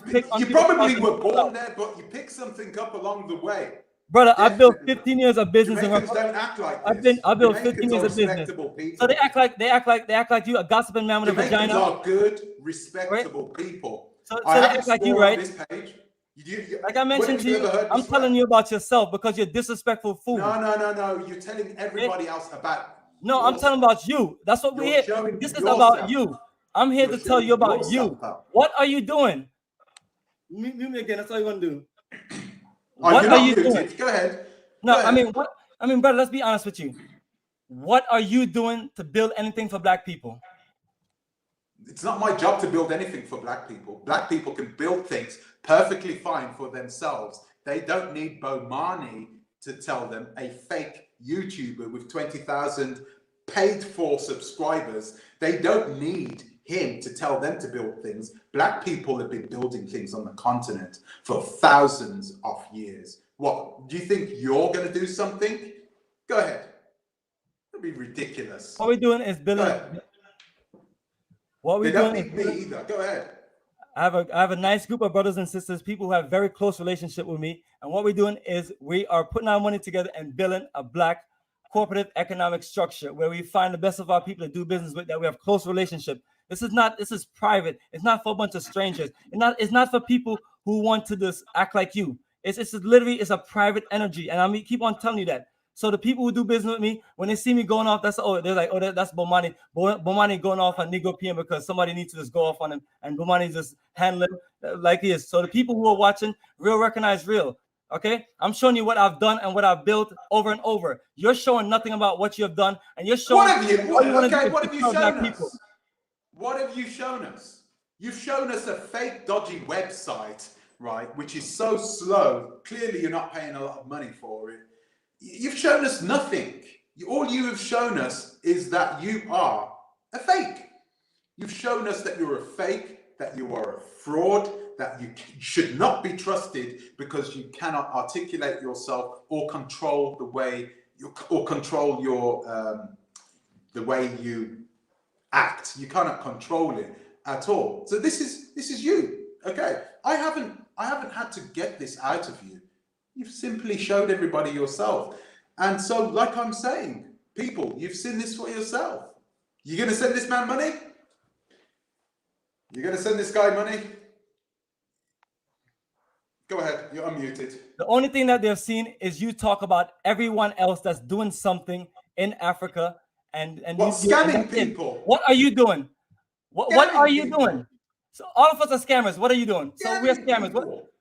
B: pick on
A: people. You probably were born there, but you picked something up along the way.
B: Brother, I built 15 years of business.
A: Jamaicans don't act like this.
B: I built 15 years of business. So they act like you, a gossiping man with a vagina.
A: Jamaicans are good, respectable people.
B: So they act like you, right?
A: This page.
B: Like I mentioned to you, I'm telling you about yourself because you're disrespectful fool.
A: No. You're telling everybody else about.
B: No, I'm telling about you. That's what we're here. This is about you. I'm here to tell you about you. What are you doing? Mute me again. That's all you want to do. What are you doing?
A: Go ahead.
B: No, I mean, brother, let's be honest with you. What are you doing to build anything for black people?
A: It's not my job to build anything for black people. Black people can build things perfectly fine for themselves. They don't need Bomani to tell them, a fake YouTuber with 20,000 paid for subscribers. They don't need him to tell them to build things. Black people have been building things on the continent for thousands of years. What, do you think you're going to do something? Go ahead. That'd be ridiculous.
B: What we're doing is building. What we're
A: doing
B: doing
A: is me either. Go ahead.
B: I have a nice group of brothers and sisters, people who have very close relationship with me. And what we're doing is we are putting our money together and building a black cooperative economic structure where we find the best of our people to do business with, that we have close relationship. This is private. It's not for a bunch of strangers. It's not for people who want to just act like you. It's literally a private energy. And I keep on telling you that. So the people who do business with me, when they see me going off, that's Bomani. Bomani going off on Negro PM because somebody needs to just go off on him, and Bomani just handle it like he is. So the people who are watching, real recognize real. Okay, I'm showing you what I've done and what I've built over and over. You're showing nothing about what you have done, and you're showing.
A: What have you shown us? What have you shown us? You've shown us a fake, dodgy website, right? Which is so slow. Clearly, you're not paying a lot of money for it. You've shown us nothing. All you have shown us is that you are a fake. You've shown us that you're a fake, that you are a fraud, that you should not be trusted because you cannot articulate yourself or control the way you the way you act. You cannot control it at all. So this is you. Okay. I haven't had to get this out of you. You've simply showed everybody yourself. And so, like I'm saying, people, you've seen this for yourself. You're going to send this man money? You're going to send this guy money? Go ahead, you're unmuted.
B: The only thing that they've seen is you talk about everyone else that's doing something in Africa and
A: scamming people.
B: What are you doing? What are you doing? So all of us are scammers. What are you doing? So we're scammers.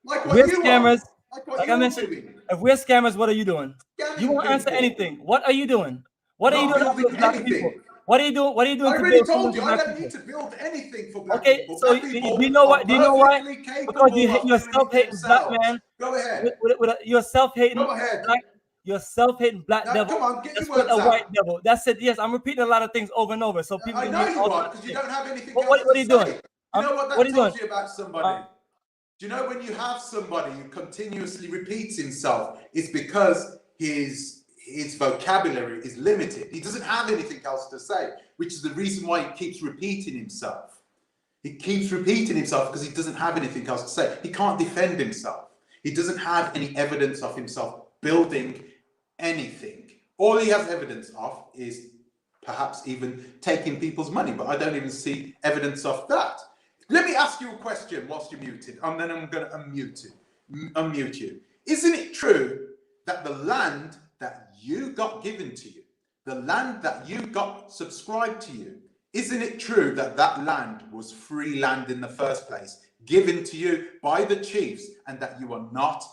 B: We're scammers. Like I mentioned, if we're scammers, what are you doing? You won't answer anything. What are you doing? What are you doing to build black people? What are you doing? What are you doing?
A: I already told you I don't need to build anything for black people.
B: Okay, so do you know what? Do you know why? Because you're a self-hating black man.
A: Go ahead.
B: You're self-hating.
A: Go ahead.
B: You're self-hating black devil.
A: Come on, get your
B: words
A: words
B: out. White devil. That's it. Yes, I'm repeating a lot of things over and over. So people.
A: I know you are because you don't have anything else
B: what are you doing?
A: You know what that tells you about somebody? Do you know when you have somebody who continuously repeats himself, it's because his vocabulary is limited. He doesn't have anything else to say, which is the reason why he keeps repeating himself. He keeps repeating himself because he doesn't have anything else to say. He can't defend himself. He doesn't have any evidence of himself building anything. All he has evidence of is perhaps even taking people's money, but I don't even see evidence of that. Let me ask you a question whilst you're muted, and then I'm going to unmute you. Isn't it true that the land that you got given to you, the land that you got subscribed to you, isn't it true that that land was free land in the first place, given to you by the chiefs, and that you are not...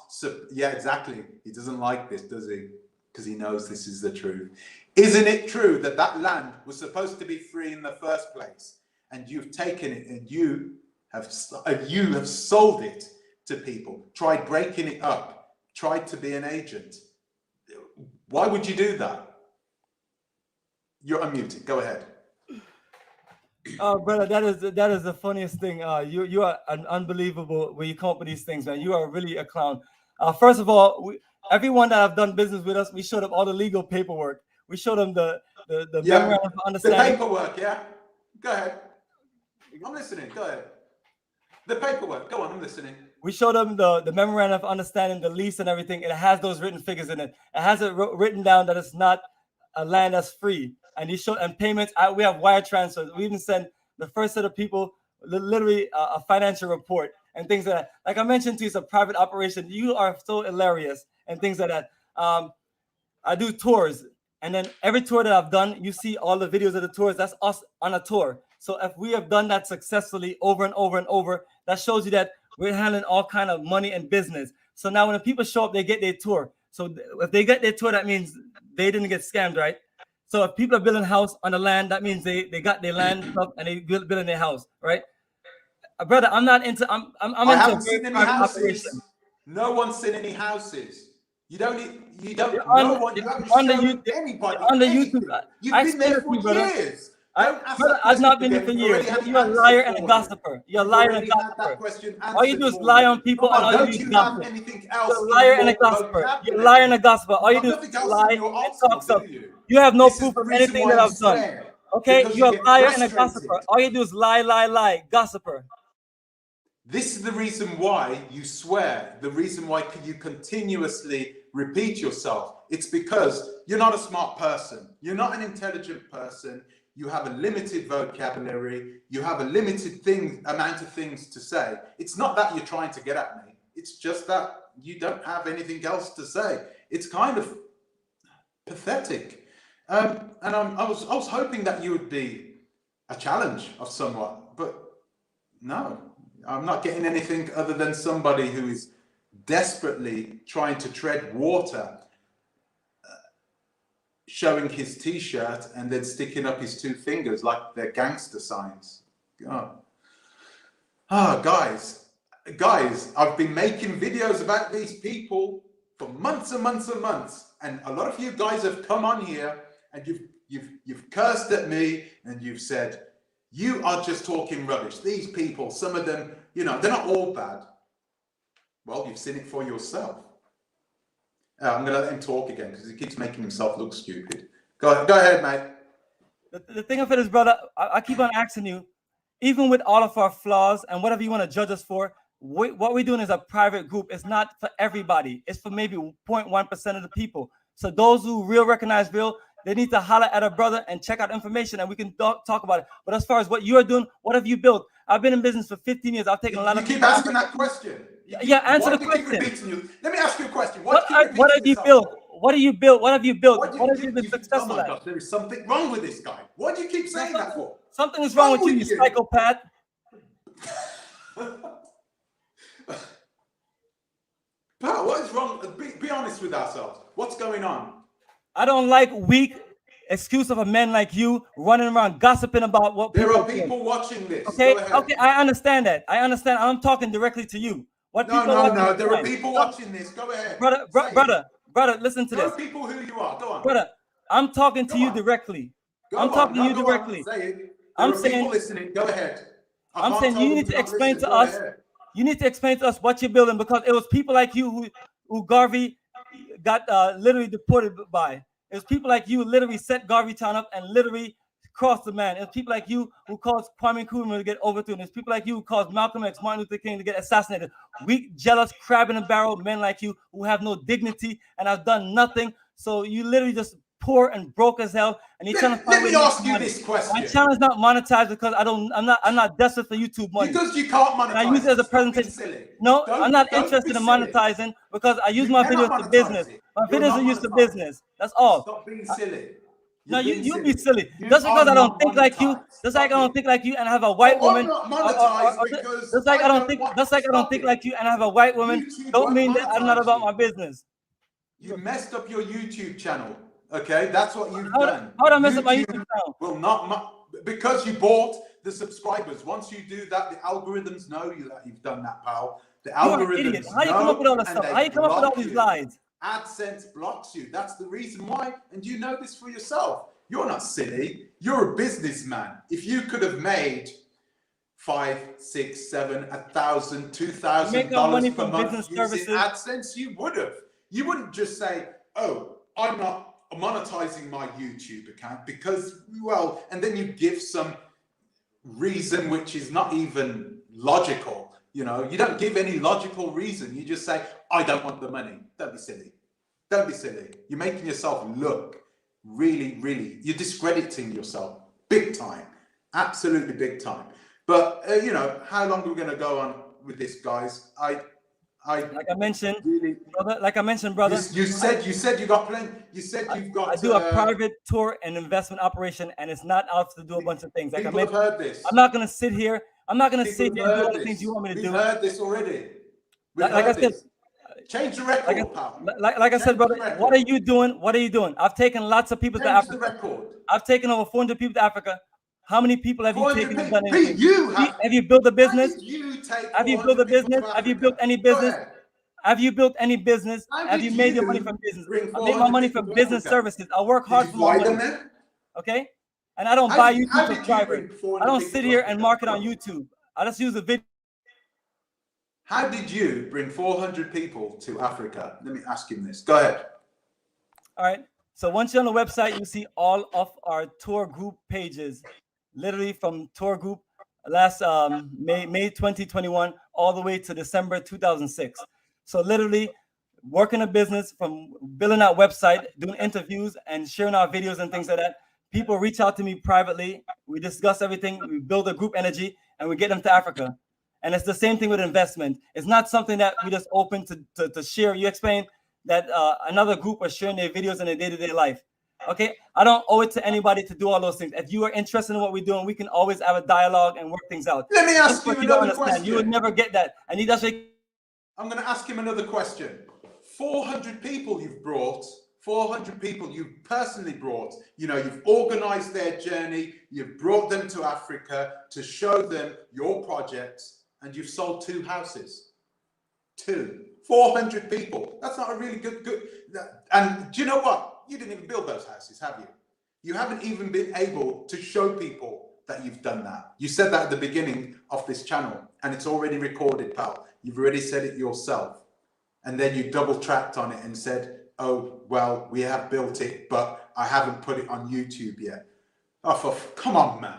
A: Yeah, exactly. He doesn't like this, does he? Because he knows this is the truth. Isn't it true that that land was supposed to be free in the first place? And you've taken it and you have sold it to people, tried breaking it up, tried to be an agent. Why would you do that? You're unmuted. Go ahead.
B: Brother, that is the funniest thing. You are an unbelievable when you come up with these things, man. You are really a clown. First of all, everyone that have done business with us, we showed them all the legal paperwork. We showed them the memorandum of understanding.
A: The paperwork, yeah. Go ahead. I'm listening. Go ahead. The paperwork. Go on. I'm listening.
B: We showed them the memorandum of understanding, the lease and everything. It has those written figures in it. It has it written down that it's not a land that's free. And he showed and payments. We have wire transfers. We even sent the first set of people literally a financial report and things like that. Like I mentioned to you, it's a private operation. You are so hilarious and things like that. I do tours, and then every tour that I've done, you see all the videos of the tours. That's us on a tour. So if we have done that successfully over and over and over, that shows you that we're handling all kind of money and business. So now when the people show up, they get their tour. So if they get their tour, that means they didn't get scammed, right? So if people are building a house on the land, that means they got their land stuff and they building their house, right? Brother, I'm not into. I'm
A: I
B: into
A: haven't
B: a very
A: seen any
B: private
A: houses.
B: operation.
A: No one's seen any houses. You don't. You don't.
B: You're
A: No
B: on-
A: one. You
B: you're
A: haven't
B: on the
A: shown
B: YouTube-
A: anybody
B: you're on the
A: anything.
B: YouTube.
A: You've
B: I
A: been there
B: explained it
A: for
B: to you, brother.
A: years. Don't ask
B: Brother,
A: that
B: I've not
A: question
B: been here
A: again.
B: for
A: We've
B: years.
A: already had
B: You're a
A: the
B: liar
A: answer
B: and a
A: for you.
B: gossiper. You're a
A: We've
B: liar and a
A: already had that
B: gossiper.
A: question
B: All you
A: answered
B: do is
A: for
B: lie
A: you.
B: on people
A: Come
B: and
A: on,
B: all you
A: don't
B: do is
A: you have
B: gossip.
A: anything else
B: You're a
A: in
B: liar
A: your
B: and a gossiper. You're a
A: vocabulary?
B: liar and a gossiper. All you
A: You've
B: do
A: got
B: is
A: nothing else
B: lie
A: in your
B: and
A: arsenal,
B: talk stuff.
A: do you?
B: You have no
A: This is
B: proof
A: the
B: of
A: reason
B: anything
A: why
B: that
A: you
B: I've done.
A: swear,
B: Okay,
A: because
B: you're
A: you
B: a
A: get
B: liar and a
A: frustrated.
B: gossiper. All you do is lie, gossiper.
A: This is the reason why you swear, the reason why you continuously repeat yourself. It's because you're not a smart person. You're not an intelligent person. You have a limited vocabulary. You have a limited amount of things to say. It's not that you're trying to get at me. It's just that you don't have anything else to say. It's kind of pathetic. And I was hoping that you would be a challenge of somewhat, but no, I'm not getting anything other than somebody who is desperately trying to tread water, showing his t-shirt and then sticking up his two fingers like they're gangster signs. God. Guys, I've been making videos about these people for months and months and months, and a lot of you guys have come on here and you've cursed at me and you've said, you are just talking rubbish. These people, some of them, they're not all bad. Well, you've seen it for yourself. I'm going to let him talk again because he keeps making himself look stupid. Go ahead, mate.
B: The thing of it is, brother, I keep on asking you, even with all of our flaws and whatever you want to judge us for, what we're doing is a private group. It's not for everybody. It's for maybe 0.1% of the people. So those who recognize real, they need to holler at a brother and check out information and we can talk about it. But as far as what you're doing, what have you built? I've been in business for 15 years. I've taken a lot of...
A: You keep asking that question.
B: Yeah, answer the question.
A: Let me ask you a question.
B: What have you built? What have you built? What have you built? What have you been successful at?
A: Oh my gosh, there is something wrong with this guy. Why do you keep saying that for?
B: Something is wrong with you, you psychopath.
A: Pal, what is wrong? Be honest with ourselves. What's going on?
B: I don't like weak excuse of a man like you running around gossiping about what
A: there
B: people
A: are people
B: do.
A: watching this.
B: Okay, I understand that. I understand. I'm talking directly to you. What
A: no,
B: people
A: no. There are people watching this. Go ahead,
B: brother. Listen to this.
A: Tell people who you are. Go on,
B: brother. I'm talking to you directly. I'm talking to you directly.
A: Say it.
B: I'm saying,
A: people listening. Go ahead.
B: I'm saying you need to explain to us. You need to explain to us what you're building because it was people like you who Garvey got literally deported by. It was people like you who literally set Garvey Town up and literally crossed the man. It was people like you who caused Kwame Nkrumah to get overthrown. It's people like you who caused Malcolm X, Martin Luther King to get assassinated. Weak, jealous, crab in a barrel men like you who have no dignity and have done nothing. So you literally just poor and broke as hell. And you're trying to find.
A: Let me ask you this question.
B: My channel is not monetized because I'm not desperate for YouTube money.
A: Because you can't monetize.
B: And I use it as a presentation. No, I'm not interested in monetizing because I use my videos for business. My videos are used for business. That's all.
A: Stop being silly.
B: No, you be silly. Just because I don't think like you, just like I don't think like you and I have a white woman. Just like I don't think like you and I have a white woman, don't mean that I'm not about my business.
A: You messed up your YouTube channel. Okay, that's what you've done.
B: How did I mess up my YouTube channel?
A: Well, because you bought the subscribers. Once you do that, the algorithms know that you've done that, pal. The algorithms.
B: How you come up with all this stuff? How you come up with all these lies?
A: AdSense blocks you. That's the reason why. And you know this for yourself. You're not silly. You're a businessman. If you could have made $500, $600, $700, $1,000, $2,000 per month using AdSense, you would have. You wouldn't just say, "Oh, I'm not monetizing my YouTube account because, well," and then you give some reason which is not even logical. You don't give any logical reason. You just say, "I don't want the money." Don't be silly. Don't be silly. You're making yourself look really, really, you're discrediting yourself big time. Absolutely big time. But, how long are we going to go on with this, guys?
B: Like I mentioned, brother.
A: You said you got plenty. You said you've got.
B: I do a private tour and investment operation, and it's not out to do a bunch of things. Like
A: people have heard this.
B: I'm not gonna sit here. I'm not gonna sit here and do all the things you want me to do.
A: We've heard this already.
B: Like I said,
A: Change the record, pal.
B: Like I said, brother, what are you doing? What are you doing? I've taken lots of people to
A: Change the
B: Africa.
A: record.
B: I've taken over 400 people to Africa. How many people have you
A: 400
B: taken and
A: people.
B: done anything?
A: Pete, you have.
B: Have you built a
A: How
B: business?
A: did you take
B: Have you built a
A: 400 people
B: business?
A: to
B: Have you
A: Africa?
B: built any
A: Go
B: business?
A: ahead.
B: Have you built any business?
A: How
B: Have
A: did
B: you made your
A: you
B: money from business?
A: bring
B: I make my
A: 400
B: money
A: people
B: from
A: to
B: business
A: Africa?
B: services. I work
A: Did
B: hard
A: you
B: for my
A: fly them
B: money.
A: there?
B: Okay? And I don't
A: How
B: buy
A: did
B: YouTube
A: you
B: subscribers.
A: bring 400
B: I don't
A: people
B: sit
A: to
B: here
A: Africa?
B: and market on YouTube. I just use a video.
A: How did you bring 400 people to Africa? Let me ask him this. Go ahead.
B: All right. So once you're on the website, you see all of our tour group pages, literally from tour group last May 2021 all the way to December 2006. So literally working a business from building our website, doing interviews and sharing our videos and things like that. People reach out to me privately. We discuss everything. We build a group energy and we get them to Africa. And it's the same thing with investment. It's not something that we just open to share. You explain that another group are sharing their videos in their day-to-day life. Okay, I don't owe it to anybody to do all those things. If you are interested in what we're doing, we can always have a dialogue and work things out.
A: Let me ask
B: That's what
A: you
B: don't
A: another question.
B: You would never get that. And he does.
A: I'm going to ask him another question. 400 people you've brought, 400 people you've personally brought, you know, you've organized their journey, you've brought them to Africa to show them your projects, and you've sold 2 houses. 400 people. That's not a really good. And do you know what? You didn't even build those houses, have you? You haven't even been able to show people that you've done that. You said that at the beginning of this channel, and it's already recorded, pal. You've already said it yourself. And then you double tracked on it and said, oh, well, we have built it, but I haven't put it on YouTube yet. Oh, come on, man.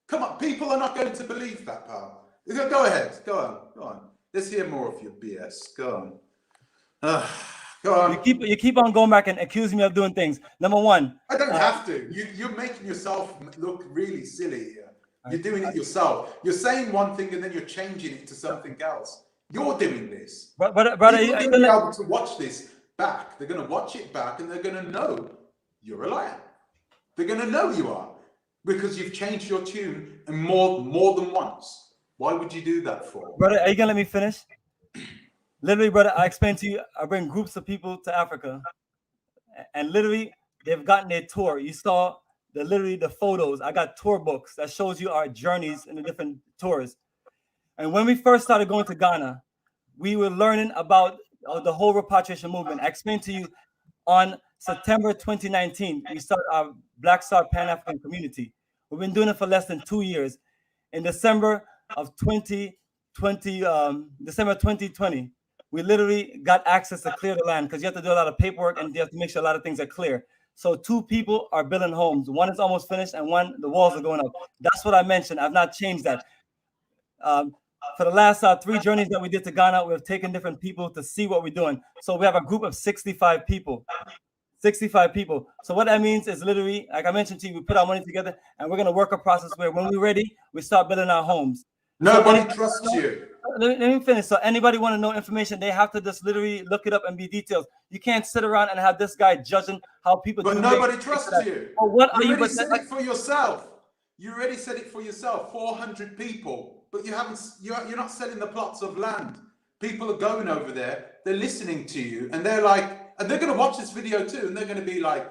A: Come on. People are not going to believe that, pal. Go ahead. Go on. Let's hear more of your BS. Go on. Go on.
B: You keep on going back and accusing me of doing things. Number one.
A: I don't have to. You're making yourself look really silly here. You're doing it yourself. You're saying one thing and then you're changing it to something else. You're doing this.
B: Brother,
A: people are going to be able to watch this back. They're going to watch it back and they're going to know you're a liar. They're going to know you are because you've changed your tune and more than once. Why would you do that for?
B: Brother, are you going to let me finish? Literally, brother, I explained to you, I bring groups of people to Africa and literally they've gotten their tour. You saw the photos. I got tour books that shows you our journeys in the different tours. And when we first started going to Ghana, we were learning about the whole repatriation movement. I explained to you on September 2019, we started our Black Star Pan-African community. We've been doing it for less than 2 years. In December of 2020, we literally got access to clear the land because you have to do a lot of paperwork and you have to make sure a lot of things are clear. So 2 people are building homes. One is almost finished and one, the walls are going up. That's what I mentioned. I've not changed that. For the last 3 journeys that we did to Ghana, we've taken different people to see what we're doing. So we have a group of 65 people. 65 people. So what that means is literally, like I mentioned to you, we put our money together and we're going to work a process where when we're ready, we start building our homes.
A: Nobody trusts you.
B: Let me finish. So anybody want to know information, they have to just literally look it up and be details. You can't sit around and have this guy judging how people
A: do. But nobody trusts you.
B: Well, what are
A: you
B: you?
A: already said it for yourself. You already said it for yourself. 400 people, but you haven't. You're not selling the plots of land. People are going over there. They're listening to you, and they're like, and they're going to watch this video too, and they're going to be like,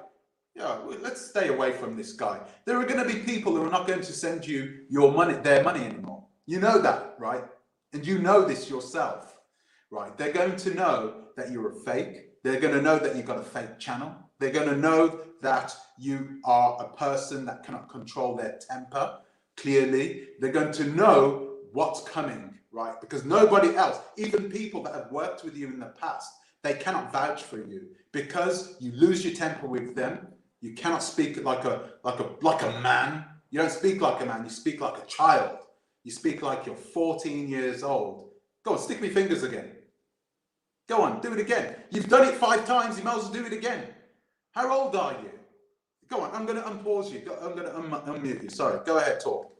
A: yeah, let's stay away from this guy. There are going to be people who are not going to send you your money, their money anymore. You know that, right? And you know this yourself, right? They're going to know that you're a fake. They're going to know that you've got a fake channel. They're going to know that you are a person that cannot control their temper, clearly. They're going to know what's coming, right? Because nobody else, even people that have worked with you in the past, they cannot vouch for you because you lose your temper with them. You cannot speak like a man. You don't speak like a man. You speak like a child. You speak like you're 14 years old. Go on, stick me fingers again. Go on, do it again. You've done it 5 times. You might as well do it again. How old are you? Go on, I'm going to unpause you. I'm going to unmute you. Sorry, go ahead, talk.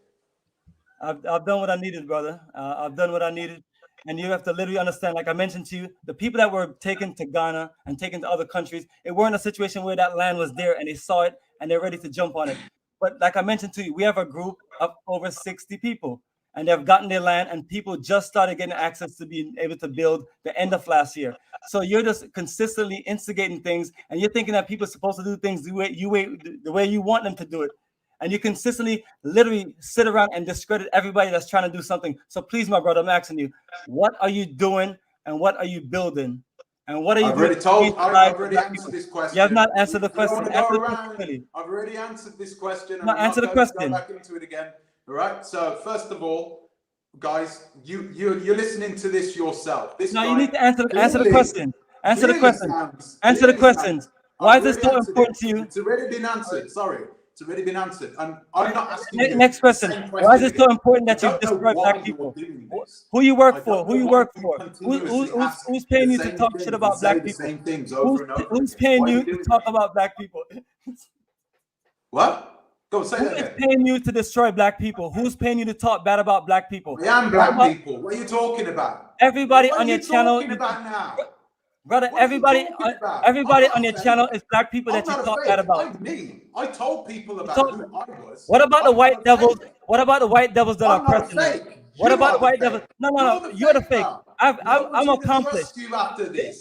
B: I've done what I needed, brother. I've done what I needed. And you have to literally understand, like I mentioned to you, the people that were taken to Ghana and taken to other countries, it weren't a situation where that land was there and they saw it and they're ready to jump on it. But like I mentioned to you, we have a group of over 60 people. and they've gotten their land, and people just started getting access to being able to build the end of last year. So you're just consistently instigating things, and you're thinking that people are supposed to do things the way you want them to do it. And you consistently literally sit around and discredit everybody that's trying to do something. So please, my brother, I'm asking you, what are you doing and what are you building? And what are you doing?
A: I've already answered this question.
B: You have not answered the question.
A: I've already answered this question.
B: Not answer the question.
A: Go back into it again. All right. So first of all, guys, you're listening to this yourself.
B: You need to answer the question. Answer the question. Answer the questions. Why is this so important to you?
A: It's already been answered. Sorry. It's already been answered. And I'm not asking you.
B: Next question. Why is it so important that you destroy black people? Who you work for? Who you work for? Who's paying you to talk shit about black people? Who's paying you to talk about black people?
A: What? Go say that again.
B: Who's paying you to destroy black people? Who's paying you to talk bad about black people?
A: I am black people. What are you talking about?
B: Everybody on your channel.
A: What are you talking about now?
B: Brother, everybody on your channel is black people that you talk bad about.
A: I told people about who I was.
B: What about the white devils? What about the white devils that are pressing you? What about the white devils? No. You're the fake. I'm accomplished.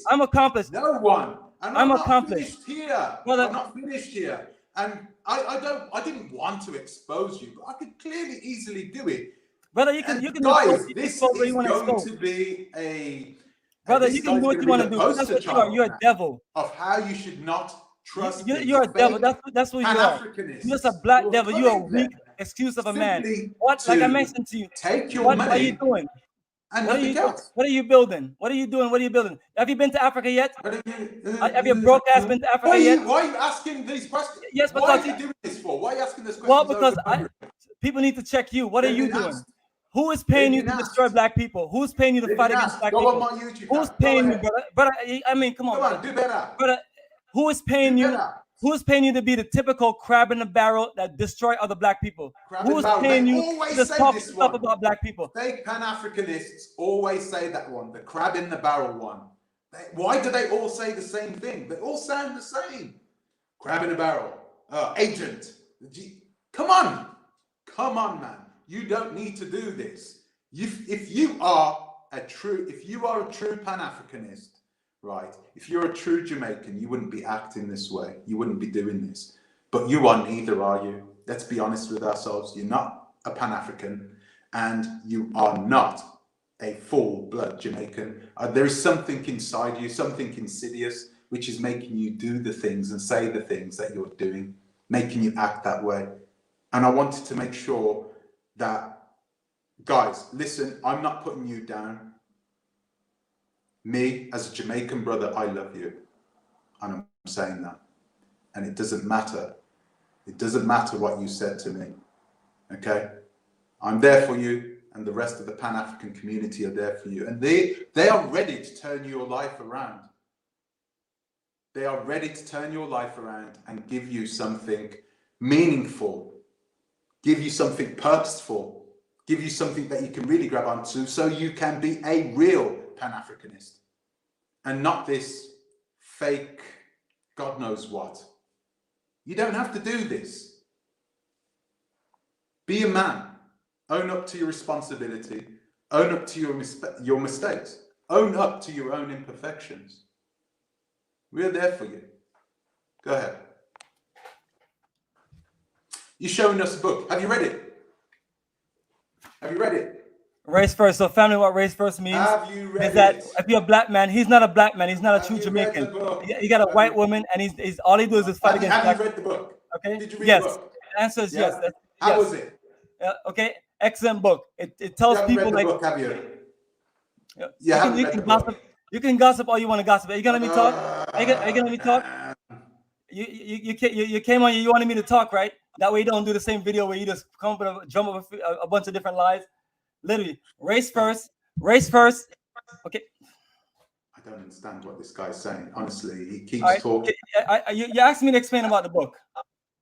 B: I'm accomplished.
A: No one. And
B: I'm accomplished.
A: I'm not finished here. And I didn't want to expose you, but I could clearly easily do it.
B: Brother, you can
A: guys, this is going to be a
B: brother, you can do what you want to do. That's what you are. You're a devil.
A: Of how you should not trust.
B: You're a devil. That's what you are. You're just a black devil. You're a weak excuse of a man. What? Like I mentioned to you.
A: Take your money.
B: What are you doing?
A: And what
B: are you building? What are you doing? What are you building? Have you been to Africa yet? Have your broke ass been to Africa yet?
A: Why are you asking these questions?
B: Yes, because
A: what are you doing this for? Why are you asking this question?
B: Well, because people need to check you. What are you doing? Who is paying you to destroy black people? Who's paying you to fight against black people? Who's paying you, brother? Brother, I mean, come on,
A: do better.
B: Brother, who is paying you? Who's paying you to be the typical crab in the barrel that destroy other black people? Who's paying you to talk stuff about black people?
A: Fake Pan-Africanists always say that one, the crab in the barrel one. Why do they all say the same thing? They all sound the same. Crab in the barrel, agent. Come on, man. You don't need to do this. If you are a true Pan-Africanist, right? If you're a true Jamaican, you wouldn't be acting this way. You wouldn't be doing this. But you are neither, are you? Let's be honest with ourselves. You're not a Pan-African, and you are not a full-blood Jamaican. There is something inside you, something insidious, which is making you do the things and say the things that you're doing, making you act that way. And I wanted to make sure that, guys, listen, I'm not putting you down. Me, as a Jamaican brother, I love you. And I'm saying that. And it doesn't matter. It doesn't matter what you said to me. Okay? I'm there for you, and the rest of the Pan-African community are there for you. And they are ready to turn your life around. They are ready to turn your life around and give you something meaningful, give you something purposeful, give you something that you can really grab onto so you can be a real Pan-Africanist and not this fake God knows what. You don't have to do this. Be a man. Own up to your responsibility. Own up to your mistakes. Own up to your own imperfections. We're there for you. Go ahead. You're showing us a book. Have you read it? Have you read it?
B: Race first. So, family, what race first means is that if you're a black man, he's not a black man. He's not a true Jamaican. He got a white woman, and he's all he does is fight against black.
A: Have you read the book?
B: Okay.
A: Did you read
B: yes.
A: the book?
B: The answer is yes.
A: How was it?
B: Okay. Excellent book. It tells people like.
A: Book, have you?
B: You can gossip. You can gossip all you want to gossip. Are you gonna let me talk? Are you gonna let me talk? You came on. You wanted me to talk, right? That way you don't do the same video where you just come up with jump up a bunch of different lies. Literally, race first. Okay.
A: I don't understand what this guy's saying. Honestly, he keeps talking.
B: You asked me to explain about the book.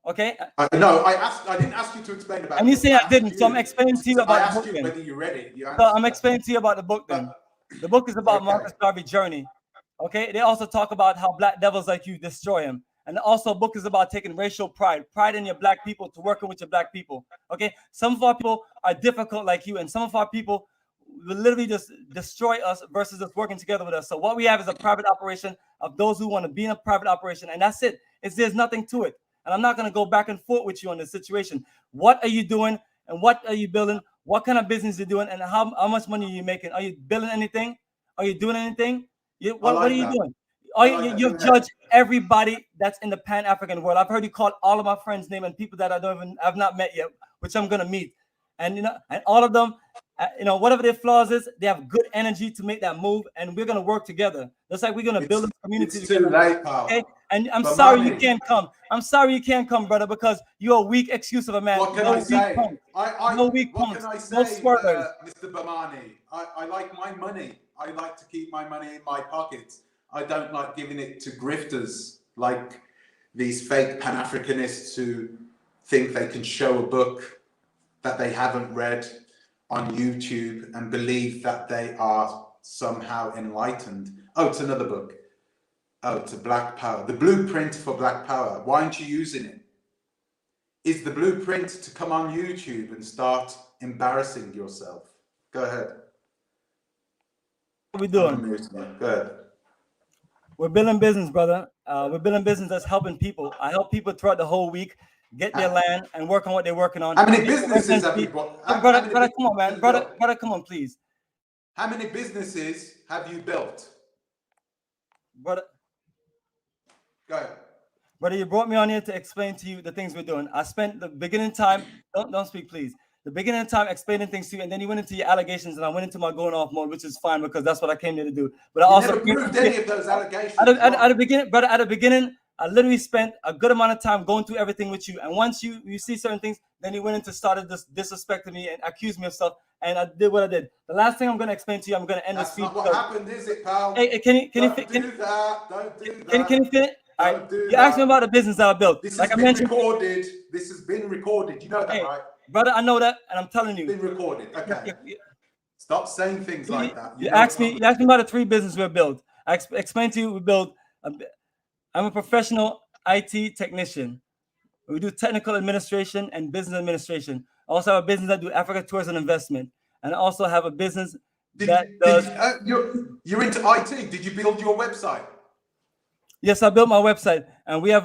B: Okay.
A: No, I didn't ask you to explain about.
B: And you say I didn't, so I'm explaining to you about the book.
A: I asked you whether you read it.
B: So I'm explaining to you about the book then. The book is about Marcus Garvey's journey. Okay. They also talk about how black devils like you destroy him. And also, a book is about taking racial pride in your black people, to working with your black people. Okay, some of our people are difficult like you, and some of our people will literally just destroy us versus just working together with us. So what we have is a private operation of those who want to be in a private operation, and that's it. There's nothing to it. And I'm not going to go back and forth with you on this situation. What are you doing, and what are you building? What kind of business you're doing, and how much money are you making? Are you building anything? Are you doing anything? What are you doing? You've judged everybody that's in the Pan-African world. I've heard you call all of my friends' name and people that I've not met yet, which I'm gonna meet. And and all of them, whatever their flaws is, they have good energy to make that move, and we're gonna work together. Just like we're gonna build a community together.
A: Too late, pal.
B: Okay? And I'm sorry you can't come. I'm sorry you can't come, brother, because you're a weak excuse of a man.
A: What can I say?
B: No weak punks. No swervers.
A: Mr. Bomani, I like my money. I like to keep my money in my pockets. I don't like giving it to grifters like these fake Pan-Africanists who think they can show a book that they haven't read on YouTube and believe that they are somehow enlightened. Oh, it's another book. Oh, to Black Power. The blueprint for Black Power. Why aren't you using it? Is the blueprint to come on YouTube and start embarrassing yourself? Go ahead.
B: What are we doing?
A: Go ahead.
B: We're building business, brother. We're building business that's helping people. I help people throughout the whole week get their land and work on what they're working on.
A: How many businesses have you bought?
B: Brother, come on, man. Brother, come on, please.
A: How many businesses have you built?
B: Brother.
A: Go ahead.
B: Brother, you brought me on here to explain to you the things we're doing. I spent the beginning time, don't speak, please. The beginning of time explaining things to you, and then you went into your allegations, and I went into my going off mode, which is fine because that's what I came here to do. But I also
A: never proved any of those allegations.
B: At the beginning, brother, at the beginning, I literally spent a good amount of time going through everything with you. And once you see certain things, then you went into started disrespecting me and accused me of stuff. And I did what I did. The last thing I'm going to explain to you, I'm going to end this speech.
A: That's not what happened, is it, pal?
B: Hey, can you
A: Don't do that.
B: Can you finish? All right. You asked me about the business that I built.
A: This has been recorded. This has been recorded. You know that, right?
B: Brother, I know that, and I'm telling you.
A: It's been recorded. Okay. Stop saying things like that.
B: You asked me about the 3 businesses we built. I explained to you we built. I'm a professional IT technician. We do technical administration and business administration. I also have a business that do Africa Tourism Investment, and I also have a business that does.
A: You're into IT. Did you build your website?
B: Yes, I built my website, and we have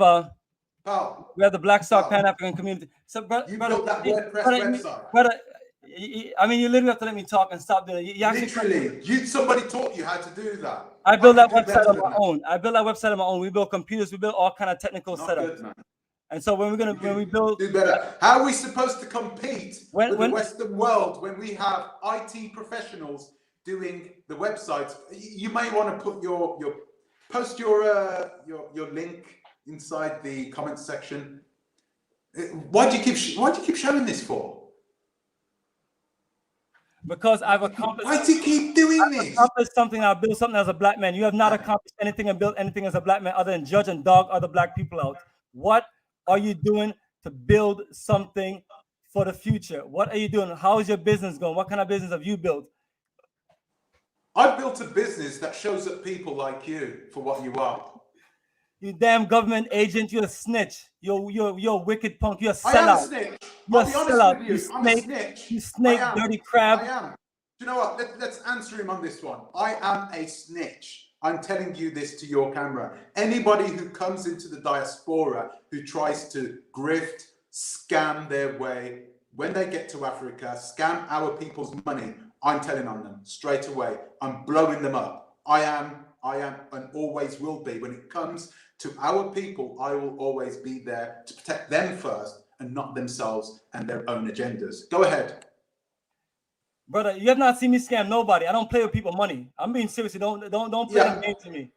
B: we have the Black Star Pan-African community. So,
A: built that WordPress website.
B: Brother, I mean, you literally have to let me talk and stop doing
A: it. Somebody taught you how to do that.
B: I built that website on my own. I built that website on my own. We build computers. We build all kind of technical setups. Good, and so when we build,
A: do better. How are we supposed to compete with the Western world when we have IT professionals doing the websites? You may want to put post your link inside the comment section. Why do you keep showing this for?
B: Because I've accomplished.
A: Why do you keep doing this?
B: I've accomplished something. I built something as a black man. You have not accomplished anything and built anything as a black man other than judge and dog other black people out. What are you doing to build something for the future? What are you doing? How is your business going? What kind of business have you built?
A: I built a business that shows up people like you for what you are.
B: You damn government agent, you're a snitch. You're a wicked punk. You're a sellout.
A: I am a snitch.
B: You're a sellout. You snake. You snake, dirty crab.
A: I am. You know what? Let's answer him on this one. I am a snitch. I'm telling you this to your camera. Anybody who comes into the diaspora who tries to grift, scam their way, when they get to Africa, scam our people's money, I'm telling on them straight away. I'm blowing them up. I am and always will be. When it comes to our people, I will always be there to protect them first and not themselves and their own agendas. Go ahead.
B: Brother, you have not seen me scam nobody. I don't play with people's money. I'm being serious. Don't play them games with me.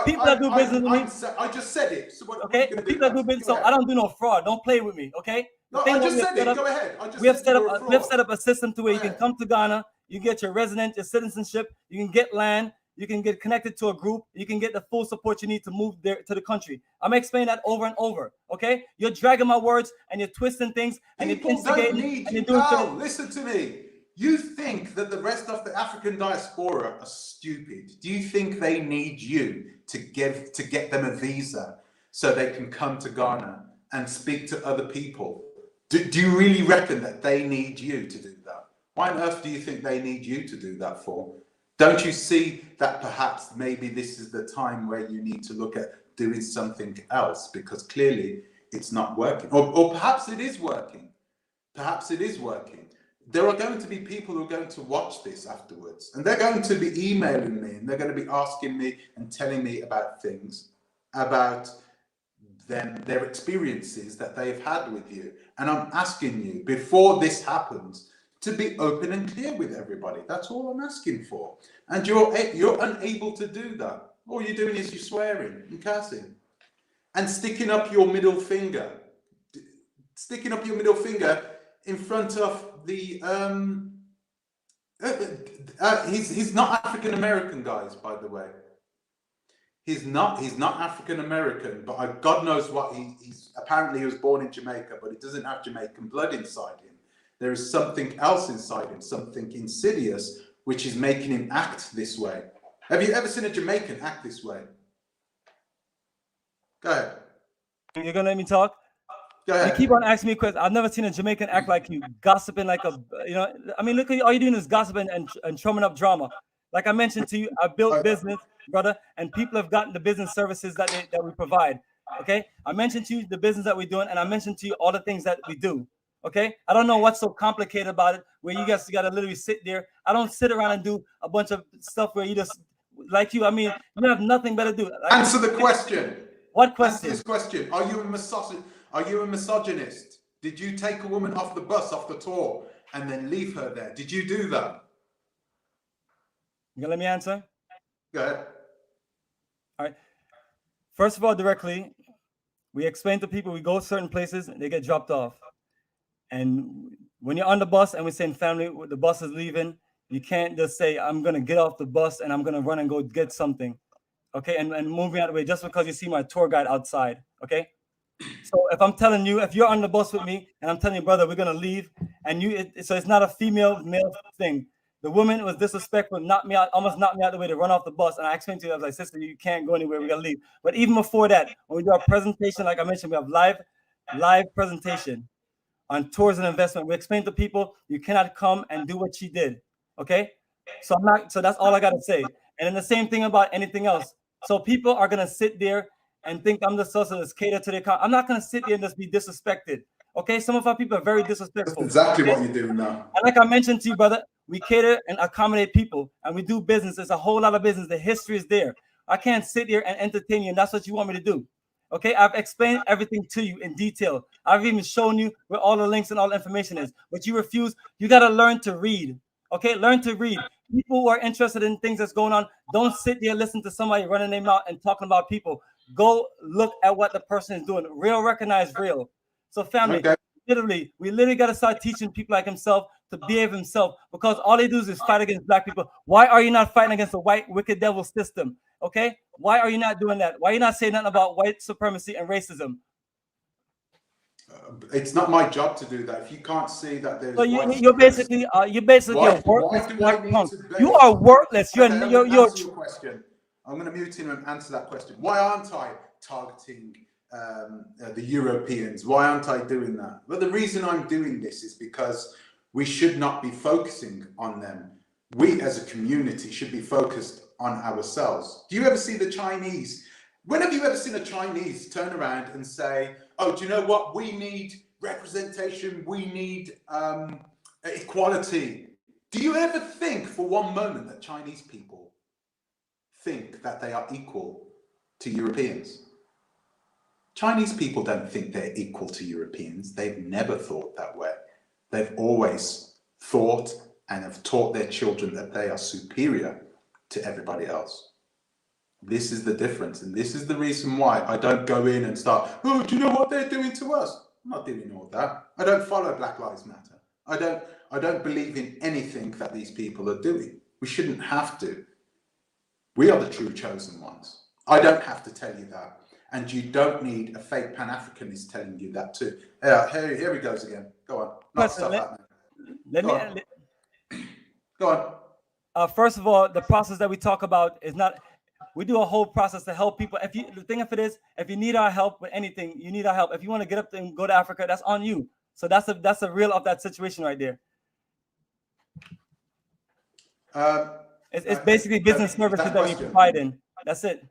B: People that do business with me.
A: I just said it. So
B: okay, people that do business. So I don't do no fraud. Don't play with me. Okay.
A: No, I just said it. Go ahead.
B: We have set up a system to where you can come to Ghana, you get your resident, your citizenship, you can get land, you can get connected to a group, you can get the full support you need to move there to the country. I'm explaining that over and over. Okay, you're dragging my words and you're twisting things and you're instigating and you're doing.
A: Listen to me. You think that the rest of the African diaspora are stupid? Do you think they need you to get them a visa? so they can come to Ghana and speak to other people. Do you really reckon that they need you to do that? Why on earth do you think they need you to do that for? Don't you see that perhaps maybe this is the time where you need to look at doing something else, because clearly it's not working, or perhaps it is working. Perhaps it is working. There are going to be people who are going to watch this afterwards, and they're going to be emailing me, and they're going to be asking me and telling me about things, about them, their experiences that they've had with you. And I'm asking you, before this happens, to be open and clear with everybody. That's all I'm asking for. And you're unable to do that. All you're doing is you're swearing and cursing and sticking up your middle finger. Sticking up your middle finger in front of the he's not African American, guys, by the way. He's not African American, but God knows what he's apparently he was born in Jamaica, but he doesn't have Jamaican blood inside him. There is something else inside him, something insidious, which is making him act this way. Have you ever seen a Jamaican act this way? Go ahead.
B: You're gonna let me talk?
A: Go ahead.
B: You keep on asking me questions. I've never seen a Jamaican act like you, gossiping like a, I mean, look at you, all you're doing is gossiping and trumming up drama. Like I mentioned to you, I built business, brother, and people have gotten the business services that we provide. Okay, I mentioned to you the business that we're doing, and I mentioned to you all the things that we do. Okay, I don't know what's so complicated about it, where you guys got to literally sit there. I don't sit around and do a bunch of stuff where you just, like you, I mean, you have nothing better to do. Like,
A: answer the question.
B: What question?
A: Answer this question. Are you a misogynist? Did you take a woman off the bus, off the tour, and then leave her there? Did you do that?
B: You gonna let me answer?
A: Go ahead.
B: All right. First of all, directly, we explain to people, we go certain places, and they get dropped off. And when you're on the bus and we're saying family, the bus is leaving, you can't just say, I'm going to get off the bus and I'm going to run and go get something. Okay. And move me out of the way just because you see my tour guide outside. Okay. So if I'm telling you, if you're on the bus with me and I'm telling you, brother, we're going to leave, and so it's not a female male thing. The woman was disrespectful, knocked me out, almost knocked me out of the way to run off the bus. And I explained to her, I was like, sister, you can't go anywhere. We got to leave. But even before that, when we do our presentation, like I mentioned, we have live presentation on tours and investment. We explain to people, you cannot come and do what she did. Okay. So that's all I got to say. And then the same thing about anything else. So people are going to sit there and think I'm the source that's cater to their account. I'm not going to sit there and just be disrespected. Okay. Some of our people are very disrespectful.
A: That's exactly what you're doing now.
B: And like I mentioned to you, brother, we cater and accommodate people, and we do business. It's a whole lot of business. The history is there. I can't sit here and entertain you, and that's what you want me to do. Okay, I've explained everything to you in detail. I've even shown you where all the links and all the information is, but you refuse. You got to learn to read. Okay, learn to read. People who are interested in things that's going on, don't sit there, listen to somebody running their mouth and talking about people. Go look at what the person is doing. Real recognize real. So family,
A: Okay.
B: we literally got to start teaching people like himself to behave himself, because all they do is fight against black people. Why are you not fighting against the white wicked devil system? Okay, why are you not doing that? Why are you not saying nothing about white supremacy and racism?
A: It's not my job to do that. If you can't see that there's,
B: So you're basically a worthless black punk. You are worthless. You're
A: answer your question. I'm going to mute him and answer that question. Why aren't I targeting the Europeans? Why aren't I doing that? Well, the reason I'm doing this is because we should not be focusing on them. We as a community should be focused on ourselves. Do you ever see the Chinese? When have you ever seen a Chinese turn around and say, oh, do you know what? We need representation. We need equality. Do you ever think for one moment that Chinese people think that they are equal to Europeans? Chinese people don't think they're equal to Europeans. They've never thought that way. They've always thought and have taught their children that they are superior to everybody else. This is the difference, and this is the reason why I don't go in and start, oh, do you know what they're doing to us? I'm not doing all that. I don't follow Black Lives Matter. I don't believe in anything that these people are doing. We shouldn't have to. We are the true chosen ones. I don't have to tell you that. And you don't need a fake Pan-Africanist telling you that too. Here he goes again. Go on. Go on.
B: First of all, the process that we talk about is not, We do a whole process to help people. The thing of it is, if you need our help with anything, you need our help. If you want to get up and go to Africa, that's on you. So that's a real of that situation right there. It's basically business services that we provide in. That's it.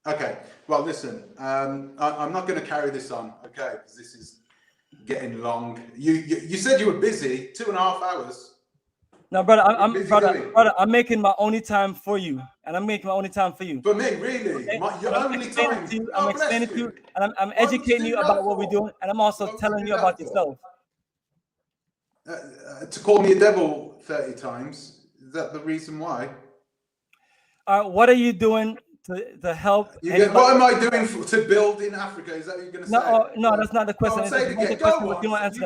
A: Okay. Well, listen, I'm not going to carry this on, okay, because this is getting long. You said you were busy, 2.5 hours.
B: No, brother, I'm making my only time for you, and I'm making my only time for you.
A: For me, really,
B: Okay?
A: your only time.
B: I'm explaining to you, and I'm educating you about what we're doing, and I'm also telling you about yourself.
A: To call me a devil 30 times, is that the reason why?
B: What are you doing to help?
A: What am I doing to build in Africa? Is that what you're going to say?
B: No, that's not the question.
A: Say it again. Go on.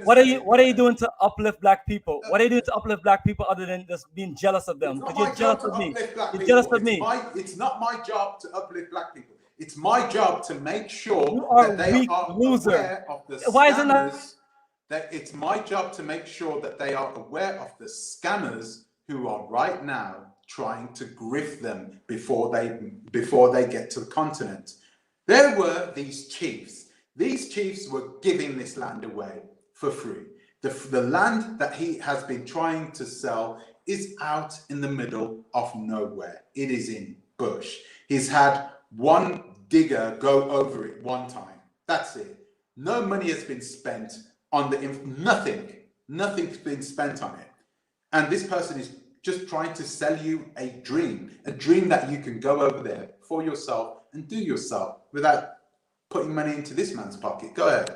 B: What are you doing to uplift black people? What are you doing to uplift black people other than just being jealous of them? Because you're jealous of me. You're jealous of me.
A: It's not my job to uplift black people. It's my job to make sure that they are aware of the scammers.
B: Why is it not?
A: It's my job to make sure that they are aware of the scammers who are right now trying to grift them before they get to the continent. There were these chiefs. These chiefs were giving this land away for free. The land that he has been trying to sell is out in the middle of nowhere. It is in bush. He's had one digger go over it one time. That's it. No money has been spent on nothing's been spent on it. And this person is just trying to sell you a dream that you can go over there for yourself and do yourself without putting money into this man's pocket. Go ahead.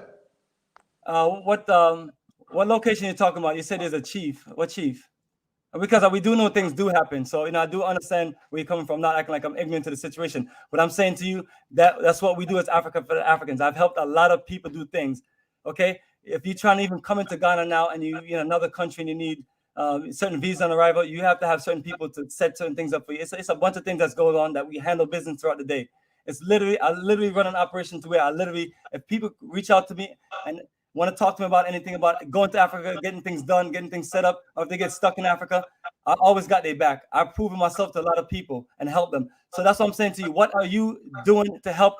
B: What location are you talking about? You said there's a chief. What chief? Because we do know things do happen. So, I do understand where you're coming from, not acting like I'm ignorant to the situation. But I'm saying to you that's what we do as Africa for the Africans. I've helped a lot of people do things. Okay. If you're trying to even come into Ghana now and you're in another country and you need certain visa on arrival, you have to have certain people to set certain things up for you. It's a bunch of things that's going on that we handle business throughout the day. I literally run an operation to where if people reach out to me and want to talk to me about anything about going to Africa, getting things done, getting things set up, or if they get stuck in Africa, I always got their back. I've proven myself to a lot of people and help them. So that's what I'm saying to you. What are you doing to help?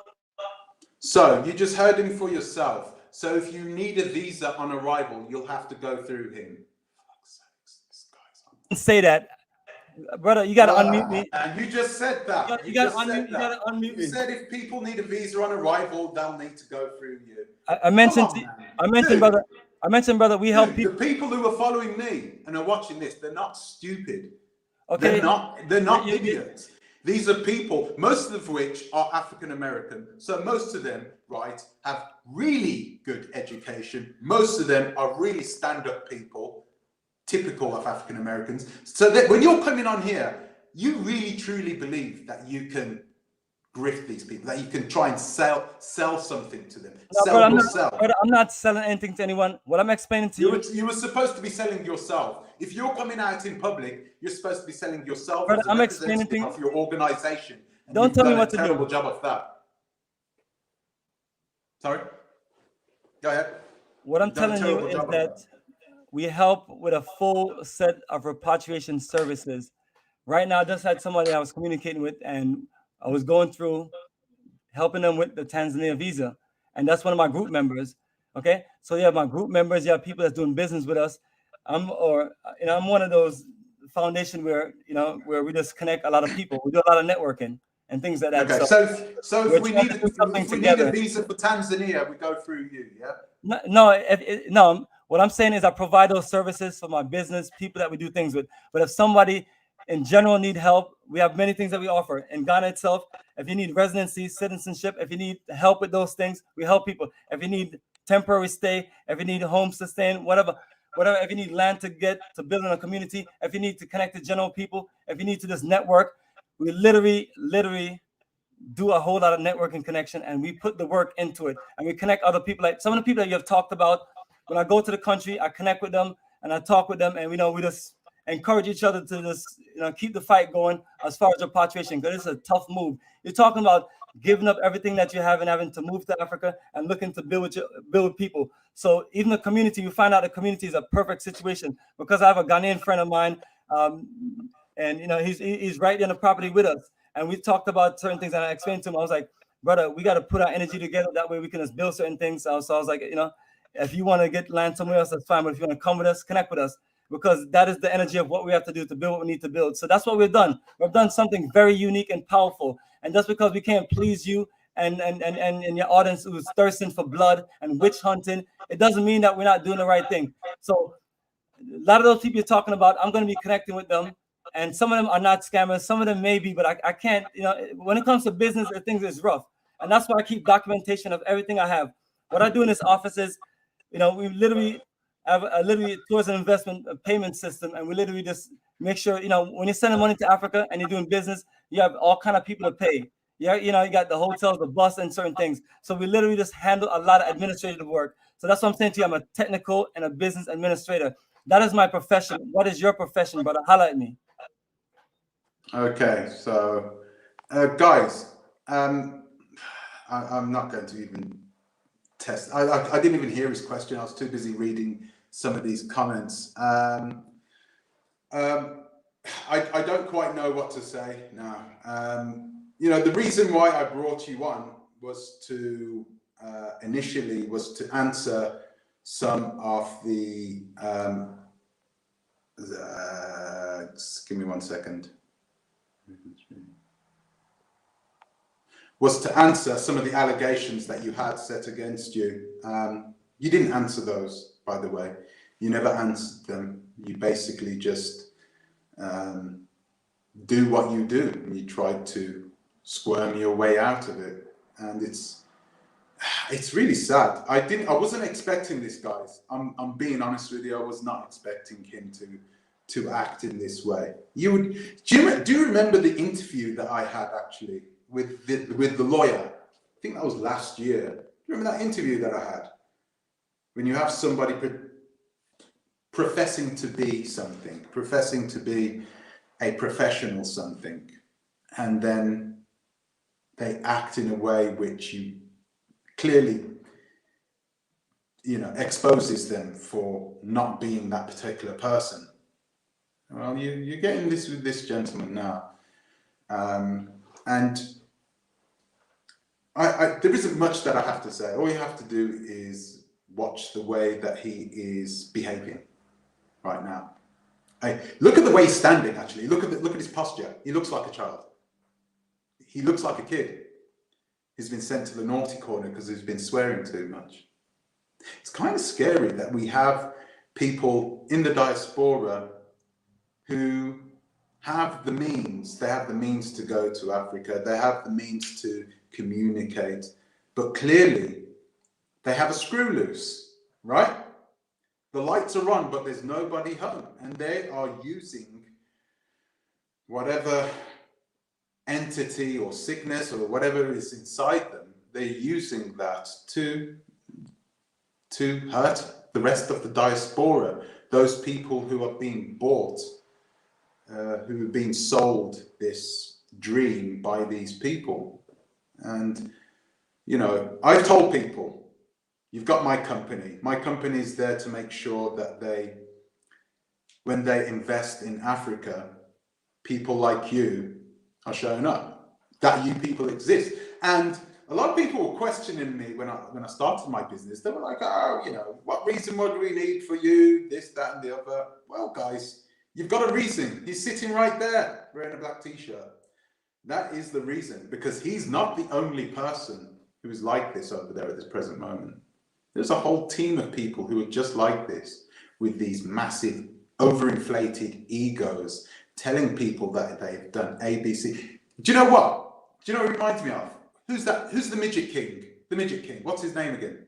A: So you just heard him for yourself. So if you need a visa on arrival, you'll have to go through him.
B: Say that, brother. You got to unmute me.
A: And you just said that.
B: You got to unmute me.
A: You said if people need a visa on arrival, they'll need to go through you.
B: I mentioned, brother. We help people.
A: The people who are following me and are watching this, they're not stupid.
B: Okay.
A: They're not idiots. These are people, most of which are African American. So most of them, right, have really good education. Most of them are really stand-up people, typical of African Americans. So that when you're coming on here, you really truly believe that you can grift these people, that you can try and sell something to them.
B: I'm not selling anything to anyone. What I'm explaining to
A: you were supposed to be selling yourself. If you're coming out in public, you're supposed to be selling yourself as a representative of your organization.
B: Don't tell me what to do.
A: Terrible job of that. Sorry? Go ahead.
B: What I'm telling you is that we help with a full set of repatriation services. Right now, I just had somebody I was communicating with, and I was going through helping them with the Tanzania visa. And that's one of my group members. Okay. So you have my group members, you have people that's doing business with us. I'm one of those foundation where we just connect a lot of people. We do a lot of networking and things like that.
A: Okay. So if we need a visa for Tanzania, we go through you, yeah?
B: No. What I'm saying is I provide those services for my business, people that we do things with. But if somebody in general need help, we have many things that we offer. In Ghana itself, if you need residency, citizenship, if you need help with those things, we help people. If you need temporary stay, if you need homes to stay in, whatever, if you need land to build in a community, if you need to connect to general people, if you need to just network, we literally do a whole lot of networking connection, and we put the work into it, and we connect other people. Like some of the people that you have talked about, when I go to the country, I connect with them and I talk with them, and we just encourage each other to just keep the fight going as far as repatriation, because it's a tough move. You're talking about giving up everything that you have and having to move to Africa and looking to build with people. So even the community, you find out the community is a perfect situation, because I have a Ghanaian friend of mine. and he's right in the property with us. And we talked about certain things, and I explained to him. I was like, brother, we got to put our energy together. That way we can just build certain things. So I was like, if you want to get land somewhere else, that's fine. But if you want to come with us, connect with us, because that is the energy of what we have to do to build what we need to build. So that's what we've done. We've done something very unique and powerful. And just because we can't please you and your audience who's thirsting for blood and witch hunting, it doesn't mean that we're not doing the right thing. So a lot of those people you're talking about, I'm going to be connecting with them. And some of them are not scammers. Some of them may be, but I can't, when it comes to business, things is rough. And that's why I keep documentation of everything I have. What I do in this office is, we literally have a tourism investment payment system. And we literally just make sure, when you're sending money to Africa and you're doing business, you have all kind of people to pay. Yeah, you got the hotels, the bus, and certain things. So we literally just handle a lot of administrative work. So that's what I'm saying to you. I'm a technical and a business administrator. That is my profession. What is your profession, brother? Holla at me.
A: Okay, so guys, I'm not going to even test. I didn't even hear his question. I was too busy reading some of these comments. I don't quite know what to say now. The reason why I brought you on was to initially to answer some of the. Just give me 1 second. Was to answer some of the allegations that you had set against you. You didn't answer those, by the way. You never answered them. You basically just do what you do. You tried to squirm your way out of it, and it's really sad. I wasn't expecting this, guys. I'm being honest with you. I was not expecting him to act in this way. Do you remember the interview that I had actually with the lawyer? I think that was last year. Do you remember that interview that I had? When you have somebody professing to be something, professing to be a professional something, and then they act in a way which you clearly, exposes them for not being that particular person. Well, you're getting this with this gentleman now, and there isn't much that I have to say. All you have to do is watch the way that he is behaving right now. Look at the way he's standing. Actually, look at his posture. He looks like a child. He looks like a kid. He's been sent to the naughty corner because he's been swearing too much. It's kind of scary that we have people in the diaspora who have the means. They have the means to go to Africa. They have the means to communicate. But clearly, they have a screw loose, right? The lights are on, but there's nobody home. And they are using whatever entity or sickness or whatever is inside them. They're using that to hurt the rest of the diaspora. Those people who are being bought, who have been sold this dream by these people. And, I've told people, you've got my company. My company is there to make sure that when they invest in Africa, people like you are showing up, that you people exist. And a lot of people were questioning me when I started my business. They were like, what reason would we need for you, this, that, and the other? Well, guys, you've got a reason. He's sitting right there wearing a black t-shirt. That is the reason, because he's not the only person who is like this over there at this present moment. There's a whole team of people who are just like this, with these massive, overinflated egos, telling people that they've done ABC. Do you know what? Do you know what it reminds me of? Who's that? Who's the Midget King? The Midget King. What's his name again?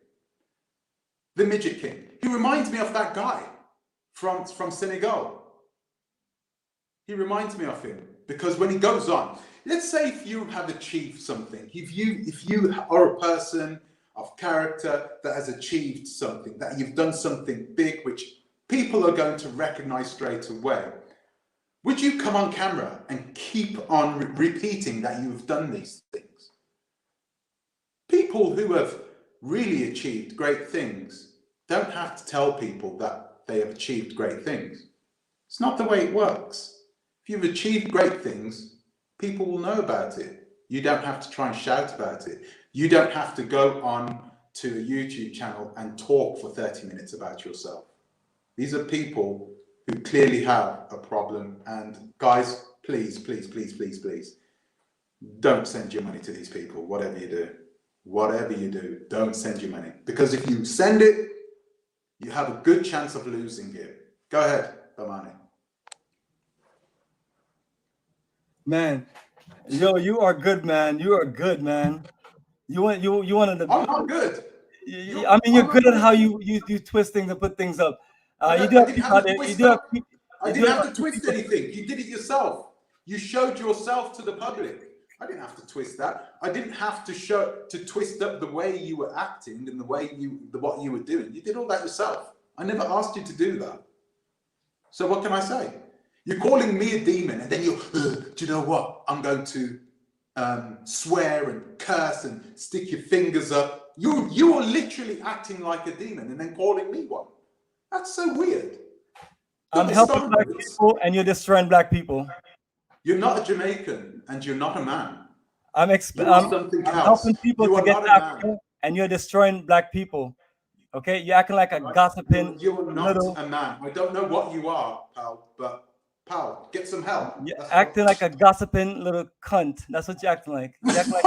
A: The Midget King. He reminds me of that guy from Senegal. He reminds me of him because when he goes on, let's say if you have achieved something, if you are a person of character that has achieved something, that you've done something big, which people are going to recognize straight away, would you come on camera and keep on repeating that you've done these things? People who have really achieved great things don't have to tell people that they have achieved great things. It's not the way it works. If you've achieved great things, people will know about it. You don't have to try and shout about it. You don't have to go on to a YouTube channel and talk for 30 minutes about yourself. These are people who clearly have a problem. And guys, please, please, please, please, please, don't send your money to these people, whatever you do. Whatever you do, don't send your money. Because if you send it, you have a good chance of losing it. Go ahead, Bomani.
B: Man, yo, you are good, man. You are good, man. You want one of the.
A: I'm not good.
B: I mean, you're good at how you twist things and put things up. You do have people out there. You do have people.
A: I didn't have to twist anything. You did it yourself. You showed yourself to the public. I didn't have to twist that. I didn't have to twist up the way you were acting and what you were doing. You did all that yourself. I never asked you to do that. So what can I say? You're calling me a demon, and then do you know what? I'm going to swear and curse and stick your fingers up. You are literally acting like a demon and then calling me one. That's so weird.
B: I'm helping black people, and you're destroying black people.
A: You're not a Jamaican, and you're not a man.
B: I'm helping people to get to Africa, and you're destroying black people. Okay, you're acting like a gossiping.
A: You're not a man. I don't know what you are, pal, but pal, get some help.
B: You're acting like a gossiping little cunt. That's what you're acting like. You're acting like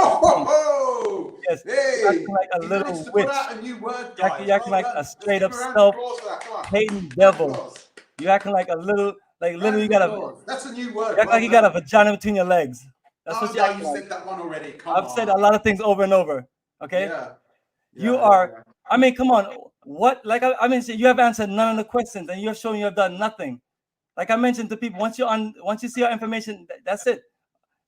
B: yes,
A: hey,
B: you're acting like a little witch. You're acting like a straight up self-hating devil. You're acting like a little, literally, you got a.
A: That's a new word.
B: You act like you got a vagina between your legs. That's what you're acting like.
A: You said that one already.
B: I've said a lot of things over and over. Okay.
A: Yeah.
B: You are. I mean, come on. What? Like I mean, you have answered none of the questions, and you're showing you have done nothing. Like I mentioned to people, once you see our information, that's it.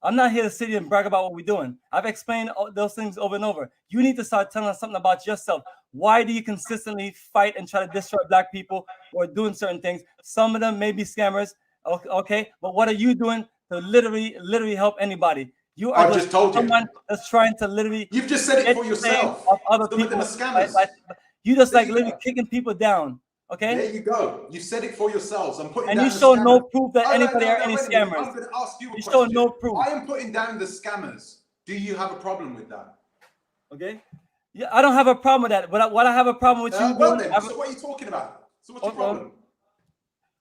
B: I'm not here to sit here and brag about what we're doing. I've explained those things over and over. You need to start telling us something about yourself. Why do you consistently fight and try to destroy black people or doing certain things? Some of them may be scammers, okay? But what are you doing to literally help anybody? You are just someone that's trying to literally.
A: You've just said it for yourself.
B: Of other people. You just literally kicking people down. Okay.
A: There you go. You said it for yourselves. I'm putting.
B: And you show no proof that anybody are any scammers.
A: I'm going to ask you a question.
B: Show no proof.
A: I am putting down the scammers. Do you have a problem with that?
B: Okay. Yeah, I don't have a problem with that. But what I have a problem with you.
A: Well then, so what are you talking about? So what's your problem?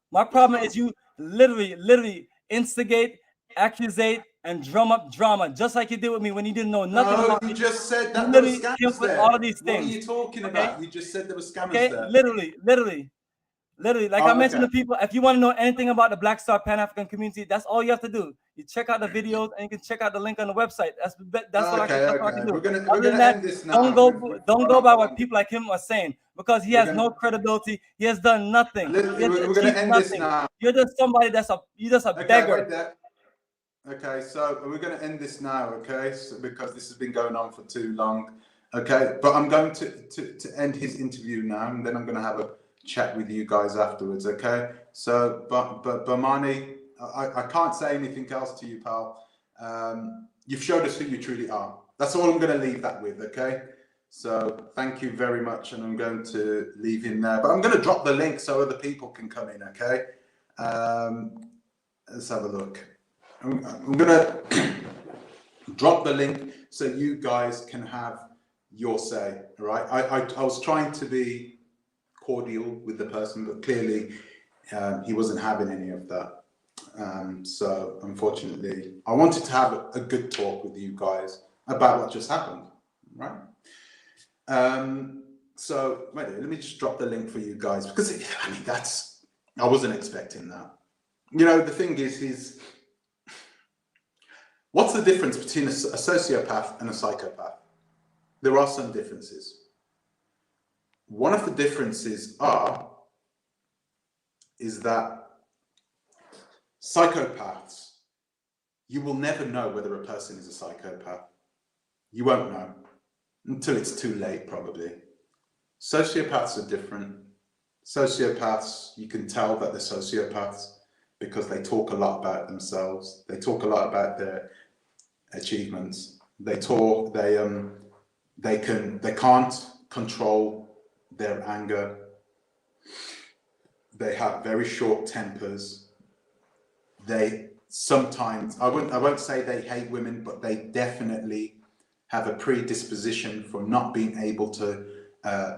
B: My problem is you literally instigate, accusate, and drum up drama, just like you did with me when you didn't know nothing about
A: me. You just said that
B: there
A: were scammers there.
B: All of these things.
A: What are you talking about? You just said there were scammers there.
B: Literally. Like I mentioned to people, if you want to know anything about the Black Star Pan-African community, that's all you have to do. You check out the videos and you can check out the link on the website. That's what I can do.
A: We're gonna end this now.
B: Don't go by what people like him are saying, because he has no credibility. He has done nothing.
A: We're gonna end this now.
B: You're just somebody you're just a beggar.
A: Okay, so we're going to end this now, okay? So, because this has been going on for too long, okay? But I'm going to end his interview now, and then I'm going to have a chat with you guys afterwards, okay? So, but Bomani, I can't say anything else to you, pal. You've showed us who you truly are. That's all I'm going to leave that with, okay? So thank you very much, and I'm going to leave him there. But I'm going to drop the link so other people can come in, okay? Let's have a look. I'm gonna drop the link so you guys can have your say. All right. I was trying to be cordial with the person, but clearly he wasn't having any of that. So unfortunately, I wanted to have a good talk with you guys about what just happened. Right. So wait, let me just drop the link for you guys, because I mean I wasn't expecting that. You know, the thing is what's the difference between a sociopath and a psychopath? There are some differences. One of the differences is that psychopaths, you will never know whether a person is a psychopath. You won't know until it's too late, probably. Sociopaths are different. Sociopaths, you can tell that they're sociopaths because they talk a lot about themselves. They talk a lot about their achievements. They can't control their anger. They have very short tempers. They sometimes I won't say they hate women, but they definitely have a predisposition for not being able to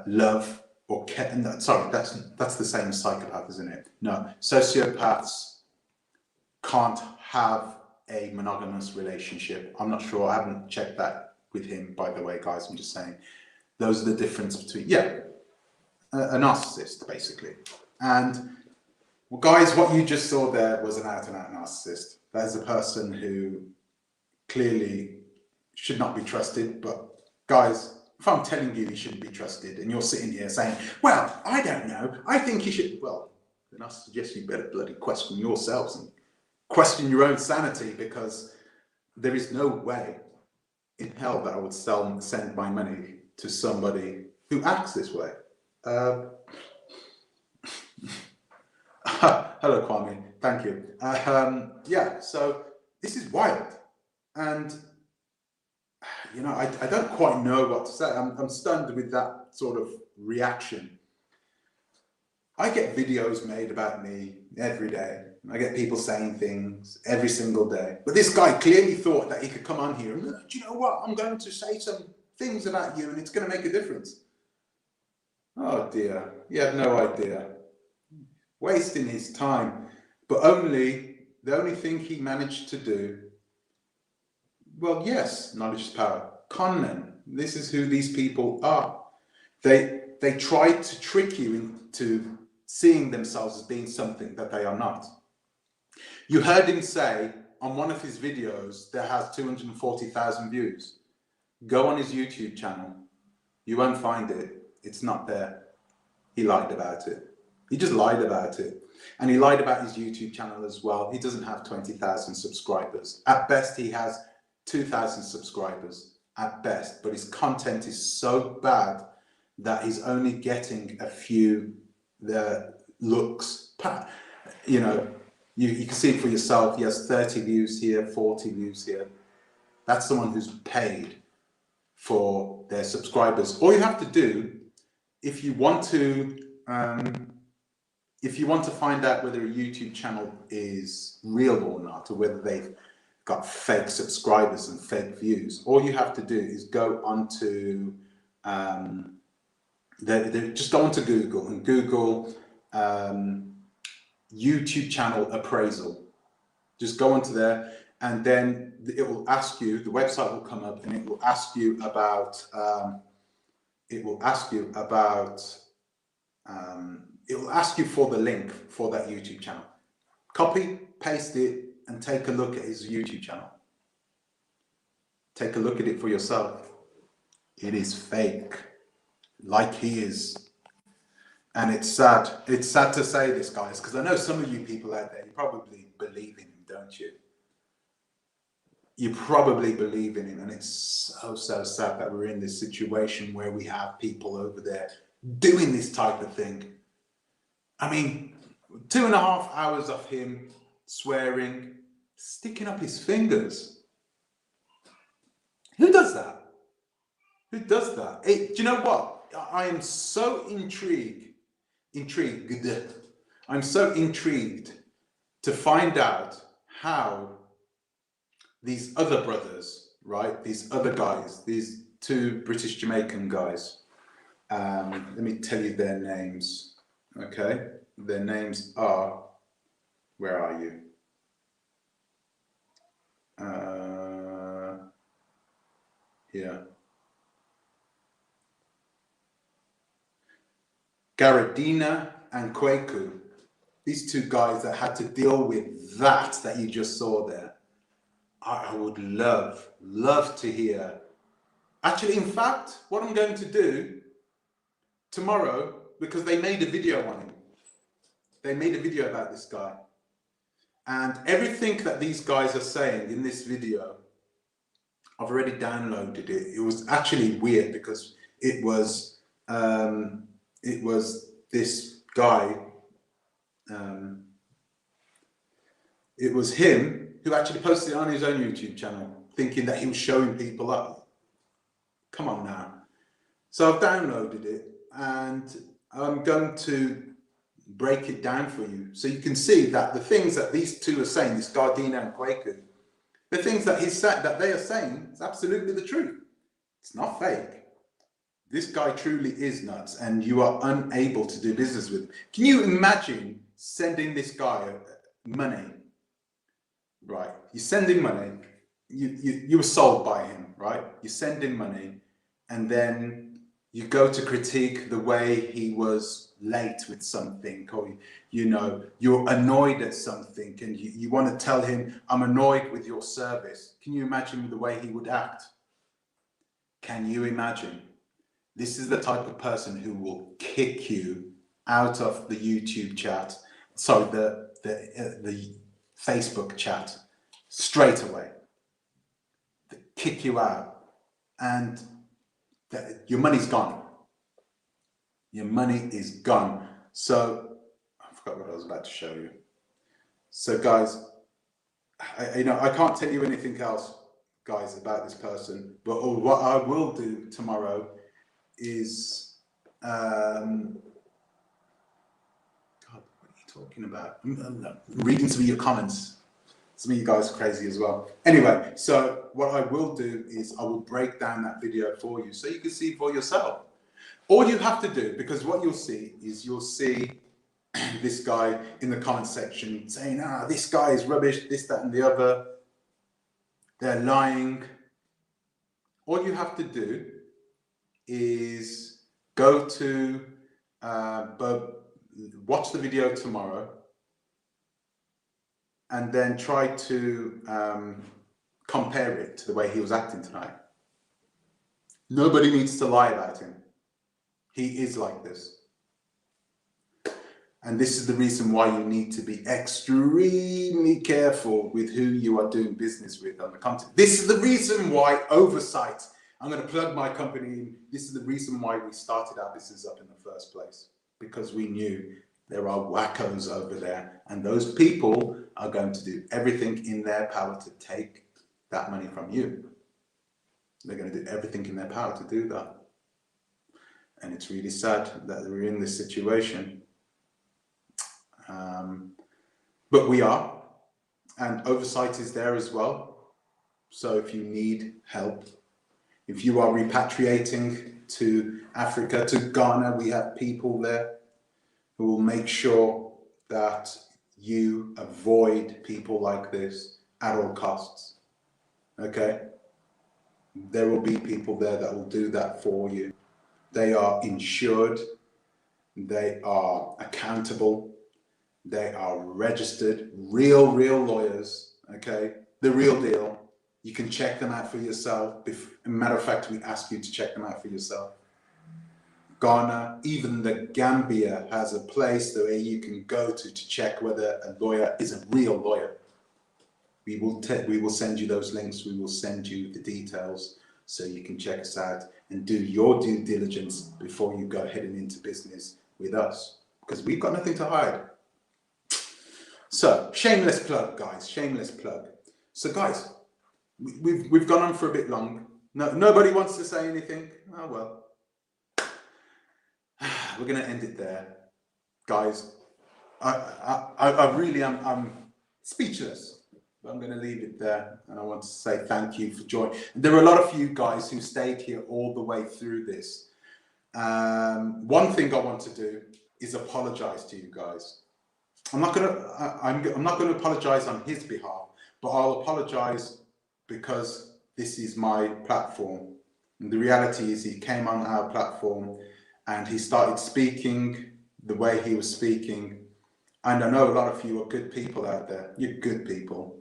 A: love or care. No, sorry, that's the same as psychopath, isn't it? No, sociopaths can't have a monogamous relationship. I'm not sure. I haven't checked that with him, by the way, guys. I'm just saying those are the difference between a narcissist, basically. And well, guys, what you just saw there was an out-and-out narcissist. That is a person who clearly should not be trusted. But guys, if I'm telling you he shouldn't be trusted, and you're sitting here saying, "Well, I don't know. I think you should," well, then I suggest you better bloody question yourselves and question your own sanity, because there is no way in hell that I would send my money to somebody who acts this way. Hello, Kwame. Thank you. Yeah, so this is wild. And, you know, I don't quite know what to say. I'm stunned with that sort of reaction. I get videos made about me every day. I get people saying things every single day. But this guy clearly thought that he could come on here and, do you know what? I'm going to say some things about you and it's going to make a difference. Oh dear, he had no idea. Wasting his time. But the only thing he managed to do, well, yes, knowledge is power. Con men, this is who these people are. They try to trick you into seeing themselves as being something that they are not. You heard him say on one of his videos that has 240,000 views. Go on his YouTube channel. You won't find it. It's not there. He lied about it. He just lied about it. And he lied about his YouTube channel as well. He doesn't have 20,000 subscribers. At best, he has 2,000 subscribers at best. But his content is so bad that he's only getting a few looks. You know, you can see it for yourself. He has 30 views here, 40 views here. That's someone who's paid for their subscribers. All you have to do, if you want to find out whether a YouTube channel is real or not, or whether they've got fake subscribers and fake views, all you have to do is go onto just go onto Google and Google YouTube channel appraisal. Just go onto there, and then it will ask you, the website will come up and it will ask you about it will ask you for the link for that YouTube channel. Copy, paste it, and take a look at his YouTube channel. Take a look at it for yourself. It is fake, like he is. And it's sad. It's sad to say this, guys, because I know some of you people out there, you probably believe in him, don't you? You probably believe in him, and it's so sad that we're in this situation where we have people over there doing this type of thing. I mean, 2.5 hours of him swearing, sticking up his fingers. Who does that? Who does that? Hey, do you know what? I am so intrigued. I'm so intrigued to find out how these other brothers, right? These other guys, these two British Jamaican guys. Let me tell you their names. Okay, their names are. Where are you? Here. Garadina and Kwaku, these two guys that had to deal with that you just saw there. I would love to hear. Actually, in fact, what I'm going to do tomorrow, because they made a video on him. They made a video about this guy. And everything that these guys are saying in this video, I've already downloaded it. It was actually weird because it was this guy, it was him who actually posted it on his own YouTube channel, thinking that he was showing people up. Come on now. So I've downloaded it, and I'm going to break it down for you so you can see that the things that these two are saying, this Gardiner and Kwaku, the things that they are saying is absolutely the truth. It's not fake. This guy truly is nuts, and you are unable to do business with him. Can you imagine sending this guy money? Right, you send him money. You were sold by him, right? You send him money, and then you go to critique the way he was late with something, or you're annoyed at something, and you want to tell him, I'm annoyed with your service. Can you imagine the way he would act? Can you imagine? This is the type of person who will kick you out of the YouTube chat, sorry, the Facebook chat straight away. Kick you out, and your money's gone. Your money is gone. So I forgot what I was about to show you. So guys, I can't tell you anything else, guys, about this person. But what I will do tomorrow is, God, what are you talking about? I'm reading some of your comments. Some of you guys are crazy as well. Anyway, so what I will do is I will break down that video for you so you can see for yourself. All you have to do, because what you'll see is this guy in the comment section saying, this guy is rubbish, this, that, and the other. They're lying. All you have to do is go to watch the video tomorrow, and then try to compare it to the way he was acting tonight. Nobody needs to lie about him. He is like this. And this is the reason why you need to be extremely careful with who you are doing business with on the content. This is the reason why Oversight, I'm going to plug my company in. This is the reason why we started our business up in the first place, because we knew there are wackos over there, and those people are going to do everything in their power to take that money from you. They're going to do everything in their power to do that. And it's really sad that we're in this situation. But we are, and Oversight is there as well. So if you need help, if you are repatriating to Africa, to Ghana, we have people there who will make sure that you avoid people like this at all costs. Okay? There will be people there that will do that for you. They are insured, they are accountable, they are registered, real lawyers, okay? The real deal. You can check them out for yourself. As a matter of fact, we ask you to check them out for yourself. Ghana, even the Gambia has a place where you can go to check whether a lawyer is a real lawyer. We will send you those links. We will send you the details so you can check us out and do your due diligence before you go heading into business with us, because we've got nothing to hide. So, shameless plug, guys, shameless plug. So, guys, we've gone on for a bit long. Nobody wants to say anything. Oh well, we're going to end it there, guys. I really am. I'm speechless. I'm going to leave it there, and I want to say thank you for joining. There are a lot of you guys who stayed here all the way through this. One thing I want to do is apologize to you guys. I'm not going to apologize on his behalf, but I'll apologize because this is my platform. And the reality is he came on our platform and he started speaking the way he was speaking. And I know a lot of you are good people out there. You're good people.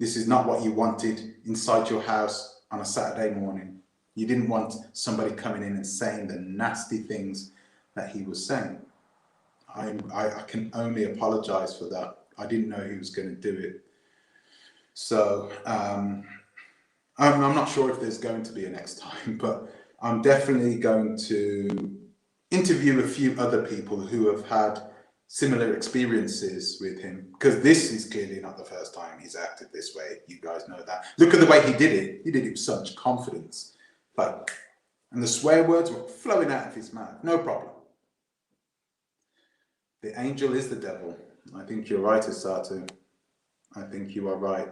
A: This is not what you wanted inside your house on a Saturday morning. You didn't want somebody coming in and saying the nasty things that he was saying. I can only apologize for that. I didn't know he was going to do it. So I'm not sure if there's going to be a next time, but I'm definitely going to interview a few other people who have had similar experiences with him, because this is clearly not the first time he's acted this way. You guys know that. Look at the way he did it. He did it with such confidence. And the swear words were flowing out of his mouth. No problem. The angel is the devil. I think you're right, Asatu. I think you are right.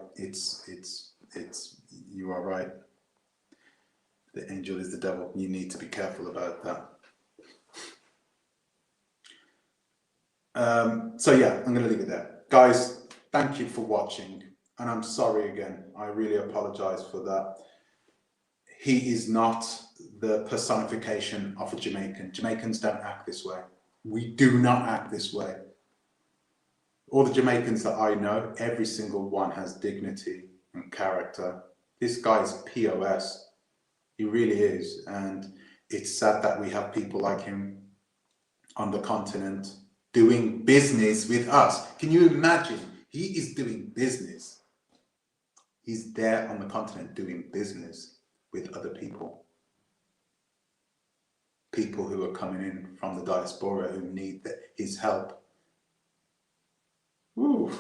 A: You are right. The angel is the devil. You need to be careful about that. So yeah, I'm going to leave it there. Guys, thank you for watching. And I'm sorry again. I really apologize for that. He is not the personification of a Jamaican. Jamaicans don't act this way. We do not act this way. All the Jamaicans that I know, every single one has dignity and character. This guy's POS. He really is. And it's sad that we have people like him on the continent doing business with us. Can you imagine? He is doing business. He's there on the continent doing business with other people. People who are coming in from the diaspora who need his help. Ooh,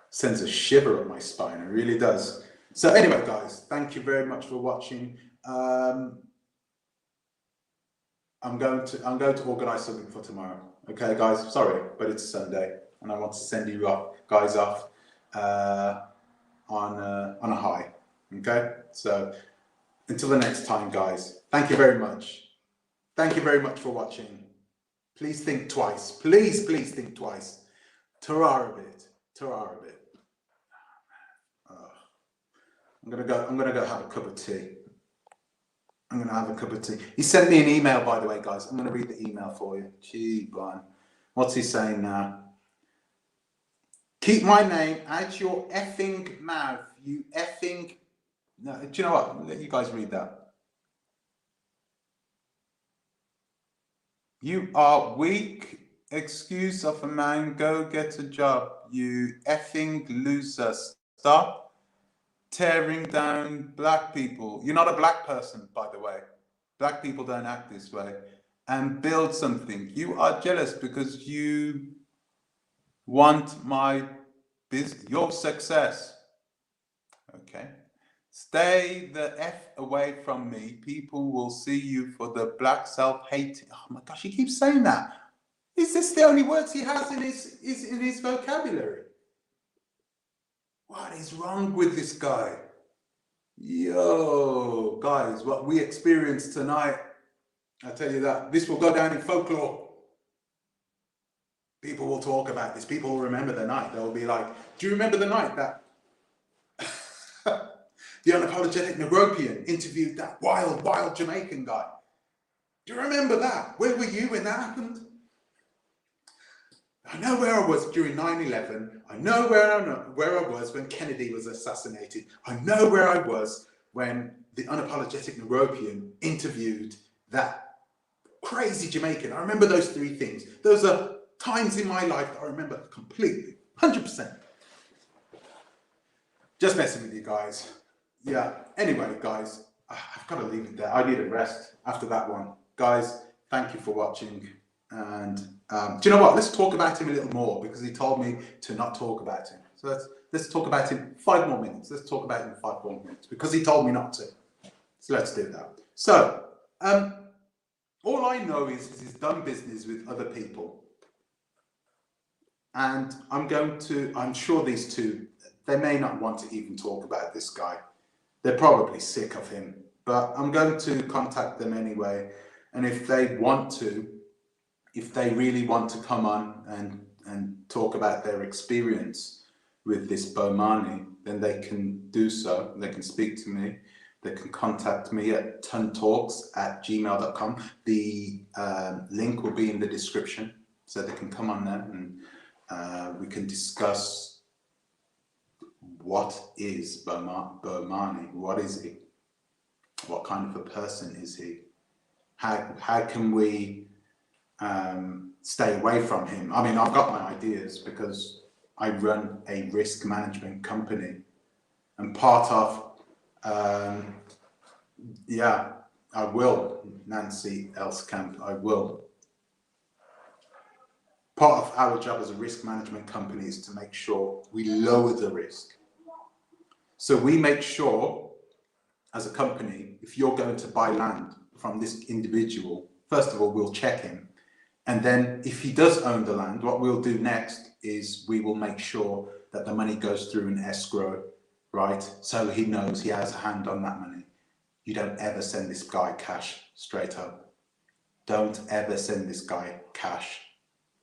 A: sends a shiver up my spine. It really does. So anyway, guys, thank you very much for watching. I'm going to organize something for tomorrow. Okay, guys. Sorry, but it's Sunday, and I want to send you guys off on a high. Okay. So until the next time, guys. Thank you very much. Thank you very much for watching. Please think twice. Please think twice. Tarara a bit. Oh, I'm gonna go have a cup of tea. He sent me an email, by the way, guys. I'm gonna read the email for you. Gee, Brian. What's he saying now? Keep my name out your effing mouth, you effing. No, do you know what? I'll let you guys read that. You are weak. Excuse of a man. Go get a job, you effing loser. Stop tearing down black people. You're not a black person, by the way. Black people don't act this way. And build something. You are jealous because you want your success. Okay. Stay the F away from me. People will see you for the black self-hate. Oh my gosh, he keeps saying that. Is this the only words he has in his vocabulary? What is wrong with this guy? Yo, guys, what we experienced tonight, I tell you that, this will go down in folklore. People will talk about this. People will remember the night. They'll be like, do you remember the night that the unapologetic Negropian interviewed that wild Jamaican guy? Do you remember that? Where were you when that happened? I know where I was during 9/11. I know where I was when Kennedy was assassinated. I know where I was when the unapologetic Negropian interviewed that crazy Jamaican. I remember those three things. Those are times in my life that I remember completely, 100%. Just messing with you guys. Yeah, anyway, guys, I've got to leave it there. I need a rest after that one. Guys, thank you for watching. And do you know what? Let's talk about him a little more because he told me to not talk about him. So let's talk about him 5 more minutes. Let's talk about him 5 more minutes because he told me not to. So let's do that. So all I know is he's done business with other people. And I'm sure these two, they may not want to even talk about this guy. They're probably sick of him, but I'm going to contact them anyway. And if they really want to come on and talk about their experience with this Bomani, then they can do so. They can speak to me. They can contact me at tontalks@gmail.com. The link will be in the description, so they can come on there and we can discuss what is Bomani. What is he? What kind of a person is he? How can we stay away from him? I mean, I've got my ideas because I run a risk management company, and part of I will, Nancy Elskamp, I will. Part of our job as a risk management company is to make sure we lower the risk. So we make sure, as a company, if you're going to buy land from this individual, first of all, we'll check him. And then if he does own the land, what we'll do next is we will make sure that the money goes through an escrow, right? So he knows he has a hand on that money. You don't ever send this guy cash straight up. Don't ever send this guy cash.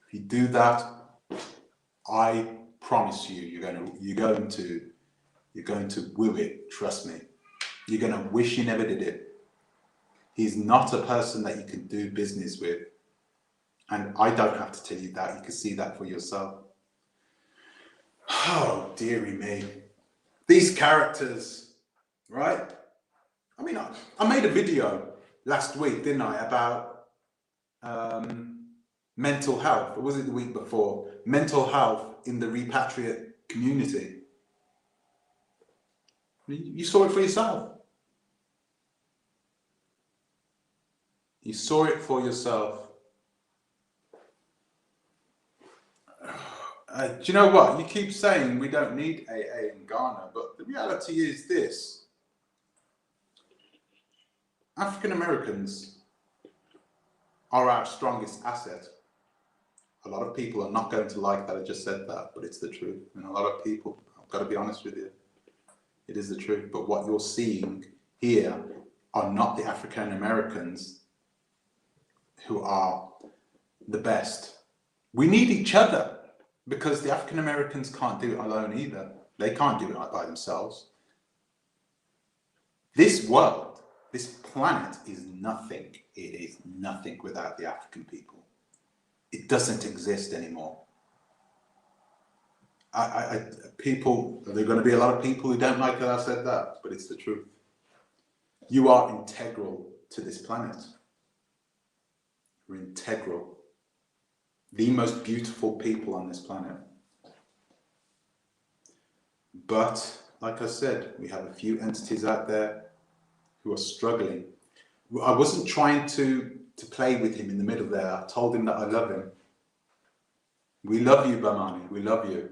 A: If you do that, I promise you, you're going to woo it. Trust me. You're going to wish you never did it. He's not a person that you can do business with. And I don't have to tell you that. You can see that for yourself. Oh, dearie me. These characters, right? I mean, I made a video last week, didn't I, about mental health. Or was it the week before? Mental health in the repatriate community. You saw it for yourself. You saw it for yourself. Do you know what? You keep saying we don't need AA in Ghana, but the reality is this. African Americans are our strongest asset. A lot of people are not going to like that I just said that, but it's the truth. And a lot of people, I've got to be honest with you, it is the truth. But what you're seeing here are not the African Americans who are the best. We need each other. Because the African Americans can't do it alone either. They can't do it by themselves. This world, this planet is nothing. It is nothing without the African people. It doesn't exist anymore. People, there are going to be a lot of people who don't like that I said that, but it's the truth. You are integral to this planet. You're integral. The most beautiful people on this planet. But, like I said, we have a few entities out there who are struggling. I wasn't trying to play with him in the middle there. I told him that I love him. We love you, Bomani. We love you.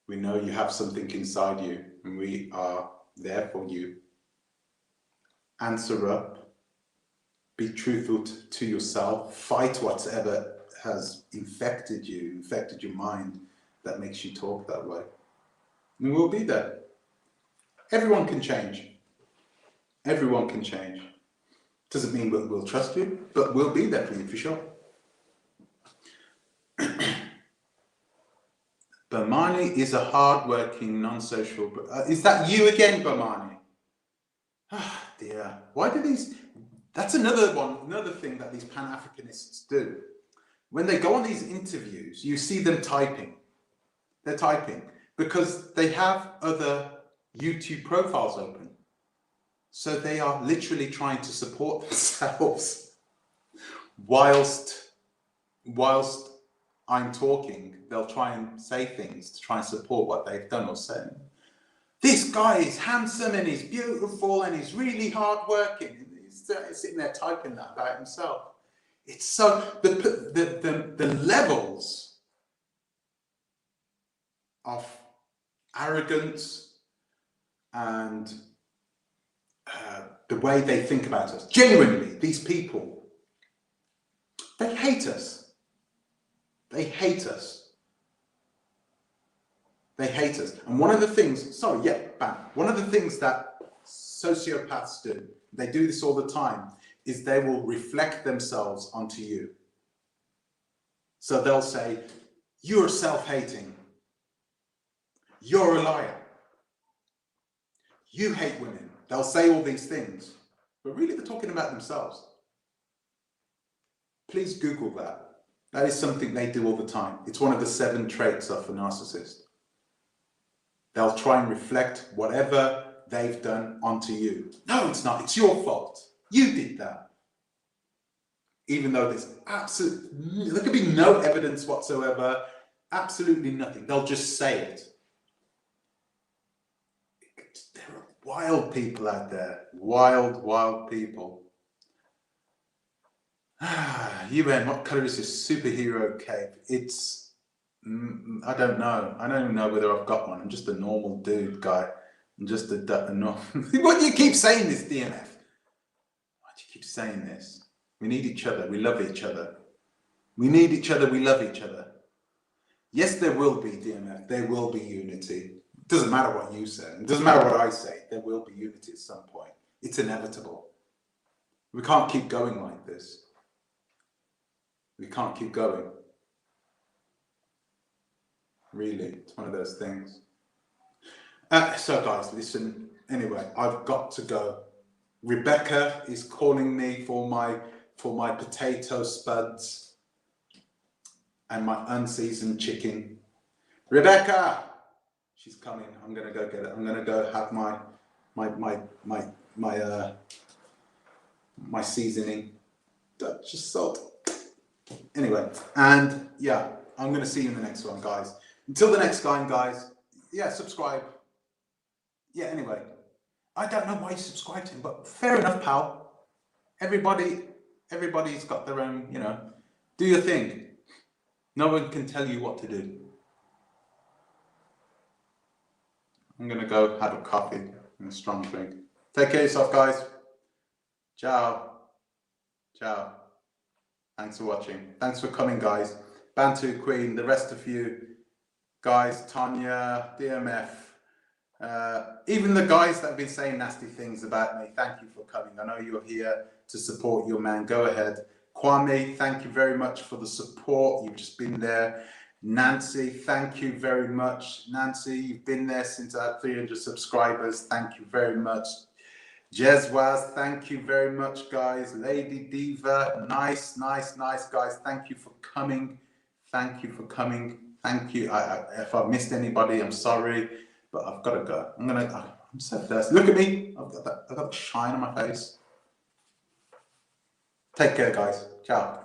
A: We know you have something inside you, and we are there for you. Answer up. Be truthful to yourself. Fight whatever has infected your mind that makes you talk that way. And we'll be there. Everyone can change. Everyone can change. Doesn't mean we'll trust you, but we'll be there for you for sure. Bomani is a hard-working, non-social... is that you again, Bomani? Ah, dear. Why do these... That's another thing that these Pan-Africanists do. When they go on these interviews, you see them typing. They're typing because they have other YouTube profiles open. So they are literally trying to support themselves whilst I'm talking. They'll try and say things to try and support what they've done or said. This guy is handsome and he's beautiful and he's really hardworking. He's sitting there typing that about himself. It's so the levels of arrogance and the way they think about us. Genuinely, these people, they hate us. They hate us. They hate us. And one of the things, one of the things that sociopaths do, they do this all the time, is they will reflect themselves onto you. So they'll say, you're self-hating. You're a liar. You hate women. They'll say all these things, but really they're talking about themselves. Please Google that. That is something they do all the time. It's one of the 7 traits of a narcissist. They'll try and reflect whatever they've done onto you. No, it's not. It's your fault. You did that. Even though there could be no evidence whatsoever, absolutely nothing. They'll just say it. There are wild people out there. Wild, wild people. UN, what colour is this superhero cape? It's, I don't know. I don't even know whether I've got one. I'm just a normal dude guy. I'm just a normal... Why do you keep saying this, DMF? Why do you keep saying this? We need each other. We love each other. We need each other. We love each other. Yes, there will be DMF. There will be unity. It doesn't matter what you say. It doesn't matter what I say. There will be unity at some point. It's inevitable. We can't keep going like this. We can't keep going. Really, it's one of those things. So guys, listen, anyway, I've got to go. Rebecca is calling me for my potato spuds and my unseasoned chicken. Rebecca, she's coming. I'm gonna go get it. I'm gonna go have my seasoning, just salt. Anyway, and yeah, I'm gonna see you in the next one, guys. Until the next time, guys. Yeah, subscribe. Yeah, anyway, I don't know why you subscribe to him, but fair enough, pal. Everybody's got their own, you know, do your thing. No one can tell you what to do. I'm gonna go have a coffee and a strong drink. Take care of yourself, guys. Ciao. Ciao. Thanks for watching. Thanks for coming, guys. Bantu Queen, the rest of you guys, Tanya, DMF, even the guys that have been saying nasty things about me, thank you for coming. I know you're here to support your man. Go ahead. Kwame, thank you very much for the support. You've just been there. Nancy, thank you very much. Nancy, you've been there since I had 300 subscribers. Thank you very much. Jezwaz, thank you very much, guys. Lady Diva, nice, guys. Thank you for coming. Thank you for coming. Thank you. If I've missed anybody, I'm sorry, but I've got to go. I'm so thirsty. Look at me. I've got that shine on my face. Take care, guys. Ciao.